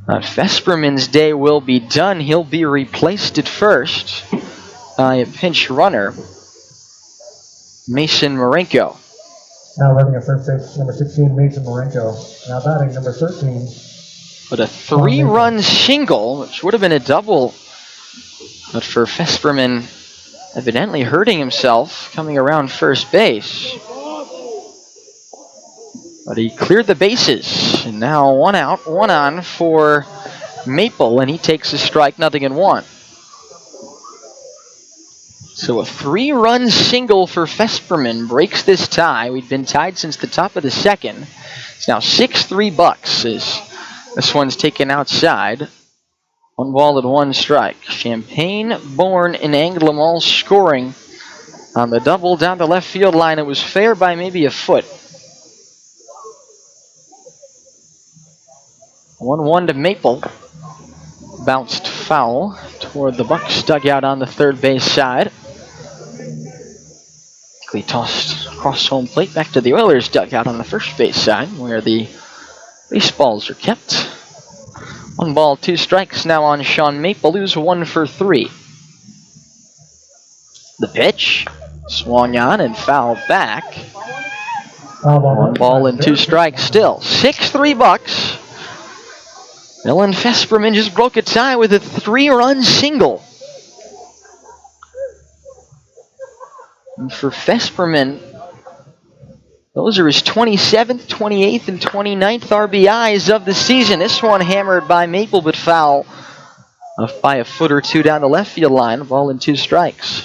Fesperman's day will be done. He'll be replaced at first by a pinch runner, Mason Marenko. Now running at first base, number 16, Mason Marenko. Now batting, number 13. But a 3-run single, which would have been a double, but for Fesperman evidently hurting himself coming around first base. But he cleared the bases, and now 1 out, 1 on for Maple, and he takes a strike, 0-1. So a 3-run single for Fesperman breaks this tie. We've been tied since the top of the 2nd. It's now 6-3 Bucs as this one's taken outside. 1 ball and 1 strike. Champagne, Bourne, and Anglem all scoring on the double down the left field line. It was fair by maybe a foot. 1-1 to Maple. Bounced foul toward the Bucs dugout on the third base side. Quickly tossed across home plate back to the Oilers dugout on the first base side where the baseballs are kept. 1 ball, 2 strikes now on Sean Maple, who's 1 for 3. The pitch swung on and fouled back. 1 ball and 2 strikes still. 6-3 Bucs. Dylan Fesperman just broke a tie with a 3-run single. And for Fesperman, those are his 27th, 28th, and 29th RBIs of the season. This one hammered by Maple, but foul by a foot or 2 down the left field line. 1 ball and 2 strikes.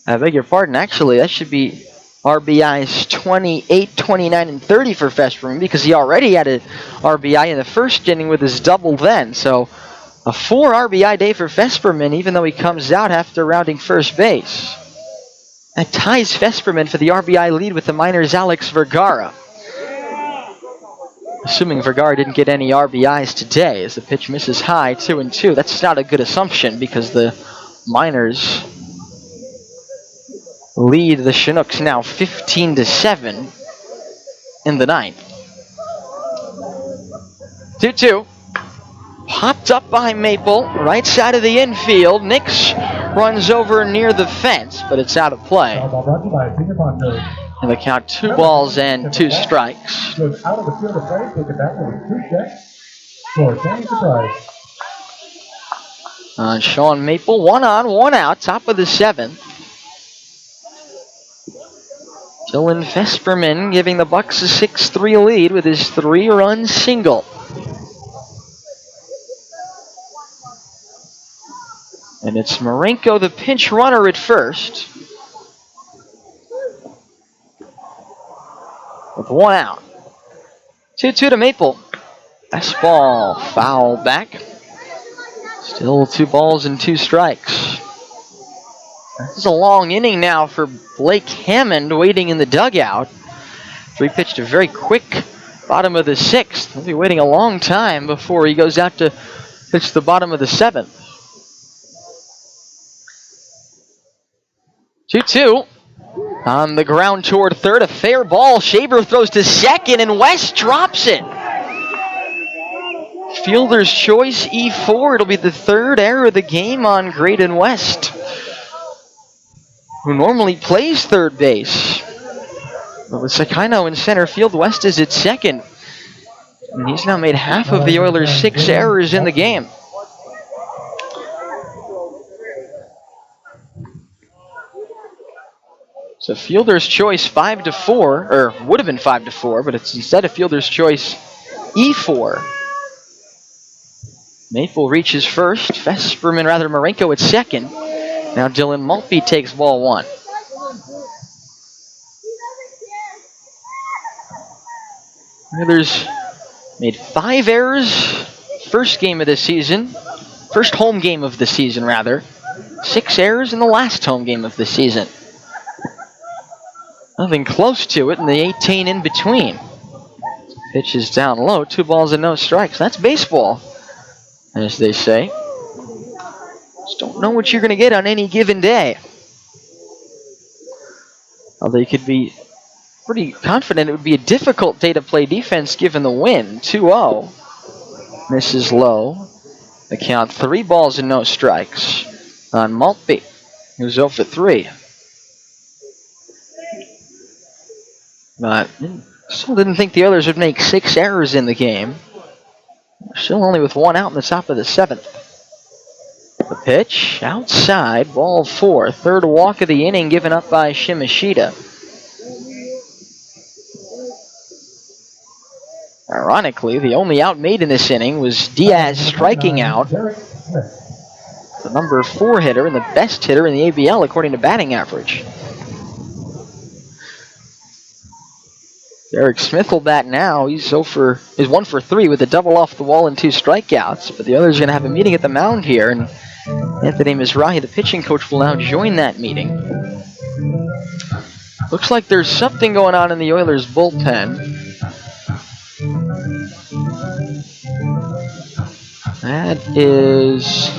I beg your pardon. Actually, that should be RBIs 28, 29, and 30 for Fesperman because he already had an RBI in the first inning with his double then. So a 4 RBI day for Fesperman, even though he comes out after rounding first base. That ties Fesperman for the RBI lead with the Miners' Alex Vergara. Assuming Vergara didn't get any RBIs today as the pitch misses high, 2-2. That's not a good assumption because the Miners lead the Chinooks now 15-7 in the 9th. 2-2. Popped up by Maple, right side of the infield. Nix runs over near the fence, but it's out of play. And the count 2 balls and 2 strikes. Goes out of the field of play, take it back with 2 checks. For Sammy Surprise. Sean Maple, 1 on, 1 out, top of the 7th. Dylan Fesperman giving the Bucs a 6-3 lead with his 3-run single. And it's Marenko, the pinch runner at first, with 1 out. 2-2 to Maple. Fastball foul back. Still 2 balls and 2 strikes. This is a long inning now for Blake Hammond waiting in the dugout. So he pitched a very quick bottom of the 6th. He'll be waiting a long time before he goes out to pitch the bottom of the 7th. 2-2. On the ground toward third, a fair ball. Shaver throws to second, and West drops it. Fielder's choice, E4. It'll be the 3rd error of the game on Graydon West, who normally plays third base. But with Sakino in center field, West is at second. And he's now made half of the Oilers' 6 errors in the game. So fielder's choice 5-4, or would have been 5-4, but it's instead of fielder's choice E4. Maple reaches first. Marenko at second. Now Dylan Maltby takes ball 1. Oilers made 5 errors first game of the season. First home game of the season, rather. 6 errors in the last home game of the season. Nothing close to it in the 18 in between. Pitch is down low. 2 balls and no strikes. That's baseball, as they say. Just don't know what you're going to get on any given day. Although you could be pretty confident it would be a difficult day to play defense given the win. 2-0. Misses low. The count 3 balls and no strikes on Maltby, who's 0 for 3. But still didn't think the Oilers would make 6 errors in the game. Still only with 1 out in the top of the 7th. The pitch, outside, ball 4. 3rd walk of the inning given up by Shimashita. Ironically, the only out made in this inning was Diaz striking out. The number 4 hitter and the best hitter in the ABL according to batting average. Derek Smith will bat now. He's 1 for 3 with a double off the wall and 2 strikeouts. But the others are going to have a meeting at the mound here, and Anthony Mizrahi, the pitching coach, will now join that meeting. Looks like there's something going on in the Oilers' bullpen. That is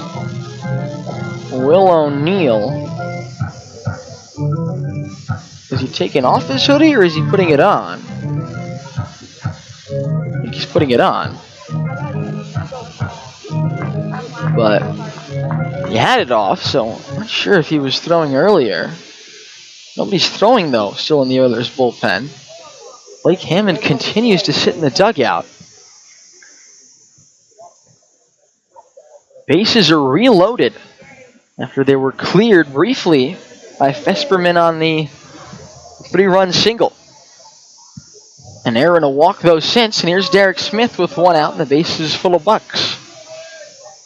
Will O'Neill. Is he taking off his hoodie or is he putting it on? I think he's putting it on. But he had it off, so I'm not sure if he was throwing earlier. Nobody's throwing, though, still in the Oilers' bullpen. Blake Hammond continues to sit in the dugout. Bases are reloaded after they were cleared briefly by Fesperman on the 3-run single. An error and a walk, though, since. And here's Derek Smith with 1 out, and the base is full of Bucs.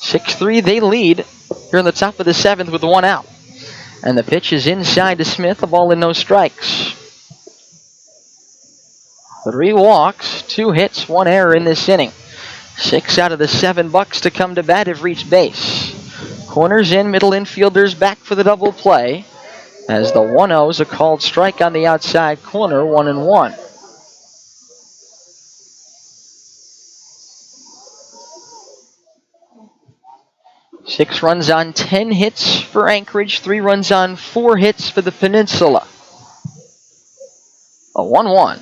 6-3, they lead here in the top of the 7th with 1 out. And the pitch is inside to Smith, a ball and no strikes. 3 walks, 2 hits, 1 error in this inning. 6 out of the 7 Bucs to come to bat have reached base. Corners in, middle infielders back for the double play. As the 1-0 is a called strike on the outside corner, 1-1. Six runs on 10 hits for Anchorage, 3 runs on 4 hits for the Peninsula. A 1-1.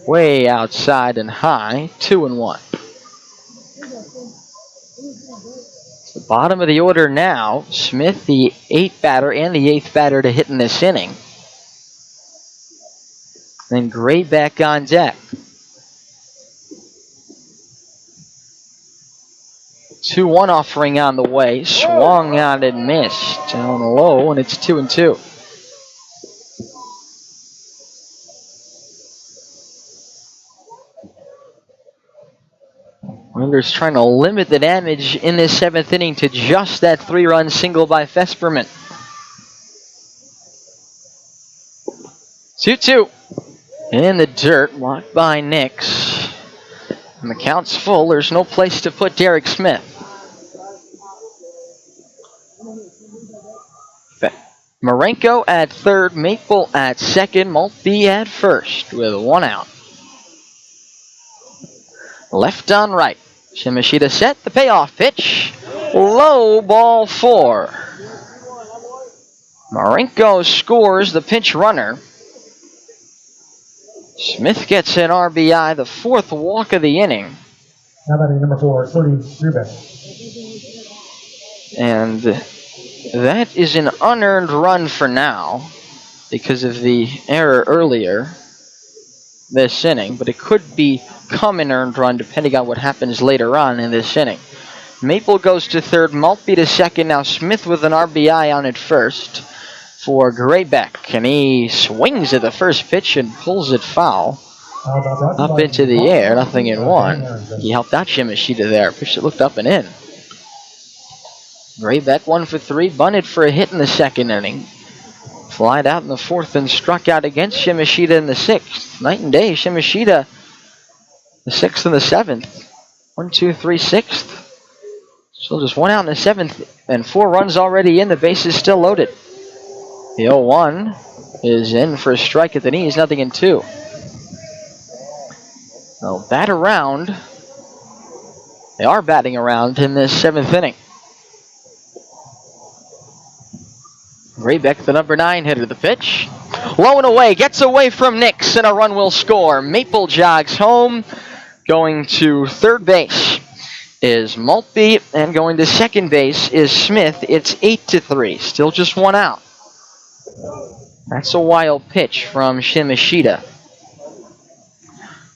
Way outside and high, 2-1. The bottom of the order now, Smith, the 8th batter and the 8th batter to hit in this inning. Then Grayback on deck. 2-1 offering on the way. Swung on and missed. Down low, and it's 2-2. Oilers trying to limit the damage in this 7th inning to just that 3-run single by Fesperman. 2-2. In the dirt, walked by Nix. And the count's full. There's no place to put Derek Smith. Marenko at third, Maple at second, Maltby at first with 1 out. Left on right. Shimashita set the payoff pitch. Low, ball 4. Marenko scores the pinch runner. Smith gets an RBI, the 4th walk of the inning. Now batting number 4, Cody Grayback. And that is an unearned run for now because of the error earlier this inning, but it could become an earned run depending on what happens later on in this inning. Maple goes to third, Maltby to second. Now Smith with an RBI on at first for Grayback, and he swings at the first pitch and pulls it foul up into the air. 0-1. He helped out Shimashita there. Pitch that looked up and in. Grayback 1 for 3, bunted for a hit in the 2nd inning. Flied out in the 4th and struck out against Shimashita in the 6th. Night and day, Shimashita the 6th and the 7th. 1, 2, 3, 6th. Still just 1 out in the 7th and 4 runs already in. The bases still loaded. The 0-1 is in for a strike at the knees, 0-2. They'll bat around. They are batting around in this 7th inning. Grayback, the number 9 hitter, the pitch. Low and away, gets away from Nix, and a run will score. Maple jogs home. Going to third base is Maltby, and going to second base is Smith. It's 8-3, still just 1 out. That's a wild pitch from Shimashita.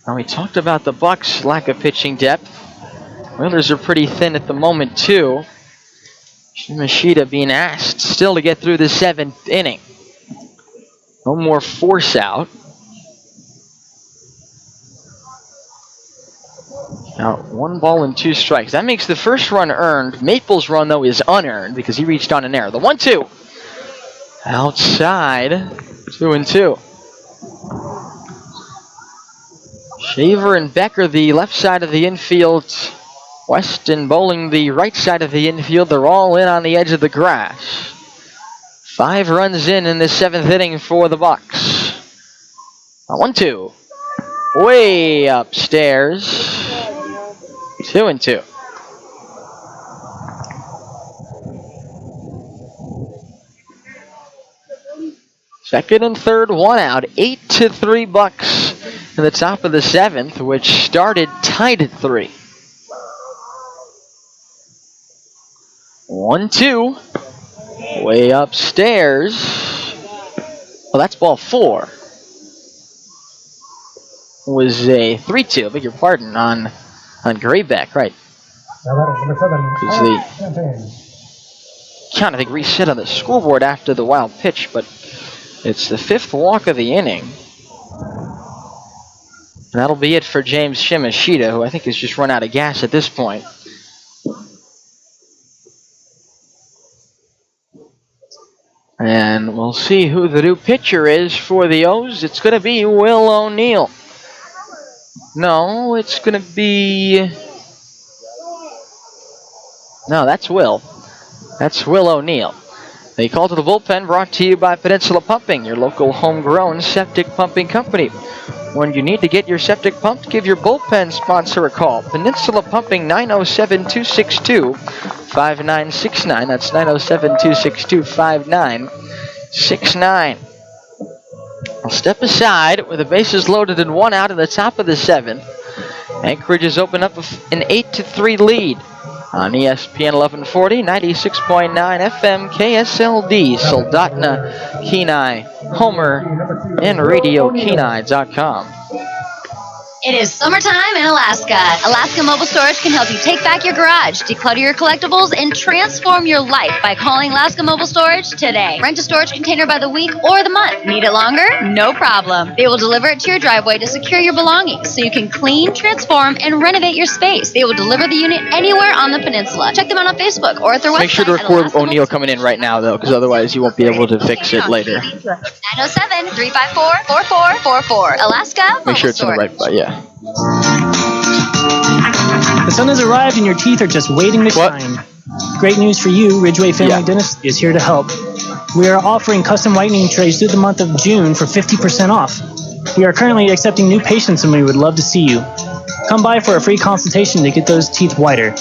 Now we talked about the Bucs' lack of pitching depth. Oilers are pretty thin at the moment too. Shimashita being asked still to get through the 7th inning. No more force out. Now 1 ball and 2 strikes. That makes the first run earned. Maple's run, though, is unearned because he reached on an error. The 1-2. Outside. 2-2. Shaver and Becker, the left side of the infield. West and Bowling, the right side of the infield. They're all in on the edge of the grass. 5 runs in the 7th inning for the Bucs. 1-2. Way upstairs. 2-2. Second and third, 1 out. 8-3 Bucs in the top of the 7th, which started tied at 3. 1-2. Way upstairs. Well, that's ball 4. Was a 3-2. Beg your pardon on Grayback, right? Now batting number 7, The Champagne. count, I think, reset on the scoreboard after the wild pitch, but it's the 5th walk of the inning. And that'll be it for James Shimashita, who I think has just run out of gas at this point. And we'll see who the new pitcher is for the O's. It's going to be Will O'Neill. No, it's going to be... No, that's Will. That's Will O'Neill. The call to the bullpen brought to you by Peninsula Pumping, your local homegrown septic pumping company. When you need to get your septic pumped, give your bullpen sponsor a call. Peninsula Pumping, 907-262-5969. That's 907-262-5969. I'll step aside with the bases loaded and 1 out in the top of the 7th. Anchorage has opened up an 8-3 lead. on ESPN 1140, 96.9 FM, KSLD, Soldotna, Kenai, Homer, and RadioKenai.com. It is summertime in Alaska. Alaska Mobile Storage can help you take back your garage, declutter your collectibles, and transform your life by calling Alaska Mobile Storage today. Rent a storage container by the week or the month. Need it longer? No problem. They will deliver it to your driveway to secure your belongings so you can clean, transform, and renovate your space. They will deliver the unit anywhere on the peninsula. Check them out on Facebook or at their website. Make sure to record O'Neill coming in right now, though, because otherwise you won't be able to fix it later. 907-354-4444. Alaska Make sure it's in the Mobile right spot, yeah. The sun has arrived and your teeth are just waiting to shine. Great news for you, Ridgeway Family Dentistry is here to help. We are offering custom whitening trays through the month of June for 50% off. We are currently accepting new patients and we would love to see you. Come by for a free consultation to get those teeth whiter.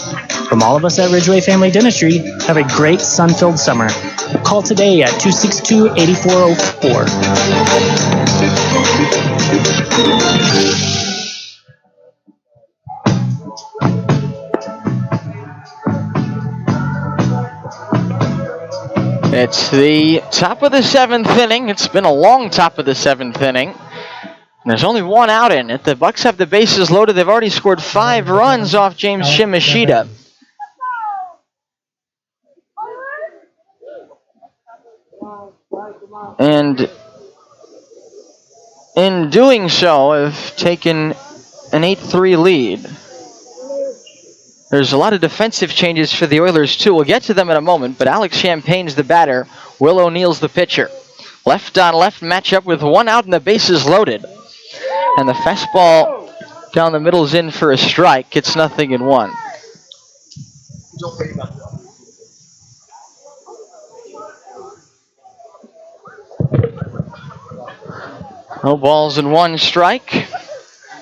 From all of us at Ridgeway Family Dentistry, have a great sun-filled summer. Call today at 262-8404. It's the top of the 7th inning. It's been a long top of the 7th inning. There's only one out in it. The Bucs have the bases loaded. They've already scored 5 runs off James Shimashita. And in doing so, have taken an 8-3 lead. There's a lot of defensive changes for the Oilers, too. We'll get to them in a moment, but Alex Champagne's the batter. Will O'Neill's the pitcher. Left on left matchup with one out and the bases loaded. And the fastball down the middle is in for a strike. It's 0-1. No balls and 1 strike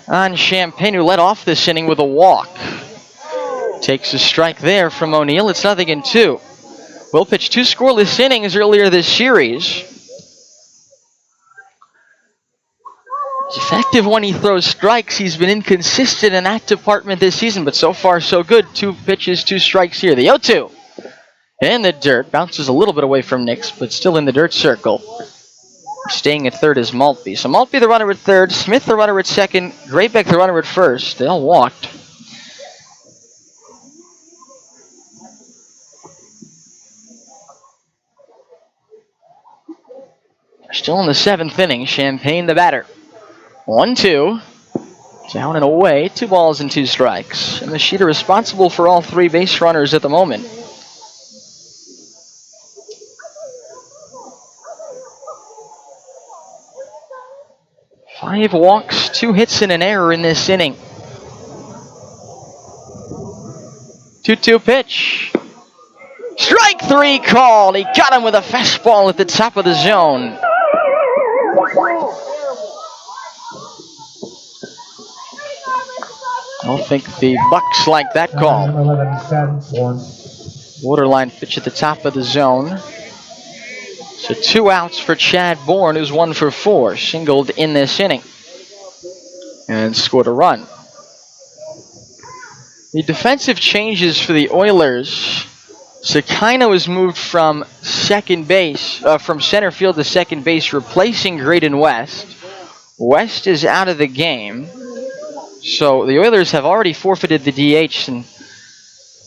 on Champagne, who led off this inning with a walk. Takes a strike there from O'Neill. It's 0-2. Will pitched 2 scoreless innings earlier this series. He's effective when he throws strikes. He's been inconsistent in that department this season, but so far so good. 2 pitches, 2 strikes here. The 0-2 in the dirt. Bounces a little bit away from Nix, but still in the dirt circle. Staying at third is Maltby. So Maltby the runner at third, Smith the runner at second, Graybeck the runner at first. They all walked. Still in the 7th inning. Champagne the batter. 1-2. Down and away. 2 balls and 2 strikes. And Machida responsible for all 3 base runners at the moment. Five walks, 2 hits, and an error in this inning. 2-2 pitch. Strike 3 called. He got him with a fastball at the top of the zone. I don't think the Bucs like that call. Borderline pitch at the top of the zone. So 2 outs for Chad Bourne, who's 1 for 4, singled in this inning, and scored a run. The defensive changes for the Oilers. Sakina was moved from from center field to second base, replacing Graydon West. West is out of the game. So the Oilers have already forfeited the DH, and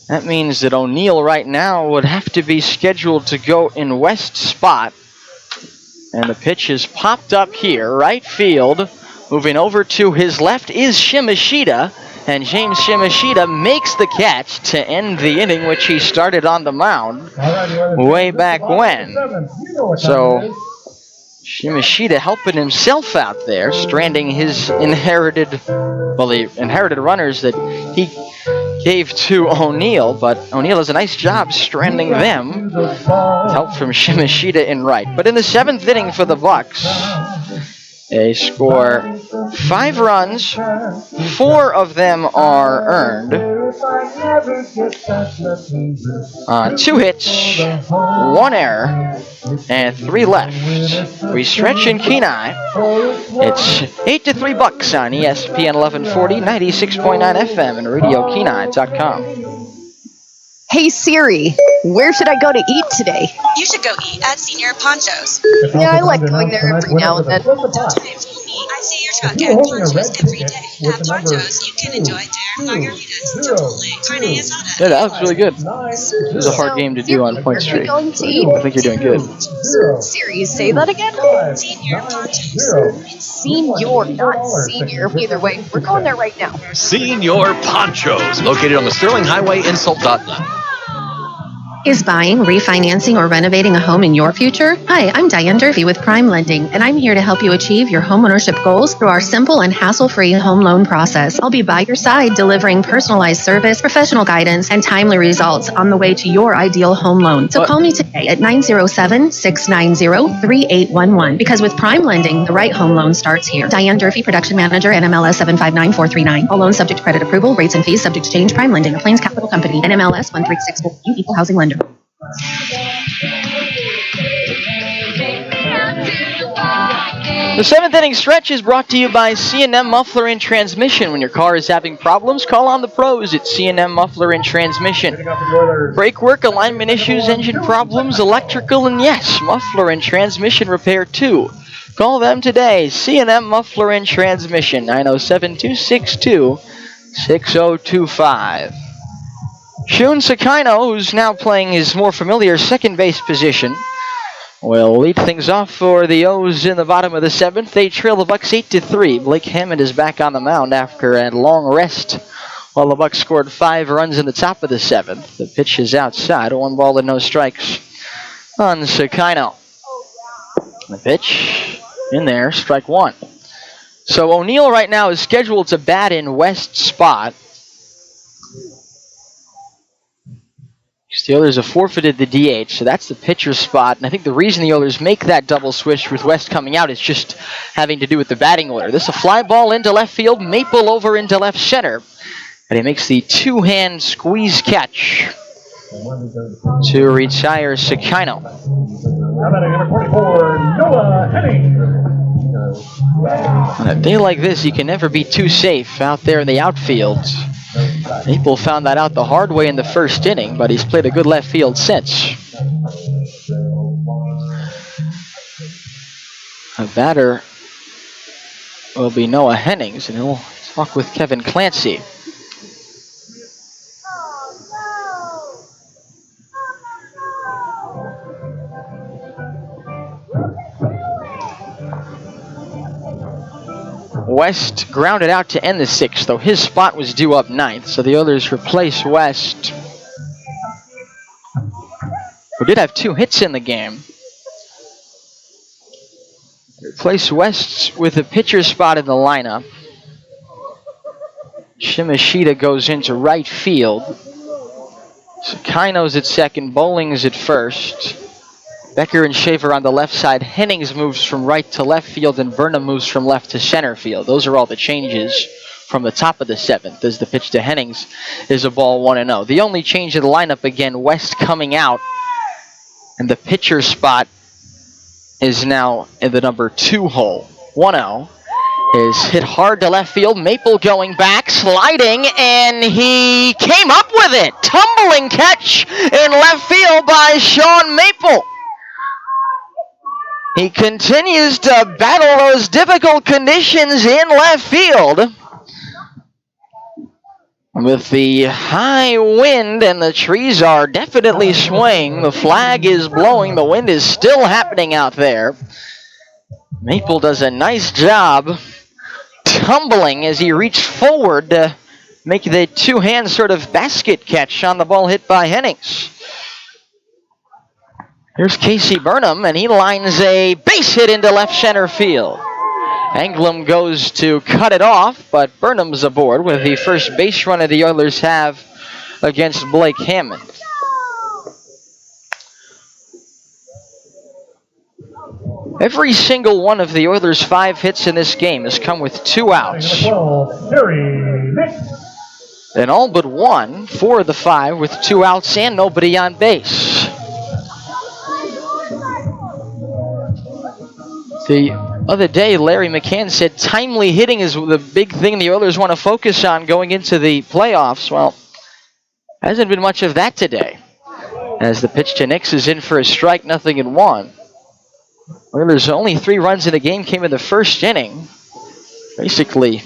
that means that O'Neill right now would have to be scheduled to go in West's spot. And the pitch is popped up here, right field. Moving over to his left is Shimashita. And James Shimashita makes the catch to end the inning, which he started on the mound way back when. So Shimashita helping himself out there, stranding his inherited runners that he gave to O'Neill, but O'Neill does a nice job stranding them. Help from Shimashita in right. But in the 7th inning for the Bucs, they score 5 runs. 4 of them are earned. 2 hits, 1 error, and 3 left. We stretch in Kenai. It's 8-3 Bucs on ESPN 1140, 96.9 FM, and RadioKenai.com. Hey Siri, where should I go to eat today? You should go eat at Senior Ponchos. Yeah, I like going there every now and then. I see your truck at Ponchos every day. At Ponchos, you can enjoy their margaritas, Chipotle, carne asada. Yeah, that looks really good. This is a hard game to do on Point Street. I think you're doing good. Siri, say that again? Senior Ponchos. Senior, not senior. Either way, we're going there right now. Senior Ponchos, located on the Sterling Highway in Soldotna. Is buying, refinancing, or renovating a home in your future? Hi, I'm Diane Durfee with Prime Lending, and I'm here to help you achieve your homeownership goals through our simple and hassle-free home loan process. I'll be by your side delivering personalized service, professional guidance, and timely results on the way to your ideal home loan. So call me today at 907-690-3811, because with Prime Lending, the right home loan starts here. Diane Durfee, Production Manager, NMLS 759439. All loans subject to credit approval, rates and fees subject to change. Prime Lending, a Plains Capital Company, NMLS 1364, Equal Housing Lender. The seventh inning stretch is brought to you by C&M Muffler and Transmission. When your car is having problems, call on the pros at C&M Muffler and Transmission. Brake work, alignment issues, engine problems, electrical, and yes, muffler and transmission repair too. Call them today, C&M Muffler and Transmission, 907-262-6025. Shun Sakino, who's now playing his more familiar second base position, will lead things off for the O's in the bottom of the seventh. They trail the Bucs 8-3. Blake Hammond is back on the mound after a long rest, while the Bucs scored 5 runs in the top of the seventh. The pitch is outside, 1 ball and no strikes on Sakino. The pitch in there, strike 1. So O'Neill right now is scheduled to bat in West's spot. The Oilers have forfeited the DH, so that's the pitcher's spot. And I think the reason the Oilers make that double switch with West coming out is just having to do with the batting order. This is a fly ball into left field, Maple over into left center. And he makes the two-hand squeeze catch to retire Sakino. Number 44, Noah Henning. On a day like this, you can never be too safe out there in the outfield. Maple found that out the hard way in the first inning, but he's played a good left field since. A batter will be Noah Hennings, and he'll talk with Kevin Clancy. West grounded out to end the sixth, though his spot was due up ninth, so the Oilers replace West, who did have 2 hits in the game. Replace West with a pitcher spot in the lineup. Shimashita goes into right field. Sakino's at second, Bowling's at first. Becker and Shaver on the left side. Hennings moves from right to left field, and Burnham moves from left to center field. Those are all the changes from the top of the seventh, as the pitch to Hennings is a ball 1-0. The only change in the lineup, again, West coming out, and the pitcher spot is now in the number 2 hole. 1-0 is hit hard to left field. Maple going back, sliding, and he came up with it. Tumbling catch in left field by Sean Maple. He continues to battle those difficult conditions in left field. With the high wind, and the trees are definitely swaying. The flag is blowing. The wind is still happening out there. Maple does a nice job tumbling as he reached forward to make the two-hand sort of basket catch on the ball hit by Hennings. Here's Casey Burnham, and he lines a base hit into left center field. Anglem goes to cut it off, but Burnham's aboard with the first base runner the Oilers have against Blake Hammond. Every single one of the Oilers' 5 hits in this game has come with 2 outs. And all but 1, 4 of the 5 with 2 outs and nobody on base. The other day, Larry McCann said timely hitting is the big thing the Oilers want to focus on going into the playoffs. Well, Hasn't been much of that today. As the pitch to Nix is in for a strike, 0-1. Oilers' only 3 runs in the game came in the first inning. Basically,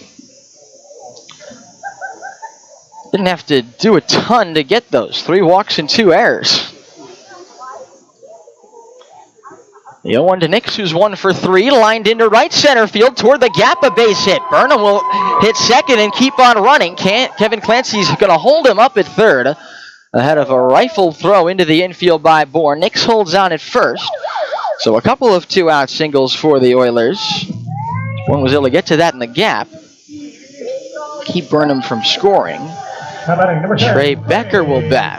didn't have to do a ton to get those. 3 walks and 2 errors. The 0-1 to Nix, who's 1 for 3, lined into right center field toward the gap, a base hit. Burnham will hit second and keep on running. Kevin Clancy's going to hold him up at third, ahead of a rifle throw into the infield by Bourne. Nix holds on at first, so a couple of 2-out singles for the Oilers. One was able to get to that in the gap, keep Burnham from scoring. Trey Becker will bat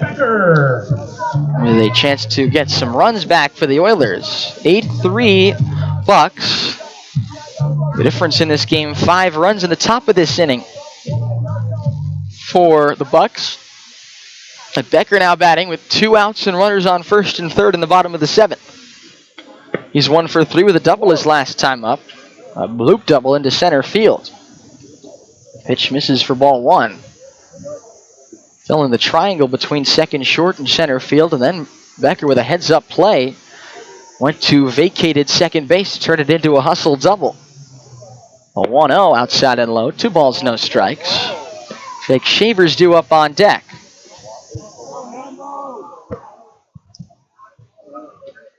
with a chance to get some runs back for the Oilers. 8-3 Bucs. The difference in this game, 5 runs in the top of this inning for the Bucs. And Becker now batting with 2 outs and runners on first and third in the bottom of the 7th. He's 1 for 3 with a double his last time up. A bloop double into center field. Pitch misses for ball 1. Still in the triangle between second, short, and center field, and then Becker with a heads-up play went to vacated second base to turn it into a hustle double. A 1-0 outside and low, 2 balls, no strikes. Jake Shaver's due up on deck.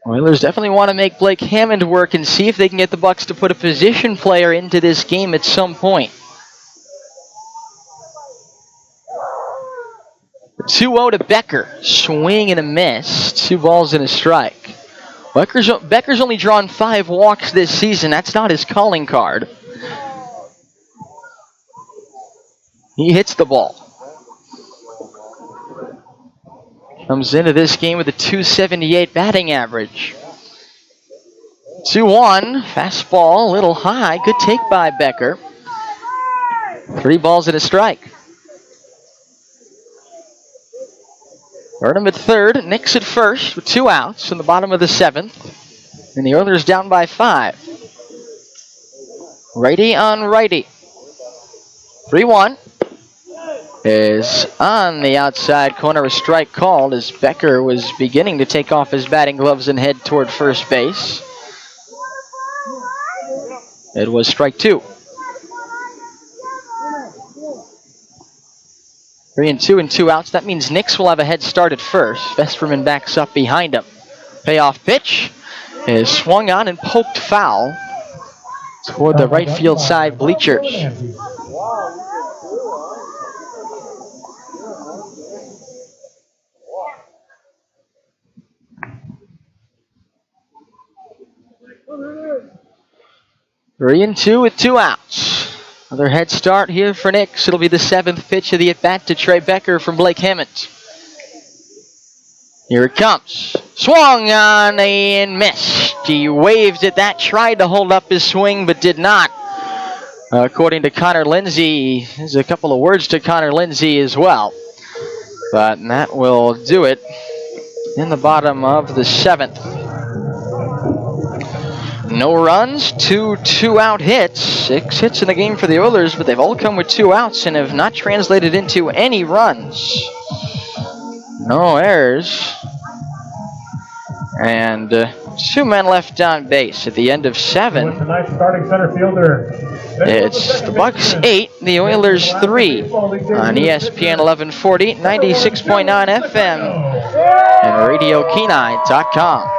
Oilers definitely want to make Blake Hammond work and see if they can get the Bucs to put a position player into this game at some point. 2-0 to Becker. Swing and a miss. 2 balls and a strike. Becker's only drawn 5 walks this season. That's not his calling card. He hits the ball. Comes into this game with a .278 batting average. 2-1. Fastball, a little high. Good take by Becker. 3 balls and a strike. Burnham at third, Nix at first with 2 outs in the bottom of the 7th. And the Oilers down by 5. Righty on righty. 3-1 is on the outside corner. A strike called as Becker was beginning to take off his batting gloves and head toward first base. It was strike 2. 3-2 and 2 outs. That means Nix will have a head start at first. Fesperman backs up behind him. Payoff pitch is swung on and poked foul toward the right field side bleachers. Three and 2 with 2 outs. Another head start here for Nix. It'll be the 7th pitch of the at-bat to Trey Becker from Blake Hammond. Here it comes. Swung on and missed. He waved at that, tried to hold up his swing, but did not. According to Connor Lindsay, there's a couple of words to Connor Lindsay as well. But that will do it in the bottom of the 7th. No runs, 2 2-out hits. 6 hits in the game for the Oilers, but they've all come with 2 outs and have not translated into any runs. No errors. And 2 men left on base at the end of 7. Tonight's starting center fielder. It's the Bucs 8, the Oilers 3 on ESPN 1140, 96.9 FM, and RadioKenai.com.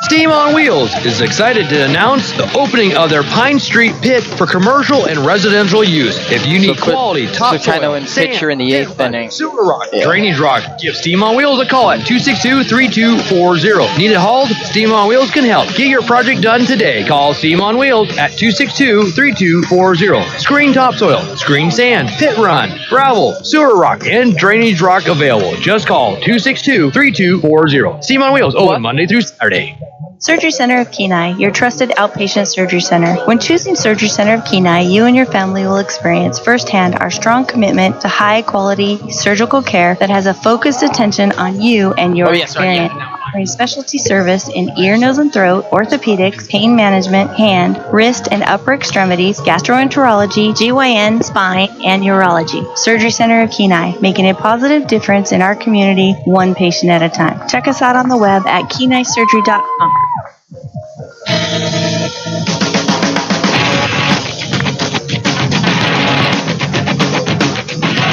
Steam on Wheels is excited to announce the opening of their Pine Street pit for commercial and residential use. If you need quality topsoil, in pitcher in the 8th inning. Sewer rock, drainage rock, give Steam on Wheels a call at 262-3240. Need it hauled? Steam on Wheels can help. Get your project done today. Call Steam on Wheels at 262-3240. Screen topsoil, screen sand, pit run, gravel, sewer rock, and drainage rock available. Just call 262-3240. Steam on Wheels, open Monday through Saturday. Surgery Center of Kenai, your trusted outpatient surgery center. When choosing Surgery Center of Kenai, you and your family will experience firsthand our strong commitment to high-quality surgical care that has a focused attention on you and your experience. offering specialty service in ear, nose, and throat, orthopedics, pain management, hand, wrist, and upper extremities, gastroenterology, GYN, spine, and urology. Surgery Center of Kenai, making a positive difference in our community, one patient at a time. Check us out on the web at kenaisurgery.com.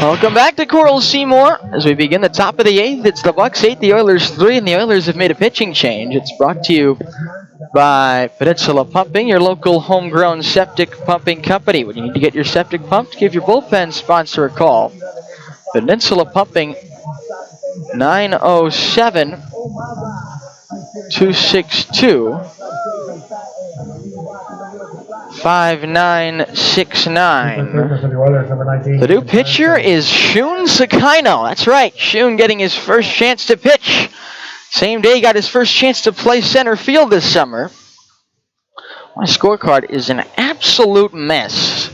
Welcome back to Coral Seymour. As we begin the top of the 8th, it's the Bucs 8, the Oilers 3, and the Oilers have made a pitching change. It's brought to you by Peninsula Pumping, your local homegrown septic pumping company. When you need to get your septic pumped, give your bullpen sponsor a call. Peninsula Pumping, 907-262-5969. The new pitcher is Shun Sakino. That's right, Shun getting his first chance to pitch. Same day he got his first chance to play center field this summer. My scorecard is an absolute mess.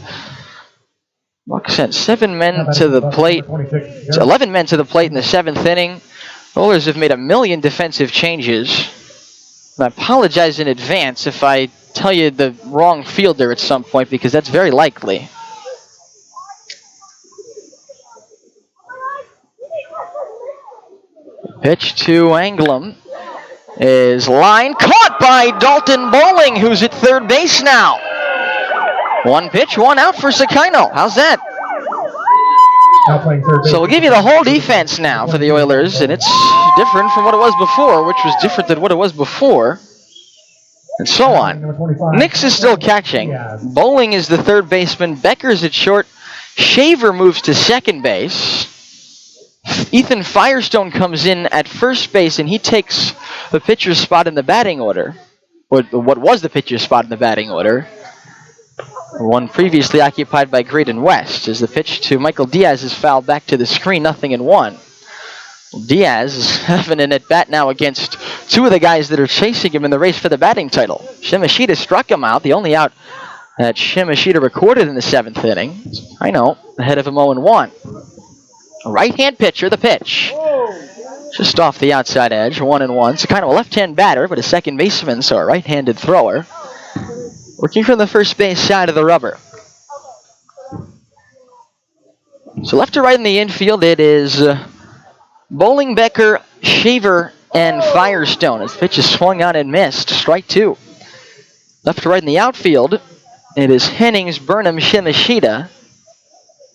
Bucs sent 7 men to the plate. It's 11 men to the plate in the 7th inning. Oilers have made a million defensive changes. I apologize in advance if I tell you the wrong fielder at some point, because that's very likely. Pitch to Anglem is line caught by Dalton Bowling, who's at third base now. 1 pitch, 1 out for Sakino. How's that? So we'll give you the whole defense now for the Oilers, and it's different from what it was before, which was different than what it was before, and so on. Nix is still catching. Bowling is the third baseman. Becker's at short. Shaver moves to second base. Ethan Firestone comes in at first base, and he takes the pitcher's spot in the batting order, or what was the pitcher's spot in the batting order. One previously occupied by Graydon West, as the pitch to Michael Diaz is fouled back to the screen, 0-1. Diaz is having an at-bat now against 2 of the guys that are chasing him in the race for the batting title. Shimashita struck him out, the only out that Shimashita recorded in the 7th inning. I know, ahead of him 0-1. Right-hand pitcher, the pitch. Just off the outside edge, 1-1. So kind of a left-hand batter, but a second baseman, so a right-handed thrower. Working from the first base side of the rubber. So left to right in the infield, it is Bowling, Becker, Shaver, and Firestone. As the pitch is swung on and missed. Strike 2. Left to right in the outfield, it is Hennings, Burnham, Shimashita.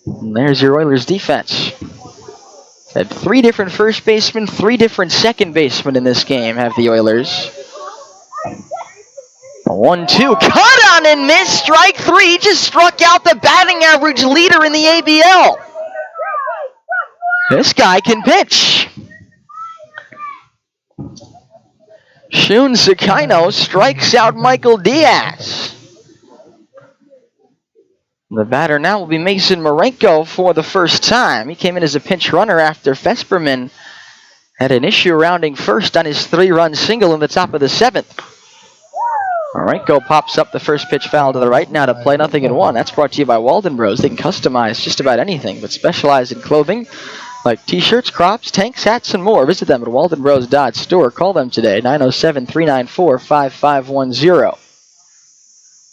And there's your Oilers defense. Had 3 different first basemen, 3 different second basemen in this game have the Oilers. 1-2, caught on and missed, strike 3. He just struck out the batting average leader in the ABL. This guy can pitch. Shun Sakino strikes out Michael Diaz. The batter now will be Mason Marenko for the first time. He came in as a pinch runner after Fesperman had an issue rounding first on his 3-run single in the top of the 7th. Marenko pops up the first pitch foul to the right. Now to play 0-1. That's brought to you by Walden Bros. They can customize just about anything, but specialize in clothing like t-shirts, crops, tanks, hats, and more. Visit them at waldenbros.store. Call them today, 907-394-5510.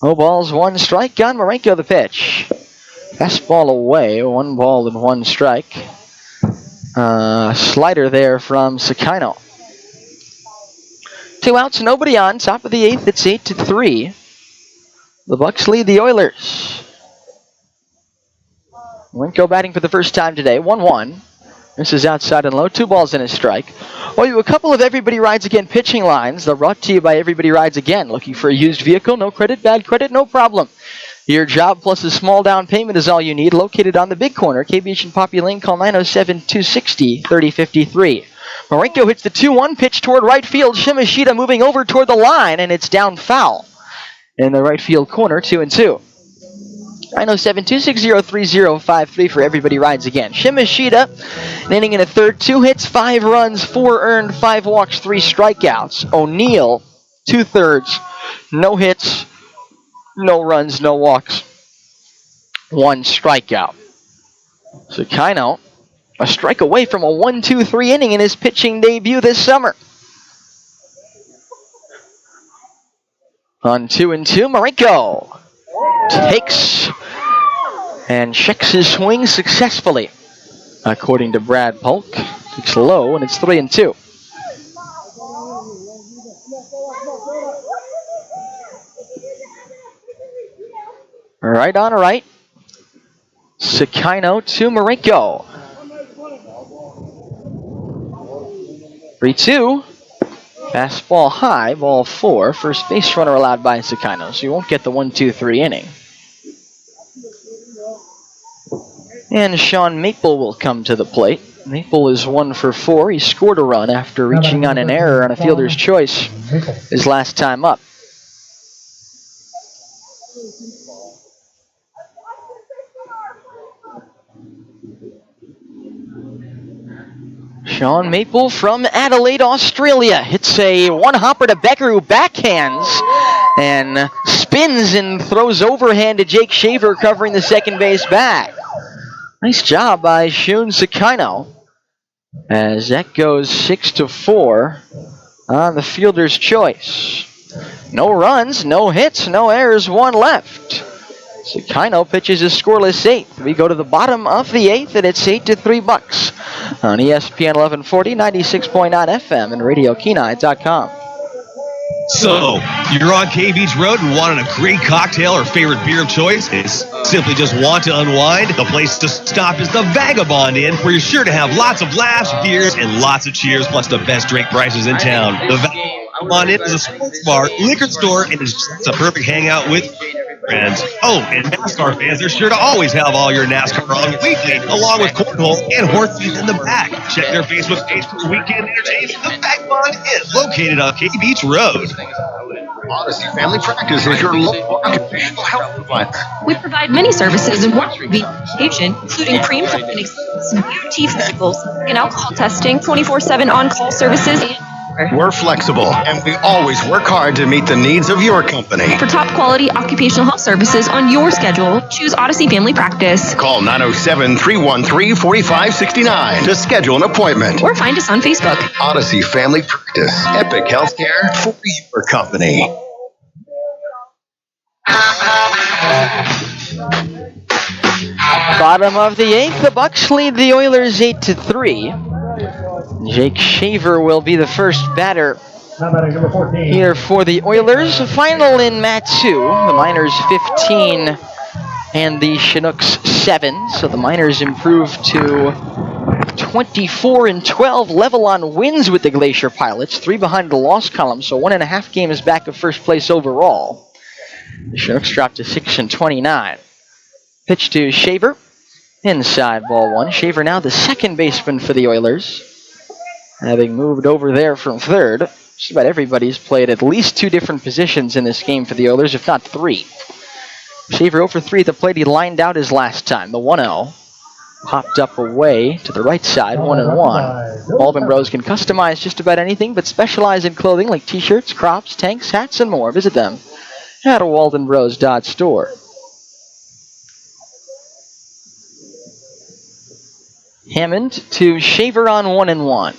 No balls, 1 strike on Marenko, the pitch. Fastball away, 1 ball and 1 strike. Slider there from Sakino. 2 outs, nobody on. Top of the 8th, it's 8-3. The Bucs lead the Oilers. Marenko batting for the first time today, 1-1. This is outside and low, 2 balls and a strike. Well, you have a couple of Everybody Rides Again pitching lines. They're brought to you by Everybody Rides Again. Looking for a used vehicle? No credit, bad credit, no problem. Your job plus a small down payment is all you need. Located on the big corner, KBH and Poppy Lane. Call 907-260-3053. Marenko hits the 2-1 pitch toward right field. Shimashita moving over toward the line, and it's down foul in the right field corner, 2-2. 907-260-3053 for Everybody Rides Again. Shimashita, an inning and a third, 2 hits, 5 runs, 4 earned, 5 walks, 3 strikeouts. O'Neill, 2/3, no hits, no runs, no walks, 1 strikeout. Sakino, a strike away from a 1-2-3 inning in his pitching debut this summer. On 2-2, Marenko takes and checks his swing successfully. According to Brad Polk, it's low and it's 3-2. Right on right. Sakino to Marenko. 3-2. Fastball high, ball 4. First base runner allowed by Sakino, so you won't get the 1-2-3 inning. And Sean Maple will come to the plate. Maple is 1 for 4. He scored a run after reaching on an error on a fielder's choice his last time up. Sean Maple from Adelaide, Australia. Hits a one-hopper to Becker, who backhands and spins and throws overhand to Jake Shaver, covering the second base bag. Nice job by Shun Sakino, as that goes 6-4 on the fielder's choice. No runs, no hits, no errors, 1 left. Sakino pitches a scoreless 8th. We go to the bottom of the 8th, and it's 8-3 Bucs on ESPN 1140, 96.9 FM, and RadioKenai.com. So, you're on K Beach Road and wanted a great cocktail or favorite beer of choice? It's simply just want to unwind? The place to stop is the Vagabond Inn, where you're sure to have lots of laughs, beers, and lots of cheers, plus the best drink prices in town. The Vagabond Inn is a sports bar, liquor store, and it's a perfect hangout with friends. Oh, and NASCAR fans are sure to always have all your NASCAR on weekly, along with cornhole and horse feed in the back. Check their Facebook page for weekend entertainment. The Vagabond Inn, located on K Beach Road. Odyssey Family Practice is your local occupational health provider. We provide many services in one location, including pre-employment exams, DOT physicals, and alcohol testing, 24/7 on-call services, and We're flexible, and we always work hard to meet the needs of your company. for top quality occupational health services on your schedule, choose Odyssey Family Practice. Call 907-313-4569 to schedule an appointment. Or find us on Facebook. Odyssey Family Practice. Epic healthcare for your company. Bottom of the 8th, the Bucs lead the Oilers 8-3. Jake Shaver will be the first batter here for the Oilers. Final in Mat 2. The Miners 15 and the Chinooks 7. So the Miners improve to 24-12, level on wins with the Glacier Pilots. 3 behind the loss column, so 1.5 games back of first place overall. The Chinooks drop to 6-29. Pitch to Shaver. Inside ball 1. Shaver now the second baseman for the Oilers, having moved over there from third. Just about everybody's played at least 2 different positions in this game for the Oilers, if not 3. Shaver 0 for 3 at the plate. He lined out his last time. The 1-0 popped up away to the right side, 1-1. Walden Bros can customize just about anything, but specialize in clothing like t-shirts, crops, tanks, hats, and more. Visit them at waldenbros.store. Hammond to Shaver on 1-1.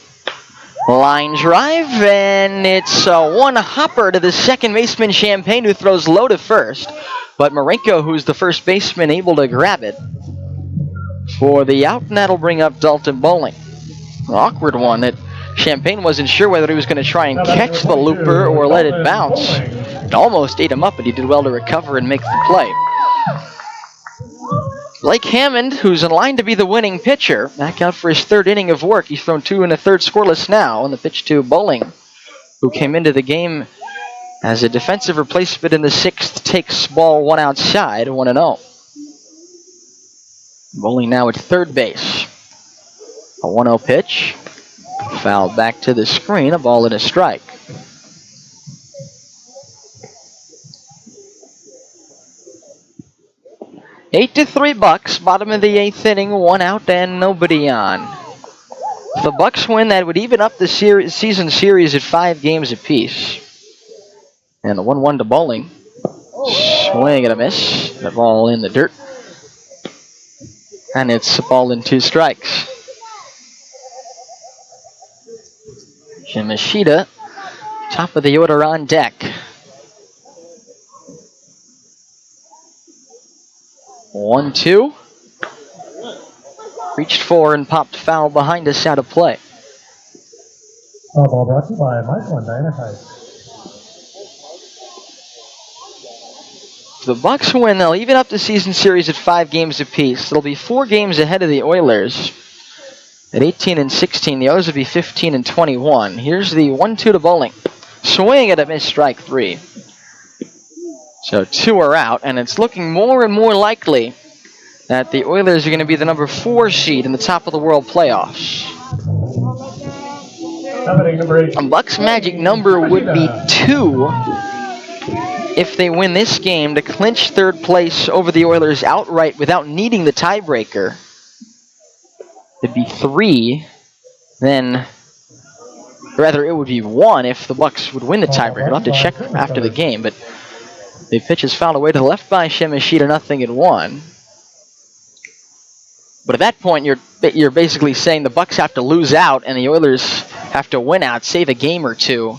Line drive, and it's a one-hopper to the second baseman, Champagne, who throws low to first. But Marenko, who's the first baseman, able to grab it for the out, and that'll bring up Dalton Bowling. An awkward one that Champagne wasn't sure whether he was going to try and catch the looper or let it bounce. It almost ate him up, but he did well to recover and make the play. Blake Hammond, who's in line to be the winning pitcher, back out for his 3rd inning of work. He's thrown 2 1/3 scoreless now, and the pitch to Bowling, who came into the game as a defensive replacement in the 6th, takes ball 1 outside, 1-0. Bowling now at third base. A 1-0 pitch, fouled back to the screen, a ball and a strike. Eight to 3 Bucs, bottom of the 8th inning, 1 out and nobody on. If the Bucs win, that would even up the season series at 5 games apiece. And the 1-1 to Bowling. Swing and a miss. The ball in the dirt. And it's a ball and 2 strikes. Shimashita, top of the order on deck. 1-2. Reached for and popped foul behind us out of play. Ball brought to you by Michael and Diana Tice. If the Bucs win, they'll even up the season series at 5 games apiece. They'll be 4 games ahead of the Oilers at 18 and 16. The Oilers will be 15 and 21. Here's the 1-2 to Bowling. Swing at a missed strike 3. So 2 are out, and it's looking more and more likely that the Oilers are going to be the number 4 seed in the top of the world playoffs. A Bucs magic number would be 2 if they win this game to clinch 3rd place over the Oilers outright without needing the tiebreaker. It'd be 3, then, rather it would be 1 if the Bucs would win the tiebreaker. I'll have to check after the game, but the pitch is fouled away to the left by Shimashita, 0-1. But at that point, you're basically saying the Bucs have to lose out and the Oilers have to win out, save a game or 2.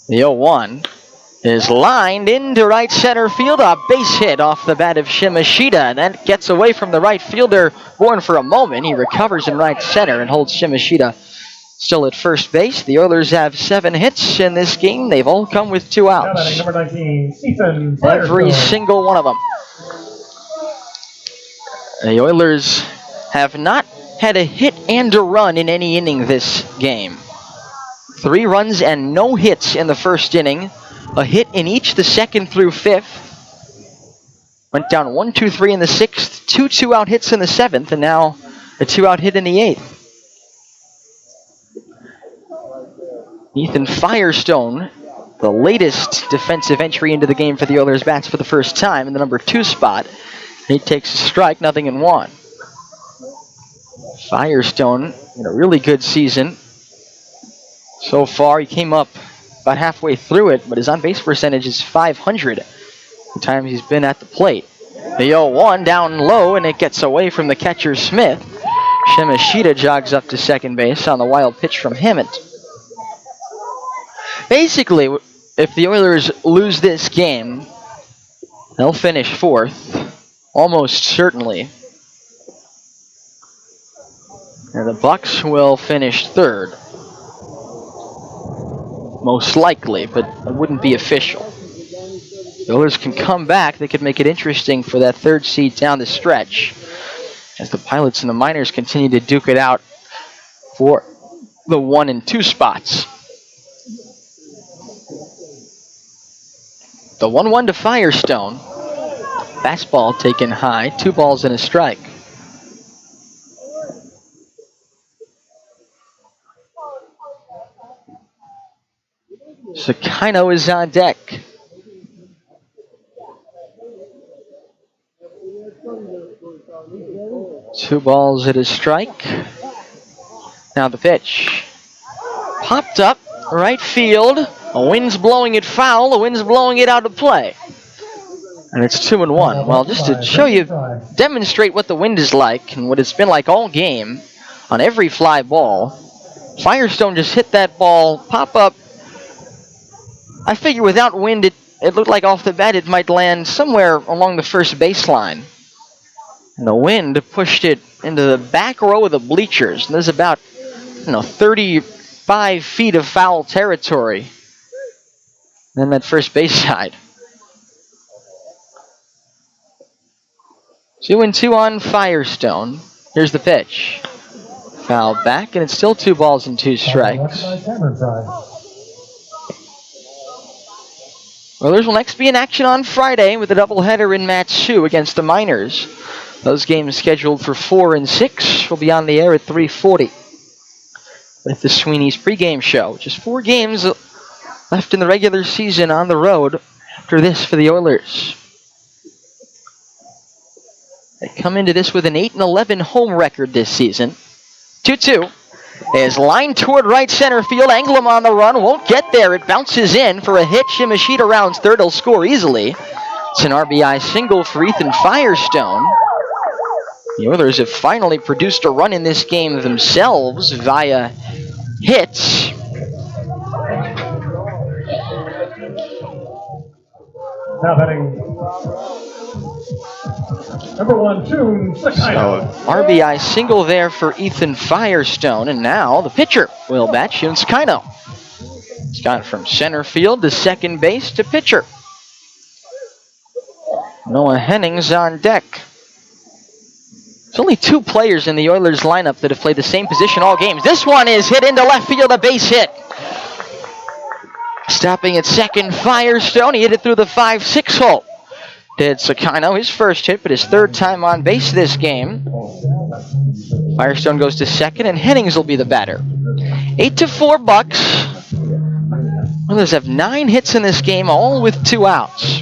The 0-1 is lined into right center field. A base hit off the bat of Shimashita, and that gets away from the right fielder. Born for a moment, he recovers in right center and holds Shimashita still at first base. The Oilers have 7 hits in this game. They've all come with 2 outs. Number 19, Ethan Every single one of them. The Oilers have not had a hit and a run in any inning this game. 3 runs and no hits in the first inning. A hit in each the 2nd through 5th. Went down 1-2-3 in the 6th. 2 2-out hits in the 7th, and now a 2-out hit in the 8th. Ethan Firestone, the latest defensive entry into the game for the Oilers, bats for the first time in the number 2 spot. He takes a strike, 0-1. Firestone in a really good season so far. He came up about halfway through it, but his on-base percentage is .500 the time he's been at the plate. The 0-1 down low, and it gets away from the catcher Smith. Shimashita jogs up to second base on the wild pitch from Hammond. Basically, if the Oilers lose this game, they'll finish 4th, almost certainly. And the Bucs will finish 3rd. Most likely, but it wouldn't be official. The Oilers can come back. They could make it interesting for that 3rd seed down the stretch as the Pilots and the Miners continue to duke it out for the 1 and 2 spots. The 1-1 to Firestone. Fastball taken high. 2 balls and a strike. Sakino is on deck. Two balls and a strike. Now the pitch. Popped up, right field. The wind's blowing it foul. The wind's blowing it out of play. And it's 2-1. Well, just to show you, demonstrate what the wind is like and what it's been like all game on every fly ball. Firestone just hit that ball, pop up. I figure without wind, it looked like off the bat it might land somewhere along the first baseline. And the wind pushed it into the back row of the bleachers. And there's about 35 feet of foul territory. Then that first base side. 2-2 on Firestone. Here's the pitch. Fouled back, and it's still 2 balls and 2 strikes. Oilers will next be in action on Friday with a doubleheader in Matsu against the Miners. Those games scheduled for 4 and 6 will be on the air at 3:40 with the Sweeney's pregame show. Just 4 games left in the regular season on the road after this for the Oilers. They come into this with an 8-11 home record this season. 2-2 is lined toward right center field. Anglem on the run, won't get there. It bounces in for a hit. Shimashita rounds third. He'll score easily. It's an RBI single for Ethan Firestone. The Oilers have finally produced a run in this game themselves via hits. Now batting Number 1, Tune Sakino. So, RBI single there for Ethan Firestone, and now the pitcher will bat Shun Sakino. He's gone from center field to second base to pitcher. Noah Hennings on deck. There's only 2 players in the Oilers lineup that have played the same position all games. This one is hit into left field, a base hit. Stopping at second, Firestone. He hit it through the 5-6 hole. Did Sakino, his first hit, but his 3rd time on base this game. Firestone goes to second, and Hennings will be the batter. 8-4 Bucs. Oilers have 9 hits in this game, all with 2 outs.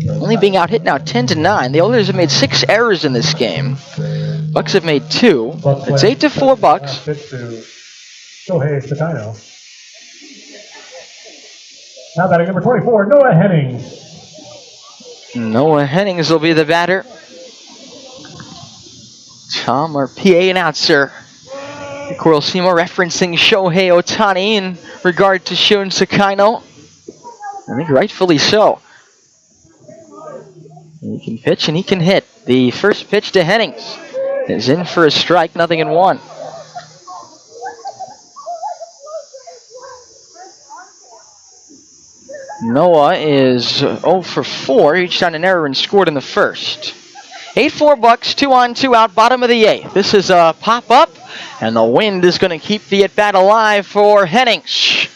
Only being out hit now 10-9. The Oilers have made 6 errors in this game. Bucs have made 2. It's 8-4 Bucs. Pitch to Shohei Sakino. Now batting number 24, Noah Hennings. Noah Hennings will be the batter. Tom, our PA announcer, Coral Seymour, referencing Shohei Ohtani in regard to Shun Sakino. I think rightfully so. He can pitch and he can hit. The first pitch to Hennings is in for a strike, 0-1. Noah is 0 for 4. He reached on an error and scored in the first. 8-4 Bucs, 2 on, 2 out, bottom of the 8th. This is a pop-up, and the wind is going to keep the at-bat alive for Hennings.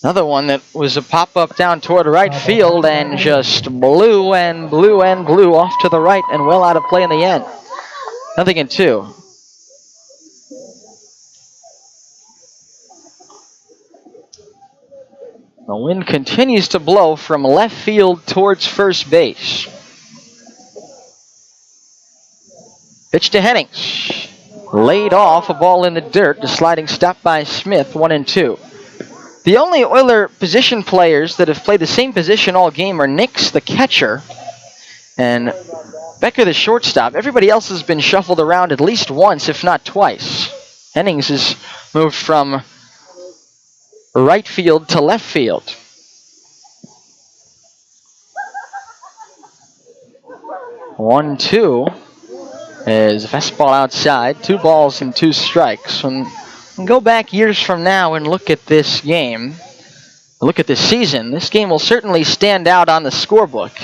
Another one that was a pop-up down toward right field and just blew and blew and blew off to the right and well out of play in the end. 0-2. The wind continues to blow from left field towards first base. Pitch to Hennings. Laid off, a ball in the dirt. The sliding stop by Smith, 1-2. The only Oiler position players that have played the same position all game are Nix, the catcher, and Becker, the shortstop. Everybody else has been shuffled around at least once, if not twice. Hennings has moved from right field to left field. One, 2 is fastball outside. 2 balls and 2 strikes. And go back years from now and look at this game, look at this season. This game will certainly stand out on the scorebook.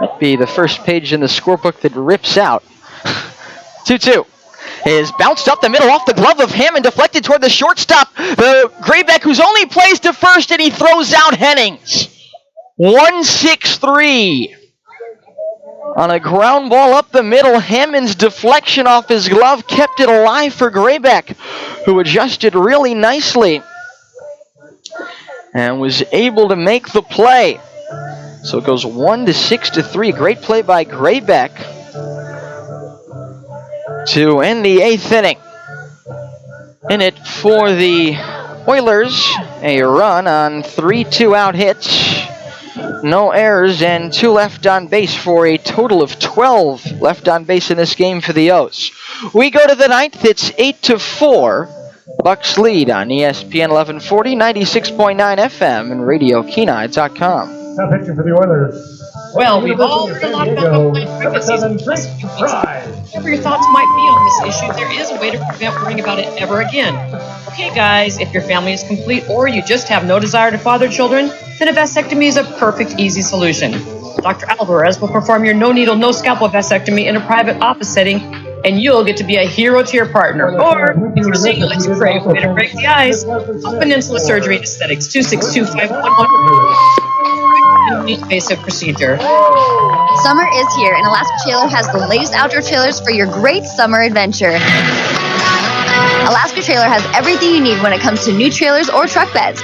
Might be the first page in the scorebook that rips out. 2-2. Is bounced up the middle off the glove of Hammond, deflected toward the shortstop. The Graybeck, who's only plays to first, and he throws out Hennings. 1-6-3. On a ground ball up the middle, Hammond's deflection off his glove kept it alive for Graybeck, who adjusted really nicely and was able to make the play. So it goes 1-6-3. Great play by Graybeck to end the 8th inning. In it for the Oilers, a run on 3 2-out hits, no errors, and 2 left on base for a total of 12 left on base in this game for the O's. We go to the 9th. It's 8-4. Bucs lead on ESPN 1140, 96.9 FM, and RadioKenai.com. Now pitching for the Oilers. Well, we've all heard a lot about pregnancies. Whatever your thoughts might be on this issue, there is a way to prevent worrying about it ever again. Okay, guys, if your family is complete or you just have no desire to father children, then a vasectomy is a perfect, easy solution. Dr. Alvarez will perform your no-needle, no-scalpel vasectomy in a private office setting, and you'll get to be a hero to your partner. Or, if you're single, let's pray for me to break the ice. Peninsula Surgery and Aesthetics, 262-5111. Basic procedure. Summer is here, and Alaska Trailer has the latest outdoor trailers for your great summer adventure. Alaska Trailer has everything you need when it comes to new trailers or truck beds.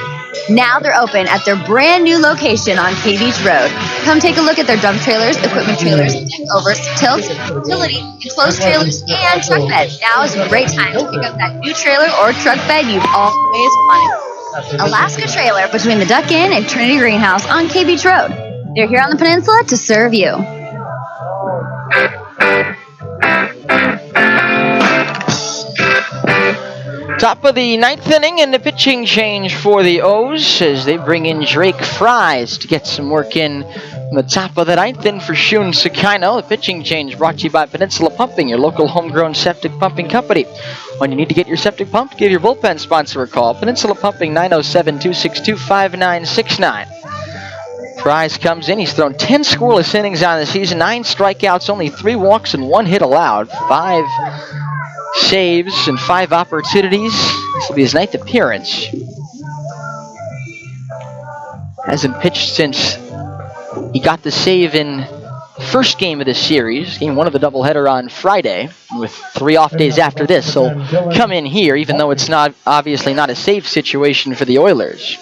Now they're open at their brand new location on K Beach Road. Come take a look at their dump trailers, equipment trailers, deck overs, tilts, utility, enclosed trailers, and truck beds. Now is a great time to pick up that new trailer or truck bed you've always wanted. Alaska Trailer between the Duck Inn and Trinity Greenhouse on K Beach Road. They're here on the peninsula to serve you. Top of the 9th inning and the pitching change for the O's as they bring in Drake Fries to get some work in from the top of the 9th. In for Shun Sakino, the pitching change brought to you by Peninsula Pumping, your local homegrown septic pumping company. When you need to get your septic pumped, give your bullpen sponsor a call. Peninsula Pumping, 907-262-5969. Fries comes in. He's thrown 10 scoreless innings on the season, 9 strikeouts, only 3 walks and 1 hit allowed, 5 saves and 5 opportunities. This will be his 9th appearance. Hasn't pitched since he got the save in first game of the series, game 1 of the doubleheader on Friday, with 3 off days after this. So come in here, even though it's not obviously not a safe situation for the Oilers.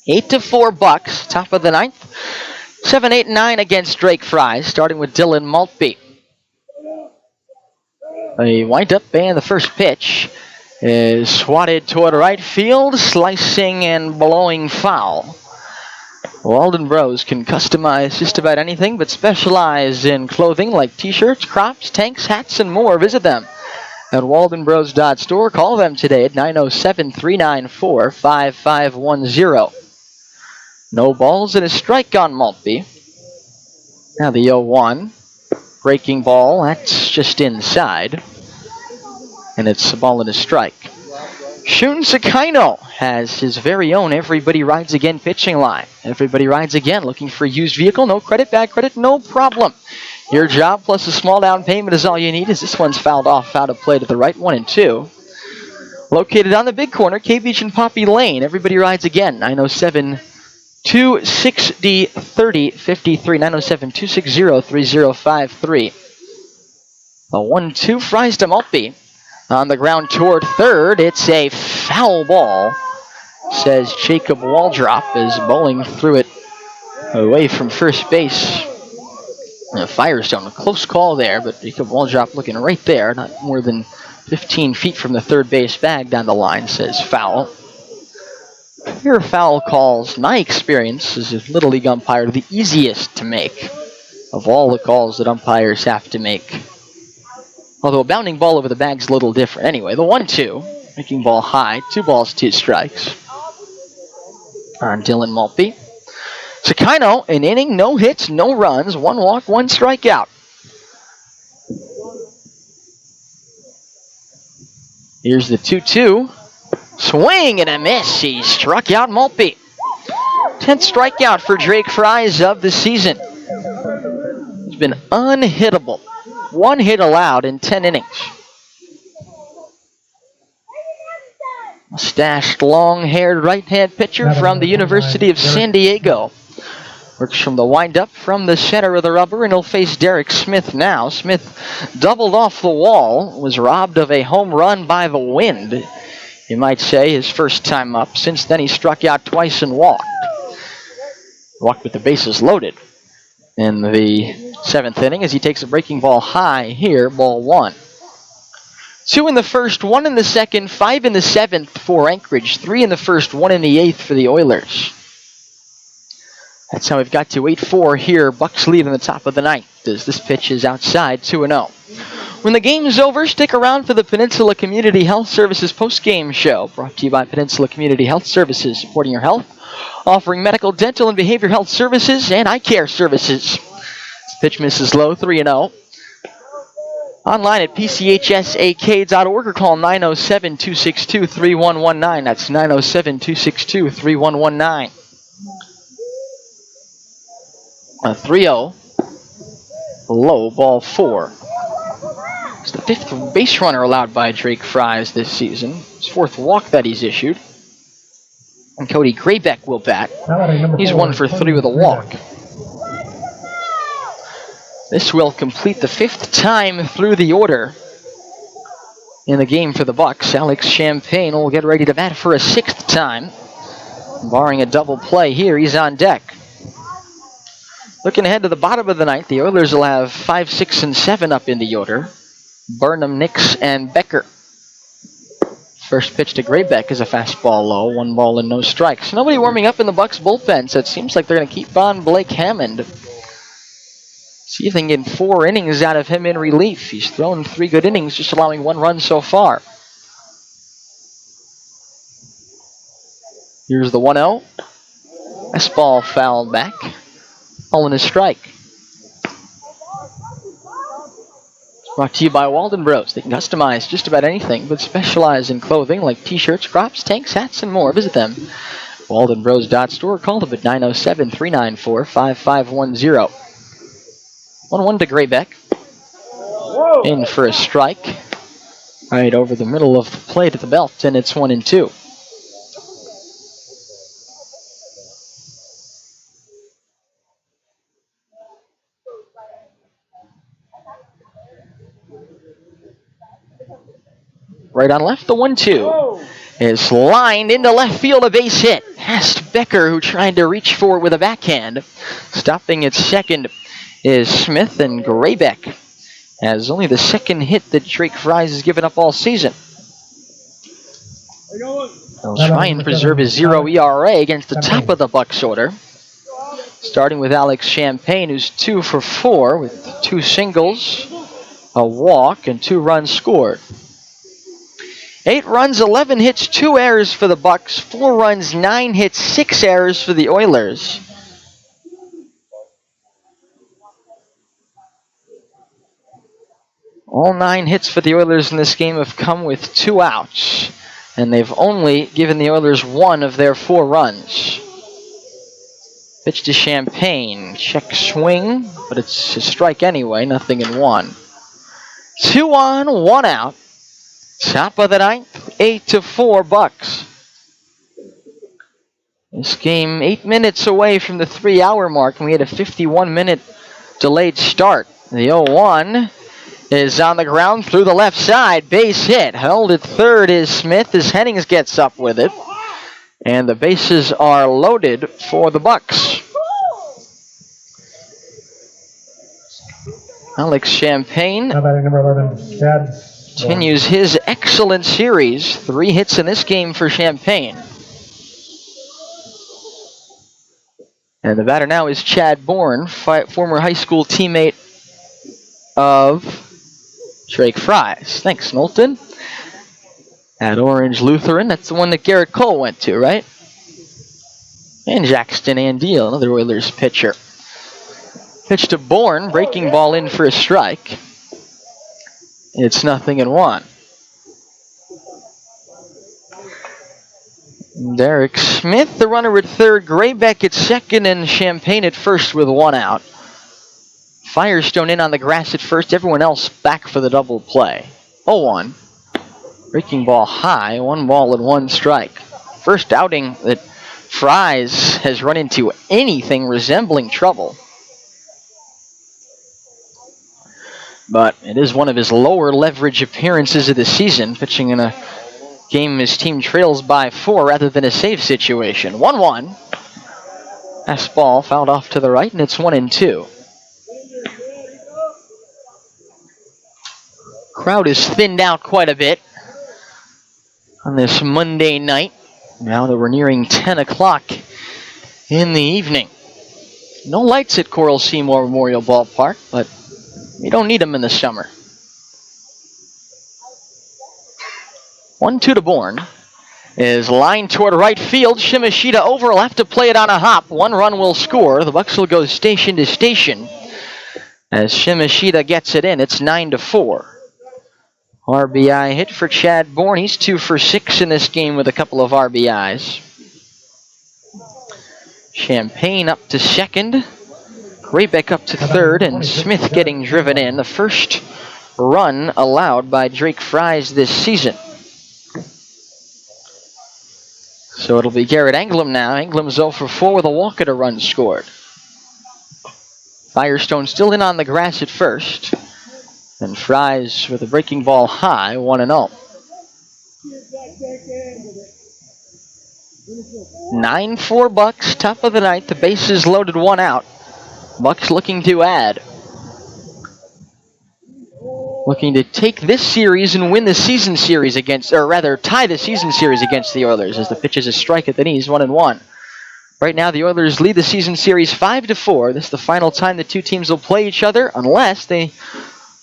8-4 Bucs, top of the 9th. 7, 8, 9 against Drake Fries, starting with Dylan Maltby. A wind-up and the first pitch is swatted toward right field, slicing and blowing foul. Walden Bros can customize just about anything, but specialize in clothing like t-shirts, crops, tanks, hats, and more. Visit them at waldenbros.store. Call them today at 907-394-5510. No balls and a strike on Maltby. Now the 0-1. Breaking ball, that's just inside. And it's a ball and a strike. Shun Sakino has his very own Everybody Rides Again pitching line. Everybody Rides Again, looking for a used vehicle, no credit, bad credit, no problem. Your job plus a small down payment is all you need, as this one's fouled off out of play to the right, 1-2. Located on the big corner, K Beach and Poppy Lane. Everybody Rides Again, 907-260-3053, 907-260-3053. A 1-2, Fries to Maltby. On the ground toward third, it's a foul ball, says Jacob Waldrop, is bowling through it away from first base. Firestone, a close call there, but Jacob Waldrop looking right there, not more than 15 feet from the third base bag down the line, says foul. Your foul calls, my experience as a Little League umpire, the easiest to make of all the calls that umpires have to make. Although a bounding ball over the bag's a little different. Anyway, the 1-2, making ball high, 2 balls, 2 strikes on Dylan Maltby. Sakino, an inning, no hits, no runs, 1 walk, 1 strikeout. Here's the 2-2. Swing and a miss. He struck out Maltby. 10th strikeout for Drake Fries of the season. He's been unhittable. 1 hit allowed in 10 innings. Mustached, long-haired right-hand pitcher from the University of San Diego. Works from the windup from the center of the rubber, and he'll face Derek Smith now. Smith doubled off the wall, was robbed of a home run by the wind. You might say his first time up. Since then, he struck out twice and walked. Walked with the bases loaded in the 7th inning as he takes a breaking ball high here, ball 1. 2 in the first, 1 in the second, 5 in the 7th for Anchorage, 3 in the first, 1 in the 8th for the Oilers. That's how we've got to 8-4 here. Bucs lead in the top of the 9th as this pitch is outside, 2-0. When the game's over, stick around for the Peninsula Community Health Services post-game show, brought to you by Peninsula Community Health Services, supporting your health, offering medical, dental, and behavioral health services and eye care services. This pitch misses low, 3-0. Online at pchsak.org or call 907-262-3119. That's 907-262-3119. A 3-0. Low, ball 4. It's the 5th base runner allowed by Drake Fries this season. His 4th walk that he's issued. And Cody Graybeck will bat. He's 1 for 3 with a walk. This will complete the 5th time through the order in the game for the Bucs. Alex Champagne will get ready to bat for a 6th time. Barring a double play here, he's on deck. Looking ahead to the bottom of the 9th, the Oilers will have 5, 6, and 7 up in the order. Burnham, Nix, and Becker. First pitch to Graybeck is a fastball low, 1 ball and no strikes. Nobody warming up in the Bucs bullpen, so it seems like they're going to keep on Blake Hammond. See if they can get 4 innings out of him in relief. He's thrown 3 good innings, just allowing 1 run so far. Here's the 1-0. This ball fouled back. All in a strike. Brought to you by Walden Bros. They can customize just about anything, but specialize in clothing like t-shirts, crops, tanks, hats, and more. Visit them. WaldenBros.store. Call them at 907-394-5510. 1-1 to Graybeck. In for a strike. Right over the middle of the plate at the belt, and it's 1-2. Right on left, the 1-2 is lined into left field, a base hit. Past Becker, who tried to reach for it with a backhand. Stopping at second is Smith, and Graybeck has only the second hit that Drake Fries has given up all season. He'll try and preserve his 0 ERA against the top of the Bucs order. Starting with Alex Champagne, who's 2 for 4 with 2 singles, a walk, and 2 runs scored. 8 runs, 11 hits, 2 errors for the Bucs. 4 runs, 9 hits, 6 errors for the Oilers. All 9 hits for the Oilers in this game have come with 2 outs, and they've only given the Oilers 1 of their 4 runs. Pitch to Champagne. Check swing, but it's a strike anyway. Nothing in 1. 2 on, 1 out. Top of the ninth, 8-4 Bucs. This game 8 minutes away from the 3-hour mark, and we had a 51-minute delayed start. The 0-1 is on the ground through the left side. Base hit. Held at third is Smith as Hennings gets up with it. And the bases are loaded for the Bucs. Alex Champagne Number 11, Chad. Continues his excellent series. 3 hits in this game for Champagne. And the batter now is Chad Bourne, former high school teammate of Drake Fries. Thanks, Knowlton. At Orange Lutheran, that's the one that Garrett Cole went to, right? And Jackson Andeal, another Oilers pitcher. Pitch to Bourne, breaking ball in for a strike. It's 0-1. Derek Smith, the runner at third. Graybeck at second, and Champagne at first with 1 out. Firestone in on the grass at first. Everyone else back for the double play. 0-1. Breaking ball high. 1 ball and 1 strike. First outing that Fries has run into anything resembling trouble. But it is one of his lower leverage appearances of the season, pitching in a game his team trails by 4 rather than a save situation. 1-1. Pass ball fouled off to the right, and it's 1-2. Crowd is thinned out quite a bit on this Monday night, now that we're nearing 10 o'clock in the evening. No lights at Coral Seymour Memorial Ballpark, but you don't need them in the summer. 1-2 to Bourne. Is lined toward right field. Shimashita over. Will have to play it on a hop. 1 run will score. The Bucs will go station to station as Shimashita gets it in. It's 9-4. RBI hit for Chad Bourne. He's 2 for 6 in this game with a couple of RBIs. Champagne up to second. Graybeck up to third, and Smith getting driven in. The first run allowed by Drake Fries this season. So it'll be Garrett Englum now. Englum's 0 for 4 with a walk and a run scored. Firestone still in on the grass at first. And Fries with a breaking ball high, 1-0. 9-4 Bucs, top of the ninth. The bases loaded, 1 out. Bucs looking to add. Looking to take this series and win the season series against, or rather tie the season series against the Oilers as the pitch is a strike at the knees, 1-1. Right now the Oilers lead the season series 5-4. This is the final time the two teams will play each other unless they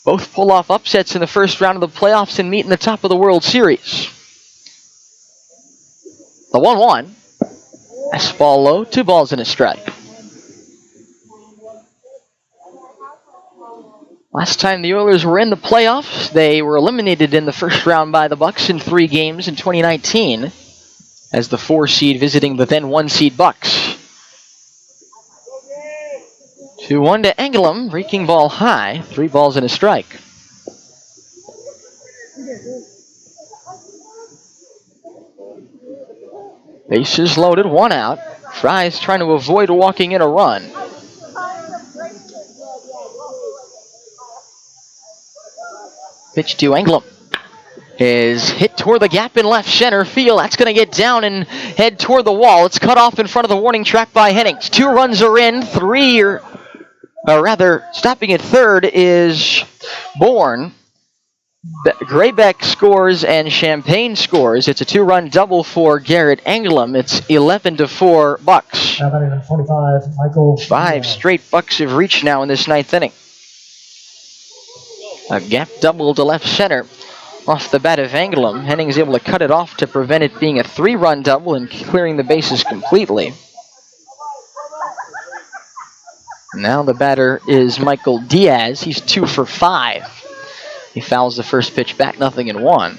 both pull off upsets in the first round of the playoffs and meet in the top of the World Series. The 1-1 Fastball low, 2 balls and a strike. Last time the Oilers were in the playoffs, they were eliminated in the first round by the Bucs in 3 games in 2019 as the 4 seed visiting the then 1 seed Bucs. 2-1 to Engelum, breaking ball high, 3 balls and a strike. Bases loaded, 1 out. Fry's trying to avoid walking in a run. Pitch to Engelum is hit toward the gap in left center field. That's going to get down and head toward the wall. It's cut off in front of the warning track by Hennings. 2 runs are in, 3 or rather, stopping at third is Bourne. Graybeck scores and Champagne scores. It's a 2-run double for Garrett Engelum. It's 11-4 Bucs. 25, Michael. 5 straight Bucs have reached now in this 9th inning. A gap double to left center off the bat of Engelum. Henning is able to cut it off to prevent it being a 3-run double and clearing the bases completely. Now the batter is Michael Diaz. He's 2 for 5. He fouls the first pitch back, 0-1.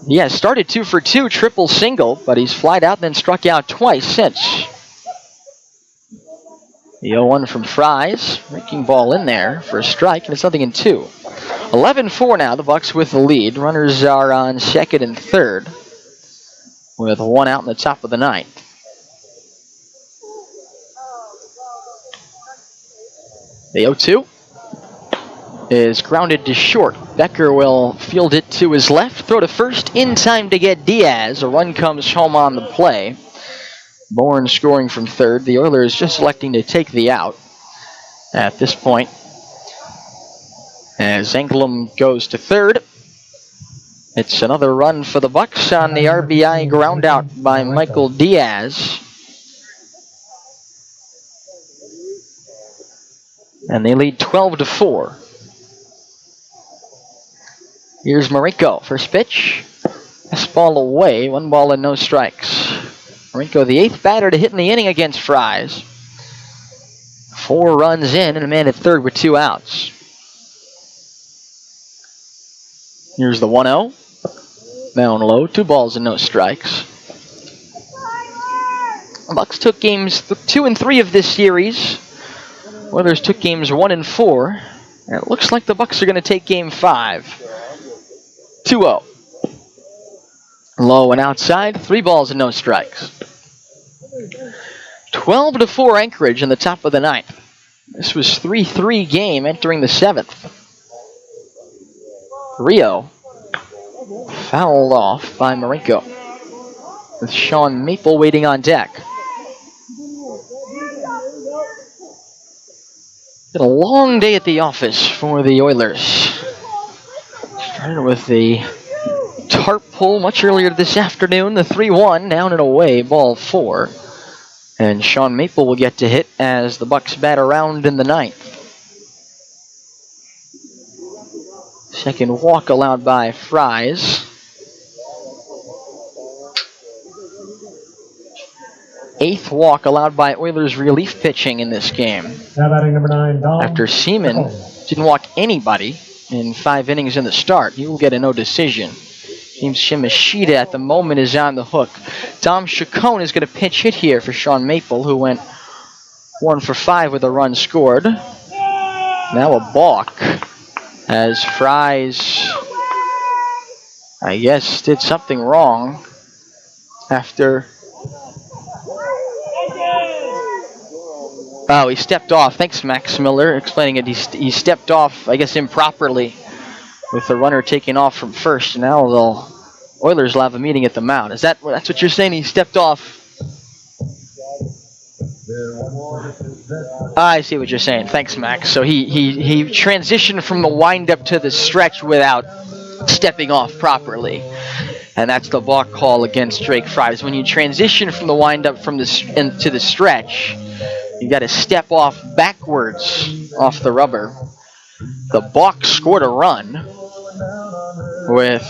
Diaz started 2 for 2, triple single, but he's flied out and then struck out twice since. The 0-1 from Fries, breaking ball in there for a strike, and it's 0-2. 11-4 now, the Bucs with the lead. Runners are on second and third with 1 out in the top of the 9th. The 0-2 is grounded to short. Becker will field it to his left, throw to first in time to get Diaz. A run comes home on the play. Bourne scoring from third. The Oilers just electing to take the out at this point. As Engelum goes to third. It's another run for the Bucs on the RBI ground out by Michael Diaz. And they lead 12-4. Here's Marinko. First pitch. Fastball away. 1 ball and no strikes. Marinko, the 8th batter to hit in the inning against Fries. 4 runs in and a man at third with 2 outs. Here's the 1-0. Down low. 2 balls and no strikes. The Bucs took games 2 and 3 of this series. Oilers took games 1 and 4. And it looks like the Bucs are going to take game 5. 2-0. Low and outside. 3 balls and no strikes. 12-4 Anchorage in the top of the 9th. This was 3-3 game entering the 7th. Rio fouled off by Marinko with Sean Maple waiting on deck. Been a long day at the office for the Oilers. Started with the tarp pull much earlier this afternoon. The 3-1 down and away, ball 4. And Sean Maple will get to hit as the Bucs bat around in the 9th. Second walk allowed by Fries. 8th walk allowed by Oilers relief pitching in this game. Now batting number 9, Dom. After Seaman didn't walk anybody in 5 innings in the start, he will get a no decision. Team Shimashita at the moment is on the hook. Dom Chacon is going to pinch hit here for Sean Maple, who went 1 for 5 with a run scored. Now a balk as Fries, I guess, did something wrong after... Oh, he stepped off. Thanks, Max Miller, explaining it. He stepped off, I guess, improperly with the runner taking off from first. Now the Oilers will have a meeting at the mound. That's what you're saying? He stepped off. I see what you're saying. Thanks, Max. So he transitioned from the windup to the stretch without stepping off properly. And that's the balk call against Drake Fries. When you transition from the windup to the stretch, you got to step off backwards off the rubber. The Bucs scored a run with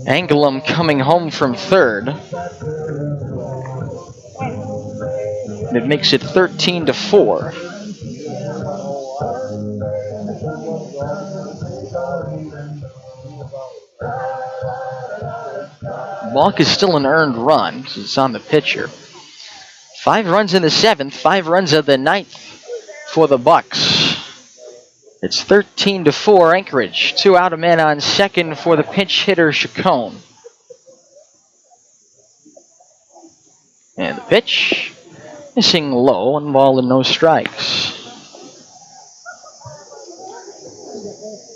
Anglum coming home from third. It makes it 13-4. Walk is still an earned run because it's on the pitcher. 5 runs in the 7th, 5 runs of the 9th for the Bucs. It's 13-4 Anchorage. 2 out, a man on second for the pinch hitter Chacon. And the pitch, missing low, 1 ball and no strikes.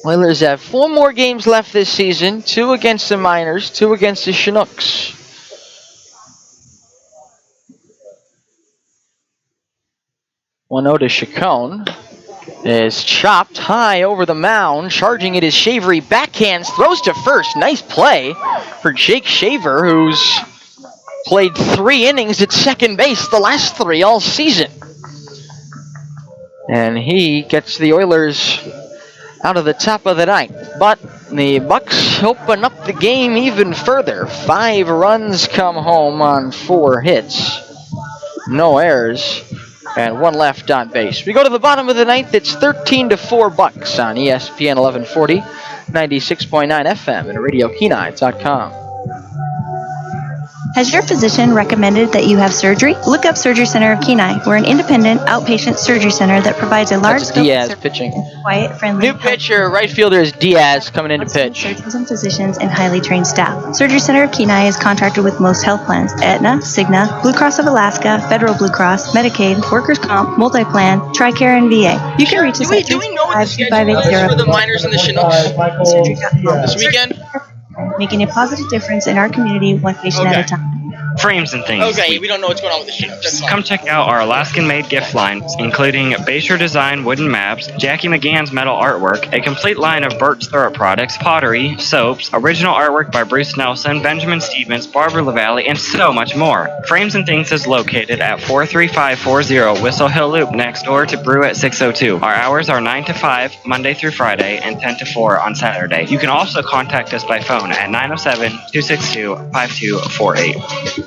Oilers have 4 more games left this season, 2 against the Miners, 2 against the Chinooks. One-0 to Chacon. Is chopped high over the mound. Charging it is Shavery. Backhands, throws to first. Nice play for Jake Shaver, who's played 3 innings at second base, the last 3 all season. And he gets the Oilers out of the top of the 9th. But the Bucs open up the game even further. 5 runs come home on 4 hits. No errors. And 1 left on base. We go to the bottom of the 9th. It's 13-4 Bucs on ESPN 1140, 96.9 FM, and RadioKenai.com. Has your physician recommended that you have surgery? Look up Surgery Center of Kenai. We're an independent outpatient surgery center that provides a large scope Diaz of pitching. Quiet, friendly. New pitcher, right fielder is Diaz coming in to pitch. Surgeons and physicians and highly trained staff. Surgery Center of Kenai is contracted with most health plans: Aetna, Cigna, Blue Cross of Alaska, Federal Blue Cross, Medicaid, Workers' Comp, Multi-Plan, TRICARE, and VA. You can reach us at 325-2580 for the Miners and the Chinooks this weekend? Making a positive difference in our community one patient at a time. Frames and things. Okay, we don't know what's going on with the Chinooks. Come check out our Alaskan-made gift lines, including Bayshore Design wooden maps, Jackie McGann's metal artwork, a complete line of Burt's Throat products, pottery, soaps, original artwork by Bruce Nelson, Benjamin Stevens, Barbara LaValle, and so much more. Frames and Things is located at 43540 Whistle Hill Loop, next door to Brew at 602. Our hours are 9 to 5, Monday through Friday, and 10 to 4 on Saturday. You can also contact us by phone at 907-262-5248.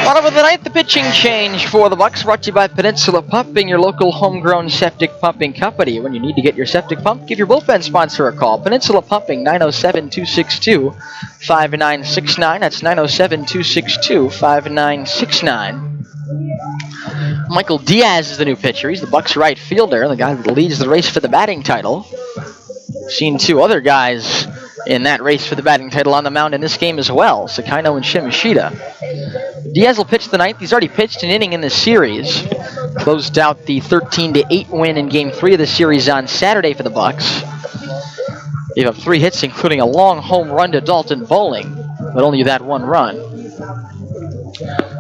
Bottom of the 9th, the pitching change for the Bucs, brought to you by Peninsula Pumping, your local homegrown septic pumping company. When you need to get your septic pumped, give your bullpen sponsor a call. Peninsula Pumping, 907-262-5969. That's 907-262-5969. Michael Diaz is the new pitcher. He's the Bucs right fielder, the guy that leads the race for the batting title. Seen 2 other guys in that race for the batting title on the mound in this game as well, Sakino and Shimashita. Diaz will pitch the 9th. He's already pitched an inning in the series. Closed out the 13-8 win in Game 3 of the series on Saturday for the Bucs. Gave up 3 hits, including a long home run to Dalton Bowling, but only that 1 run.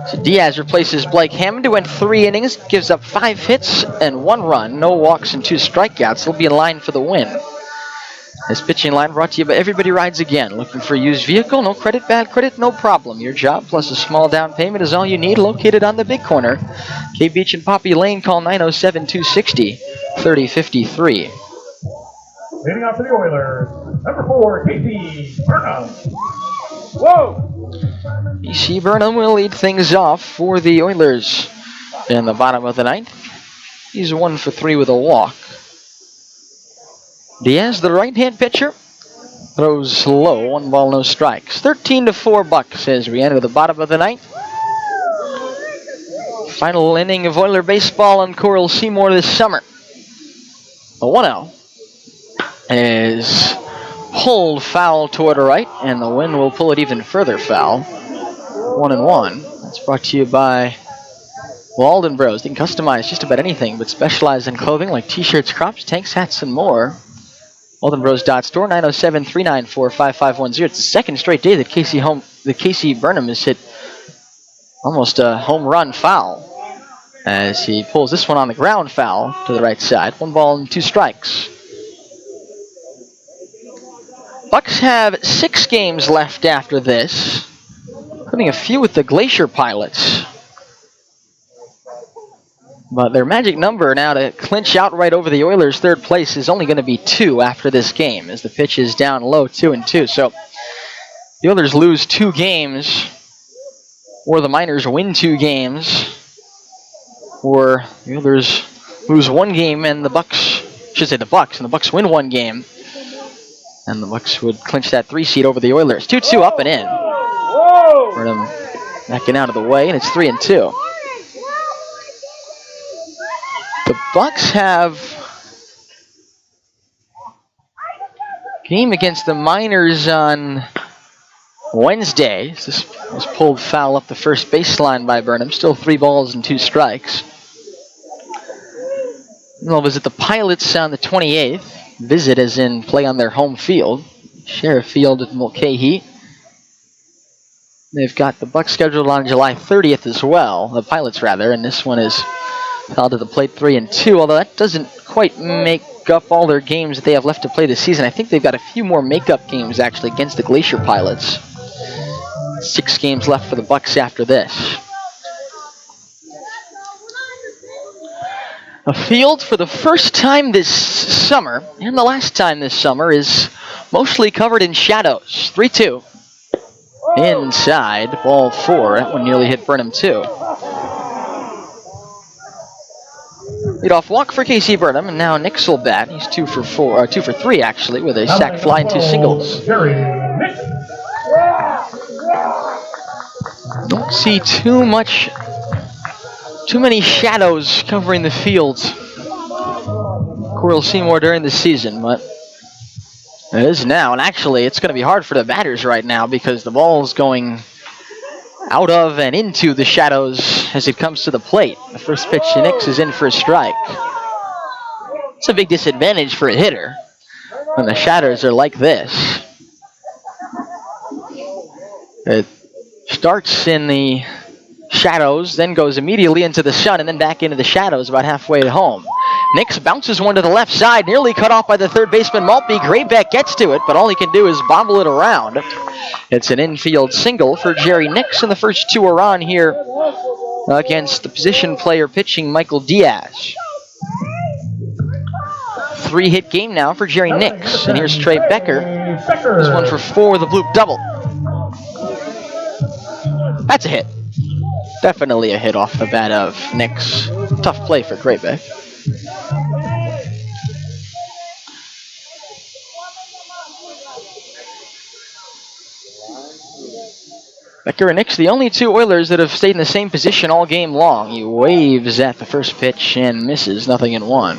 So Diaz replaces Blake Hammond, who went 3 innings, gives up 5 hits and 1 run, no walks and 2 strikeouts. He'll be in line for the win. This pitching line brought to you by Everybody Rides Again. Looking for a used vehicle? No credit, bad credit, no problem. Your job plus a small down payment is all you need. Located on the big corner. K Beach and Poppy Lane. Call 907-260-3053. Leading off for the Oilers, number 4, Casey Burnham. Whoa! BC Burnham will lead things off for the Oilers in the bottom of the 9th. He's 1 for 3 with a walk. Diaz, the right-hand pitcher, throws low, 1 ball, no strikes. 13-4 Bucs as we enter the bottom of the 9th. Final inning of Oiler baseball on Coral Seymour this summer. The 1-0 is pulled foul toward the right, and the wind will pull it even further foul. 1-1. That's brought to you by Walden Bros. They can customize just about anything, but specialize in clothing like t-shirts, crops, tanks, hats, and more. WaldenBros.store, 907-394-5510. It's the second straight day that Casey Burnham has hit almost a home run foul, as he pulls this one on the ground foul to the right side. 1 ball and 2 strikes. Bucs have 6 games left after this, including a few with the Glacier Pilots. But their magic number now to clinch outright over the Oilers' third place is only going to be 2 after this game, as the pitch is down low, 2-2. So the Oilers lose 2 games, or the Miners win 2 games, or the Oilers lose 1 game and the Bucs, and the Bucs win 1 game, and the Bucs would clinch that 3 seed over the Oilers. 2-2 up and in. Burnham backing out of the way, and it's 3-2. The Bucs have a game against the Miners on Wednesday. This was pulled foul up the first baseline by Burnham. Still 3 balls and 2 strikes. They'll visit the Pilots on the 28th. Visit as in play on their home field. Sheriff Field at Mulcahy. They've got the Bucs scheduled on July 30th as well. The Pilots, rather. And this one is fouled to the plate 3-2. Although that doesn't quite make up all their games that they have left to play this season. I think they've got a few more makeup games, actually, against the Glacier Pilots. 6 games left for the Bucs after this. A field for the first time this summer, and the last time this summer, is mostly covered in shadows. 3-2. Inside, ball 4. That one nearly hit Burnham, too. Leadoff walk for Casey Burnham, and now Nix will bat. He's 2 for 3, actually, with a sac fly and 2 singles. Don't see too many shadows covering the fields. Coral Seymour during the season, but it is now. And actually, it's going to be hard for the batters right now because the ball's going out of and into the shadows as it comes to the plate. The first pitch to Nix is in for a strike. It's a big disadvantage for a hitter when the shadows are like this. It starts in the shadows, then goes immediately into the sun, and then back into the shadows about halfway to home. Nix bounces one to the left side, nearly cut off by the third baseman Maltby. Graybeck gets to it, but all he can do is bobble it around. It's an infield single for Jerry Nix, and the first 2 are on here against the position player pitching Michael Diaz. 3-hit game now for Jerry Nix, and here's Trey Becker. He's 1 for 4 with a bloop double. That's a hit. Definitely a hit off the bat of Nix. Tough play for Graybeck. Becker and Nix, the only 2 Oilers that have stayed in the same position all game long. He waves at the first pitch and misses, 0-1.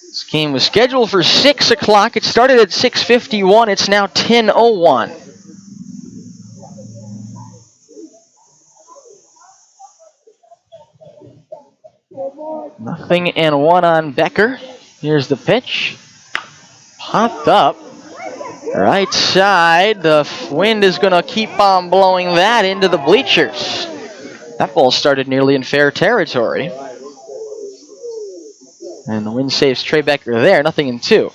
This game was scheduled for 6 o'clock. It started at 6:51. It's now 10:01. 0-1 on Becker. Here's the pitch. Popped up. Right side. The wind is going to keep on blowing that into the bleachers. That ball started nearly in fair territory. And the wind saves Trey Becker there. 0-2.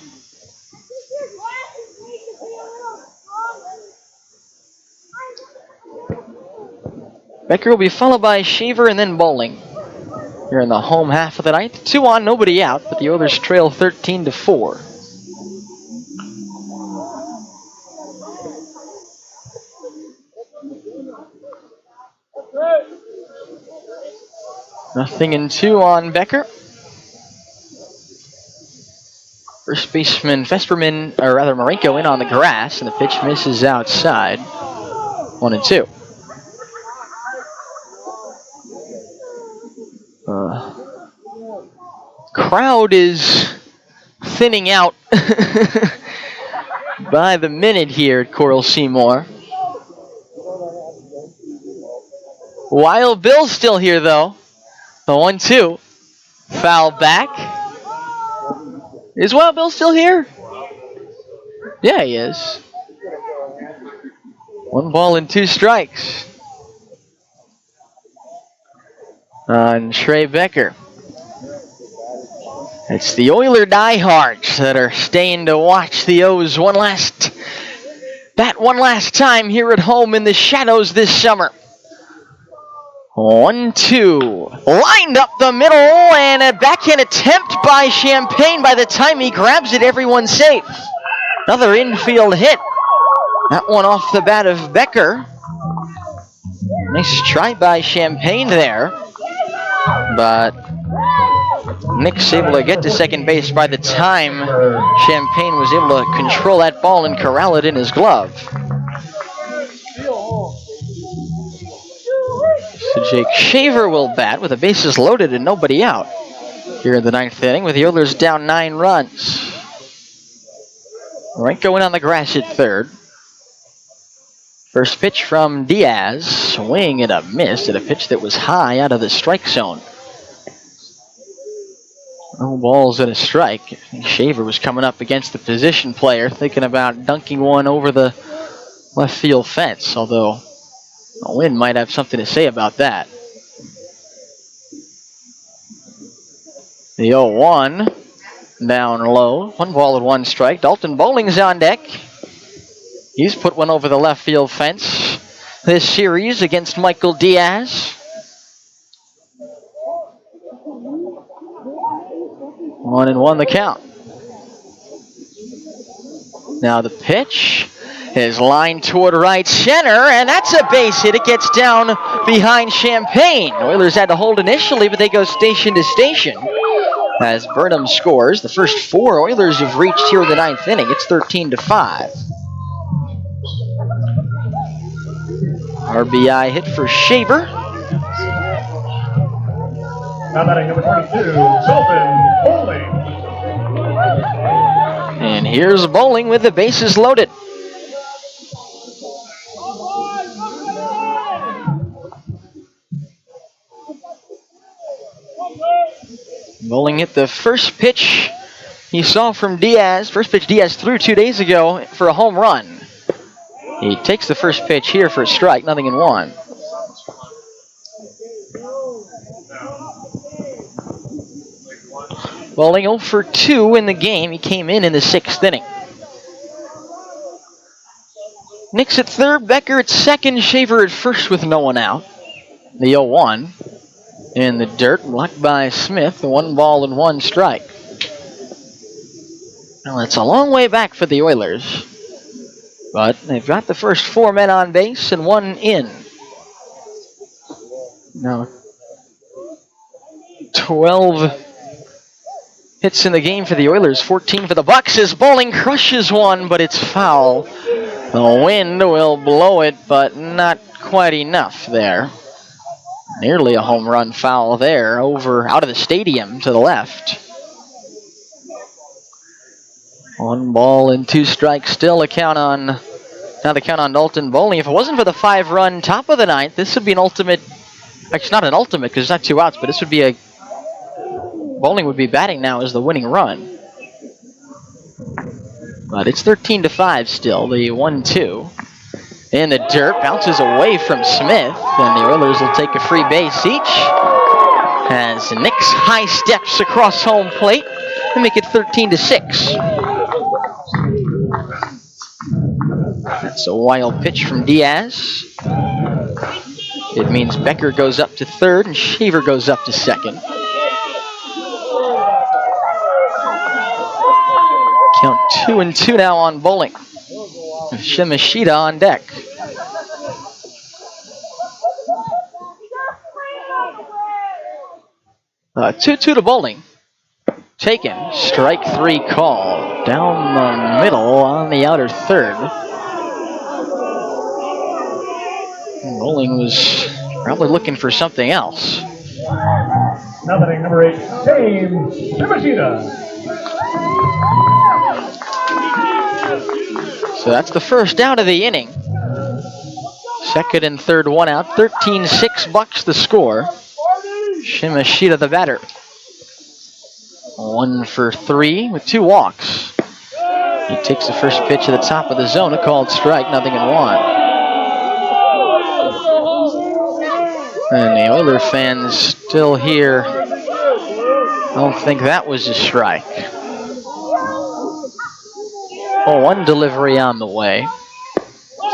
Becker will be followed by Shaver and then Bowling. Here in the home half of the ninth. 2 on, nobody out, but the Oilers trail 13-4. Nothing in 2 on Becker. First baseman Fesperman, or rather Marenko, in on the grass, and the pitch misses outside. 1-2. Crowd is thinning out by the minute here at Coral Seymour. Wild Bill's still here, though. The 1-2. Foul back. Is Wild Bill still here? Yeah, he is. 1 ball and 2 strikes on Trey Becker. It's the Oiler diehards that are staying to watch the O's one last time here at home in the shadows this summer. 1-2. Lined up the middle, and a backhand attempt by Champagne. By the time he grabs it, everyone's safe. Another infield hit. That one off the bat of Becker. Nice try by Champagne there. But Nick's able to get to second base by the time Champagne was able to control that ball and corral it in his glove. So Jake Shaver will bat with the bases loaded and nobody out here in the 9th inning with the Oilers down 9 runs. Right going on the grass at third. First pitch from Diaz, swing and a miss at a pitch that was high out of the strike zone. No balls and a strike. Shaver was coming up against the position player, thinking about dunking one over the left field fence, although Lynn might have something to say about that. The 0-1 down low. 1 ball and 1 strike. Dalton Bowling's on deck. He's put one over the left field fence this series against Michael Diaz. 1-1 the count. Now the pitch is lined toward right center, and that's a base hit. It gets down behind Champagne. Oilers had to hold initially, but they go station to station as Burnham scores. The first 4 Oilers have reached here in the 9th inning. It's 13-5. RBI hit for Shaver. Now batting number 22, Dalton Bowling. And here's Bowling with the bases loaded. Bowling hit the first pitch he saw from Diaz. First pitch Diaz threw 2 days ago for a home run. He takes the first pitch here for a strike, 0-1. Bowling 0 for 2 in the game. He came in the 6th inning. Nick's at third, Becker at second, Shaver at first with no one out. The 0-1 in the dirt, blocked by Smith. 1 ball and 1 strike. Well, it's a long way back for the Oilers, but they've got the first 4 men on base and 1 in. Now, 12 hits in the game for the Oilers, 14 for the Bucs as Bowling crushes one, but it's foul. The wind will blow it, but not quite enough there. Nearly a home run foul there, out of the stadium to the left. 1 ball and 2 strikes still the count on Dalton Bowling. If it wasn't for the 5-run top of the 9th, this would be an ultimate. Actually, not an ultimate because it's not 2 outs, but this would be Bowling would be batting now as the winning run. But it's 13-5 still. The 1-2 in the dirt bounces away from Smith, and the Oilers will take a free base each as Nick's high steps across home plate and make it 13-6. That's a wild pitch from Diaz. It means Becker goes up to third and Shaver goes up to second. Count 2-2 now on Bowling. Shimashita on deck. Uh, 2-2 to Bowling. Taken. Strike 3 call. Down the middle on the outer third. Bowling was probably looking for something else. Now batting number 8, James Shimashita. So that's the first out of the inning. Second and third, 1 out. 13-6 Bucs the score. Shimashita the batter. 1 for 3 with 2 walks. He takes the first pitch at the top of the zone, a called strike, 0-1. And the Oiler fans still here don't think that was a strike. 1 delivery on the way.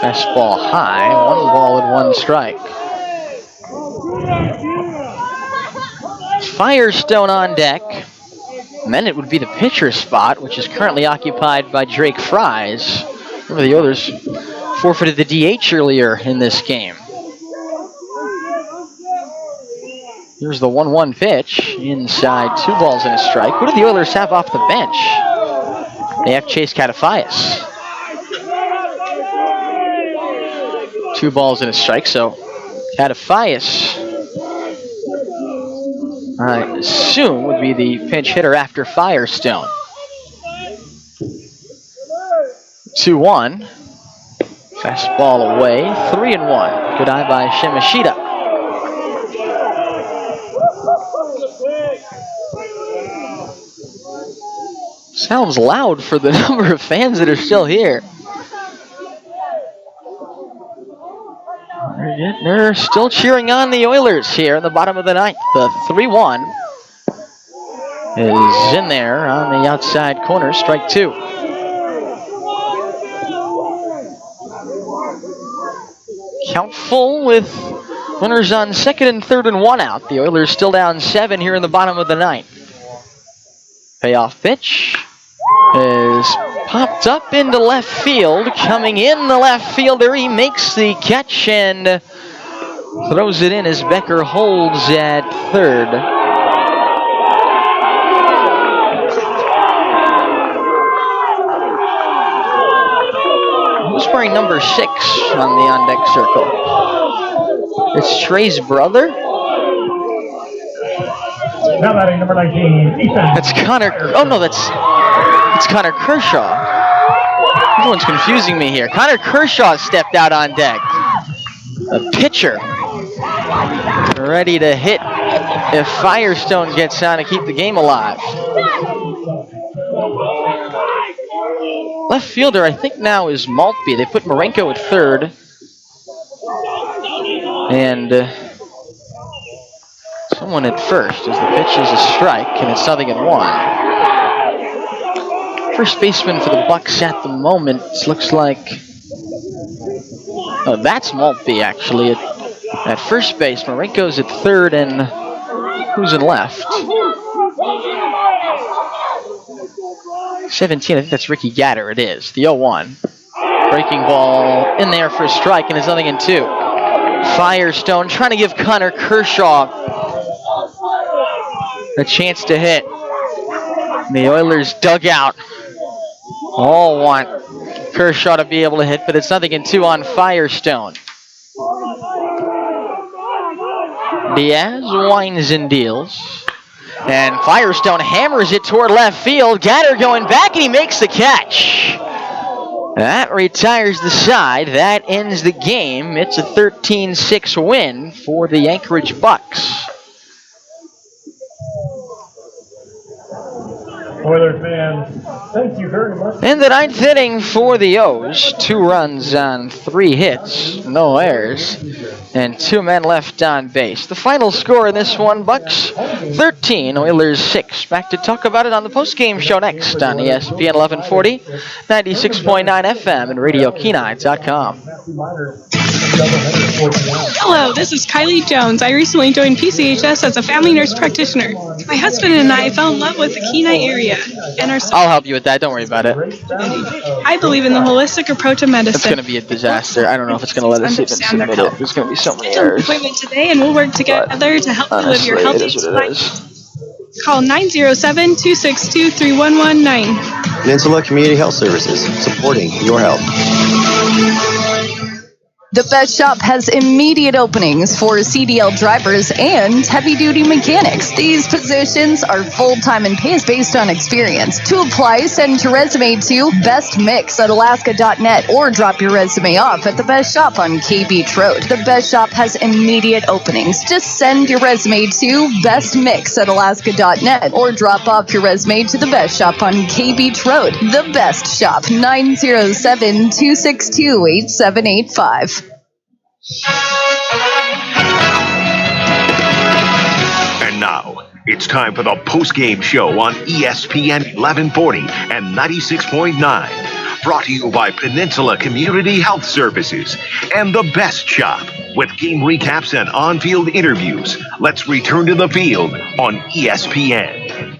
Fastball high, 1 ball and 1 strike. Firestone on deck. And then it would be the pitcher spot, which is currently occupied by Drake Fries. Remember, the Oilers forfeited the DH earlier in this game. Here's the 1-1 pitch. Inside, 2 balls and a strike. Who do the Oilers have off the bench? They have Chase Catafaias. 2 balls and a strike, so Catafaias, I assume, would be the pinch hitter after Firestone. 2-1. Fastball away. 3-1. Good eye by Shimashita. Sounds loud for the number of fans that are still here. They're still cheering on the Oilers here in the bottom of the ninth. The 3-1 is in there on the outside corner. Strike 2. Count full with runners on second and third and 1 out. The Oilers still down 7 here in the bottom of the ninth. Payoff pitch is popped up into left field. Coming in the left fielder, he makes the catch and throws it in as Becker holds at third. Who's wearing number 6 on the on-deck circle? It's Trey's brother? Now batting number 19, Ethan. That's Connor. Oh no, it's Connor Kershaw. Everyone's confusing me here. Connor Kershaw stepped out on deck. A pitcher ready to hit if Firestone gets on to keep the game alive. Left fielder, I think now is Maltby. They put Marenko at third. And someone at first as the pitch is a strike, and it's 0-1. First baseman for the Bucs at the moment looks like... Oh, that's Maltby, actually, at first base. Marenko's at third, and who's in left? 17, I think that's Ricky Gatter. It is, the 0-1. Breaking ball in there for a strike, and it's 0-2. Firestone trying to give Connor Kershaw a chance to hit. The Oilers dugout all want Kershaw to be able to hit, but it's 0-2 on Firestone. Diaz winds and deals. And Firestone hammers it toward left field. Gatter going back, and he makes the catch. That retires the side. That ends the game. It's a 13-6 win for the Anchorage Bucs. Oilers fans, thank you very much. In the ninth inning for the O's, 2 runs on 3 hits, no errors, and 2 men left on base. The final score in this one, Bucs 13, Oilers 6. Back to talk about it on the postgame show next on ESPN 1140, 96.9 FM, and RadioKenai.com. Hello, this is Kylie Jones. I recently joined PCHS as a family nurse practitioner. My husband and I fell in love with the Kenai area and are I'll help you with that. Don't worry about it. I believe in the holistic approach of medicine. It's going to be a disaster. I don't know if it's going to let us even submit it. There's going to be so many errors. Appointment today, and we'll work together to help you live your healthy life. Call 907-262-3119. Peninsula Community Health Services, supporting your health. The Best Shop has immediate openings for CDL drivers and heavy-duty mechanics. These positions are full-time and pays based on experience. To apply, send your resume to bestmix@alaska.net or drop your resume off at The Best Shop on K Beach Road. The Best Shop has immediate openings. Just send your resume to bestmix@alaska.net or drop off your resume to The Best Shop on K Beach Road. The Best Shop, 907-262-8785. And now, it's time for the post-game show on ESPN 1140 and 96.9. Brought to you by Peninsula Community Health Services and The Best Shop. with game recaps and on-field interviews. Let's return to the field on ESPN.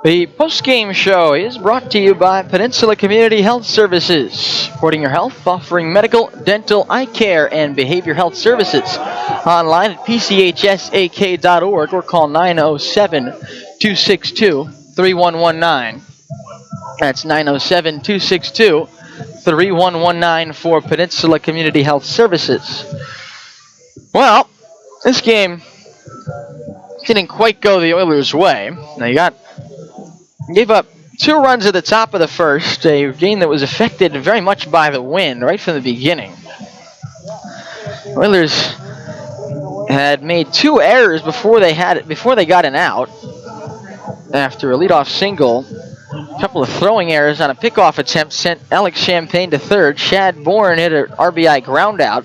The post-game show is brought to you by Peninsula Community Health Services, supporting your health, offering medical, dental, eye care, and behavior health services. Online at pchsak.org or call 907-262-3119. That's 907-262-3119 for Peninsula Community Health Services. Well, this game didn't quite go the Oilers' way. They gave up 2 runs at the top of the first, a game that was affected very much by the wind right from the beginning. Oilers had made 2 errors before they got an out. After a leadoff single, a couple of throwing errors on a pickoff attempt sent Alex Champagne to third. Shad Bourne hit an RBI ground out,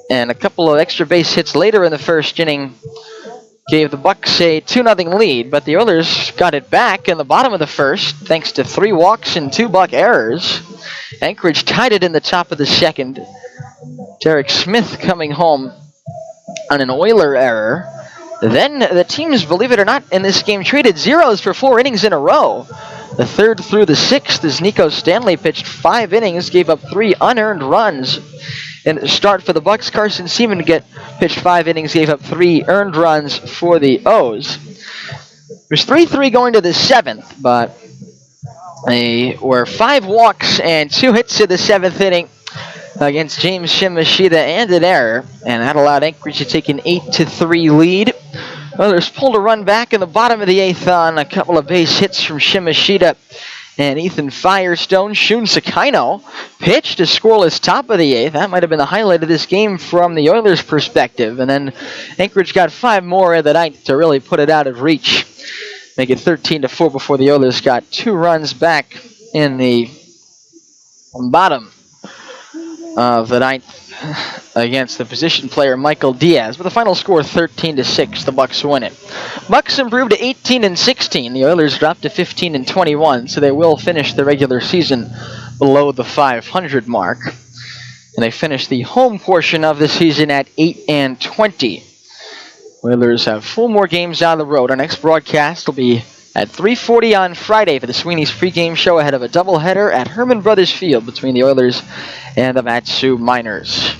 and a couple of extra base hits later in the first inning gave the Bucs a 2-0 lead, but the Oilers got it back in the bottom of the first thanks to 3 walks and 2 Buck errors. Anchorage tied it in the top of the second. Derek Smith coming home on an Oiler error. Then the teams, believe it or not, in this game traded zeros for 4 innings in a row. The third through the sixth as Nico Stanley pitched 5 innings, gave up 3 unearned runs. In the start for the Bucs, Carson Seaman pitched 5 innings, gave up 3 earned runs for the O's. It was 3-3 going to the 7th, but they were 5 walks and 2 hits in the 7th inning against James Shimashita and an error, and that allowed Anchorage to take an 8-3 lead. Oilers pulled a run back in the bottom of the 8th on a couple of base hits from Shimashita and Ethan Firestone. Shun Sakino pitched a scoreless top of the 8th. That might have been the highlight of this game from the Oilers' perspective. And then Anchorage got 5 more in the 9th to really put it out of reach, make it 13-4 before the Oilers got 2 runs back in the bottom of the 9th against the position player Michael Diaz. With the final score 13-6, the Bucs win it. Bucs improved to 18-16. The Oilers dropped to 15-21, so they will finish the regular season below the 500 mark. And they finish the home portion of the season at 8-20. Oilers have 4 more games on the road. Our next broadcast will be at 3:40 on Friday for the Sweeney's pregame show ahead of a doubleheader at Herman Brothers Field between the Oilers and the Matsu Miners.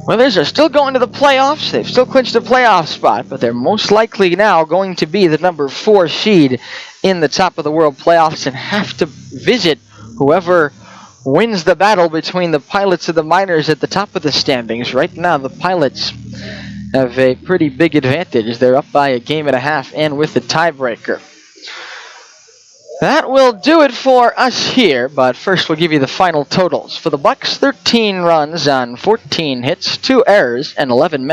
Oilers are still going to the playoffs. They've still clinched a playoff spot, but they're most likely now going to be the number 4 seed in the top of the world playoffs and have to visit whoever wins the battle between the Pilots and the Miners at the top of the standings. Right now, the Pilots have a pretty big advantage. They're up by a game and a half and with the tiebreaker. That will do it for us here, but first we'll give you the final totals. For the Bucs, 13 runs on 14 hits, 2 errors, and 11 men.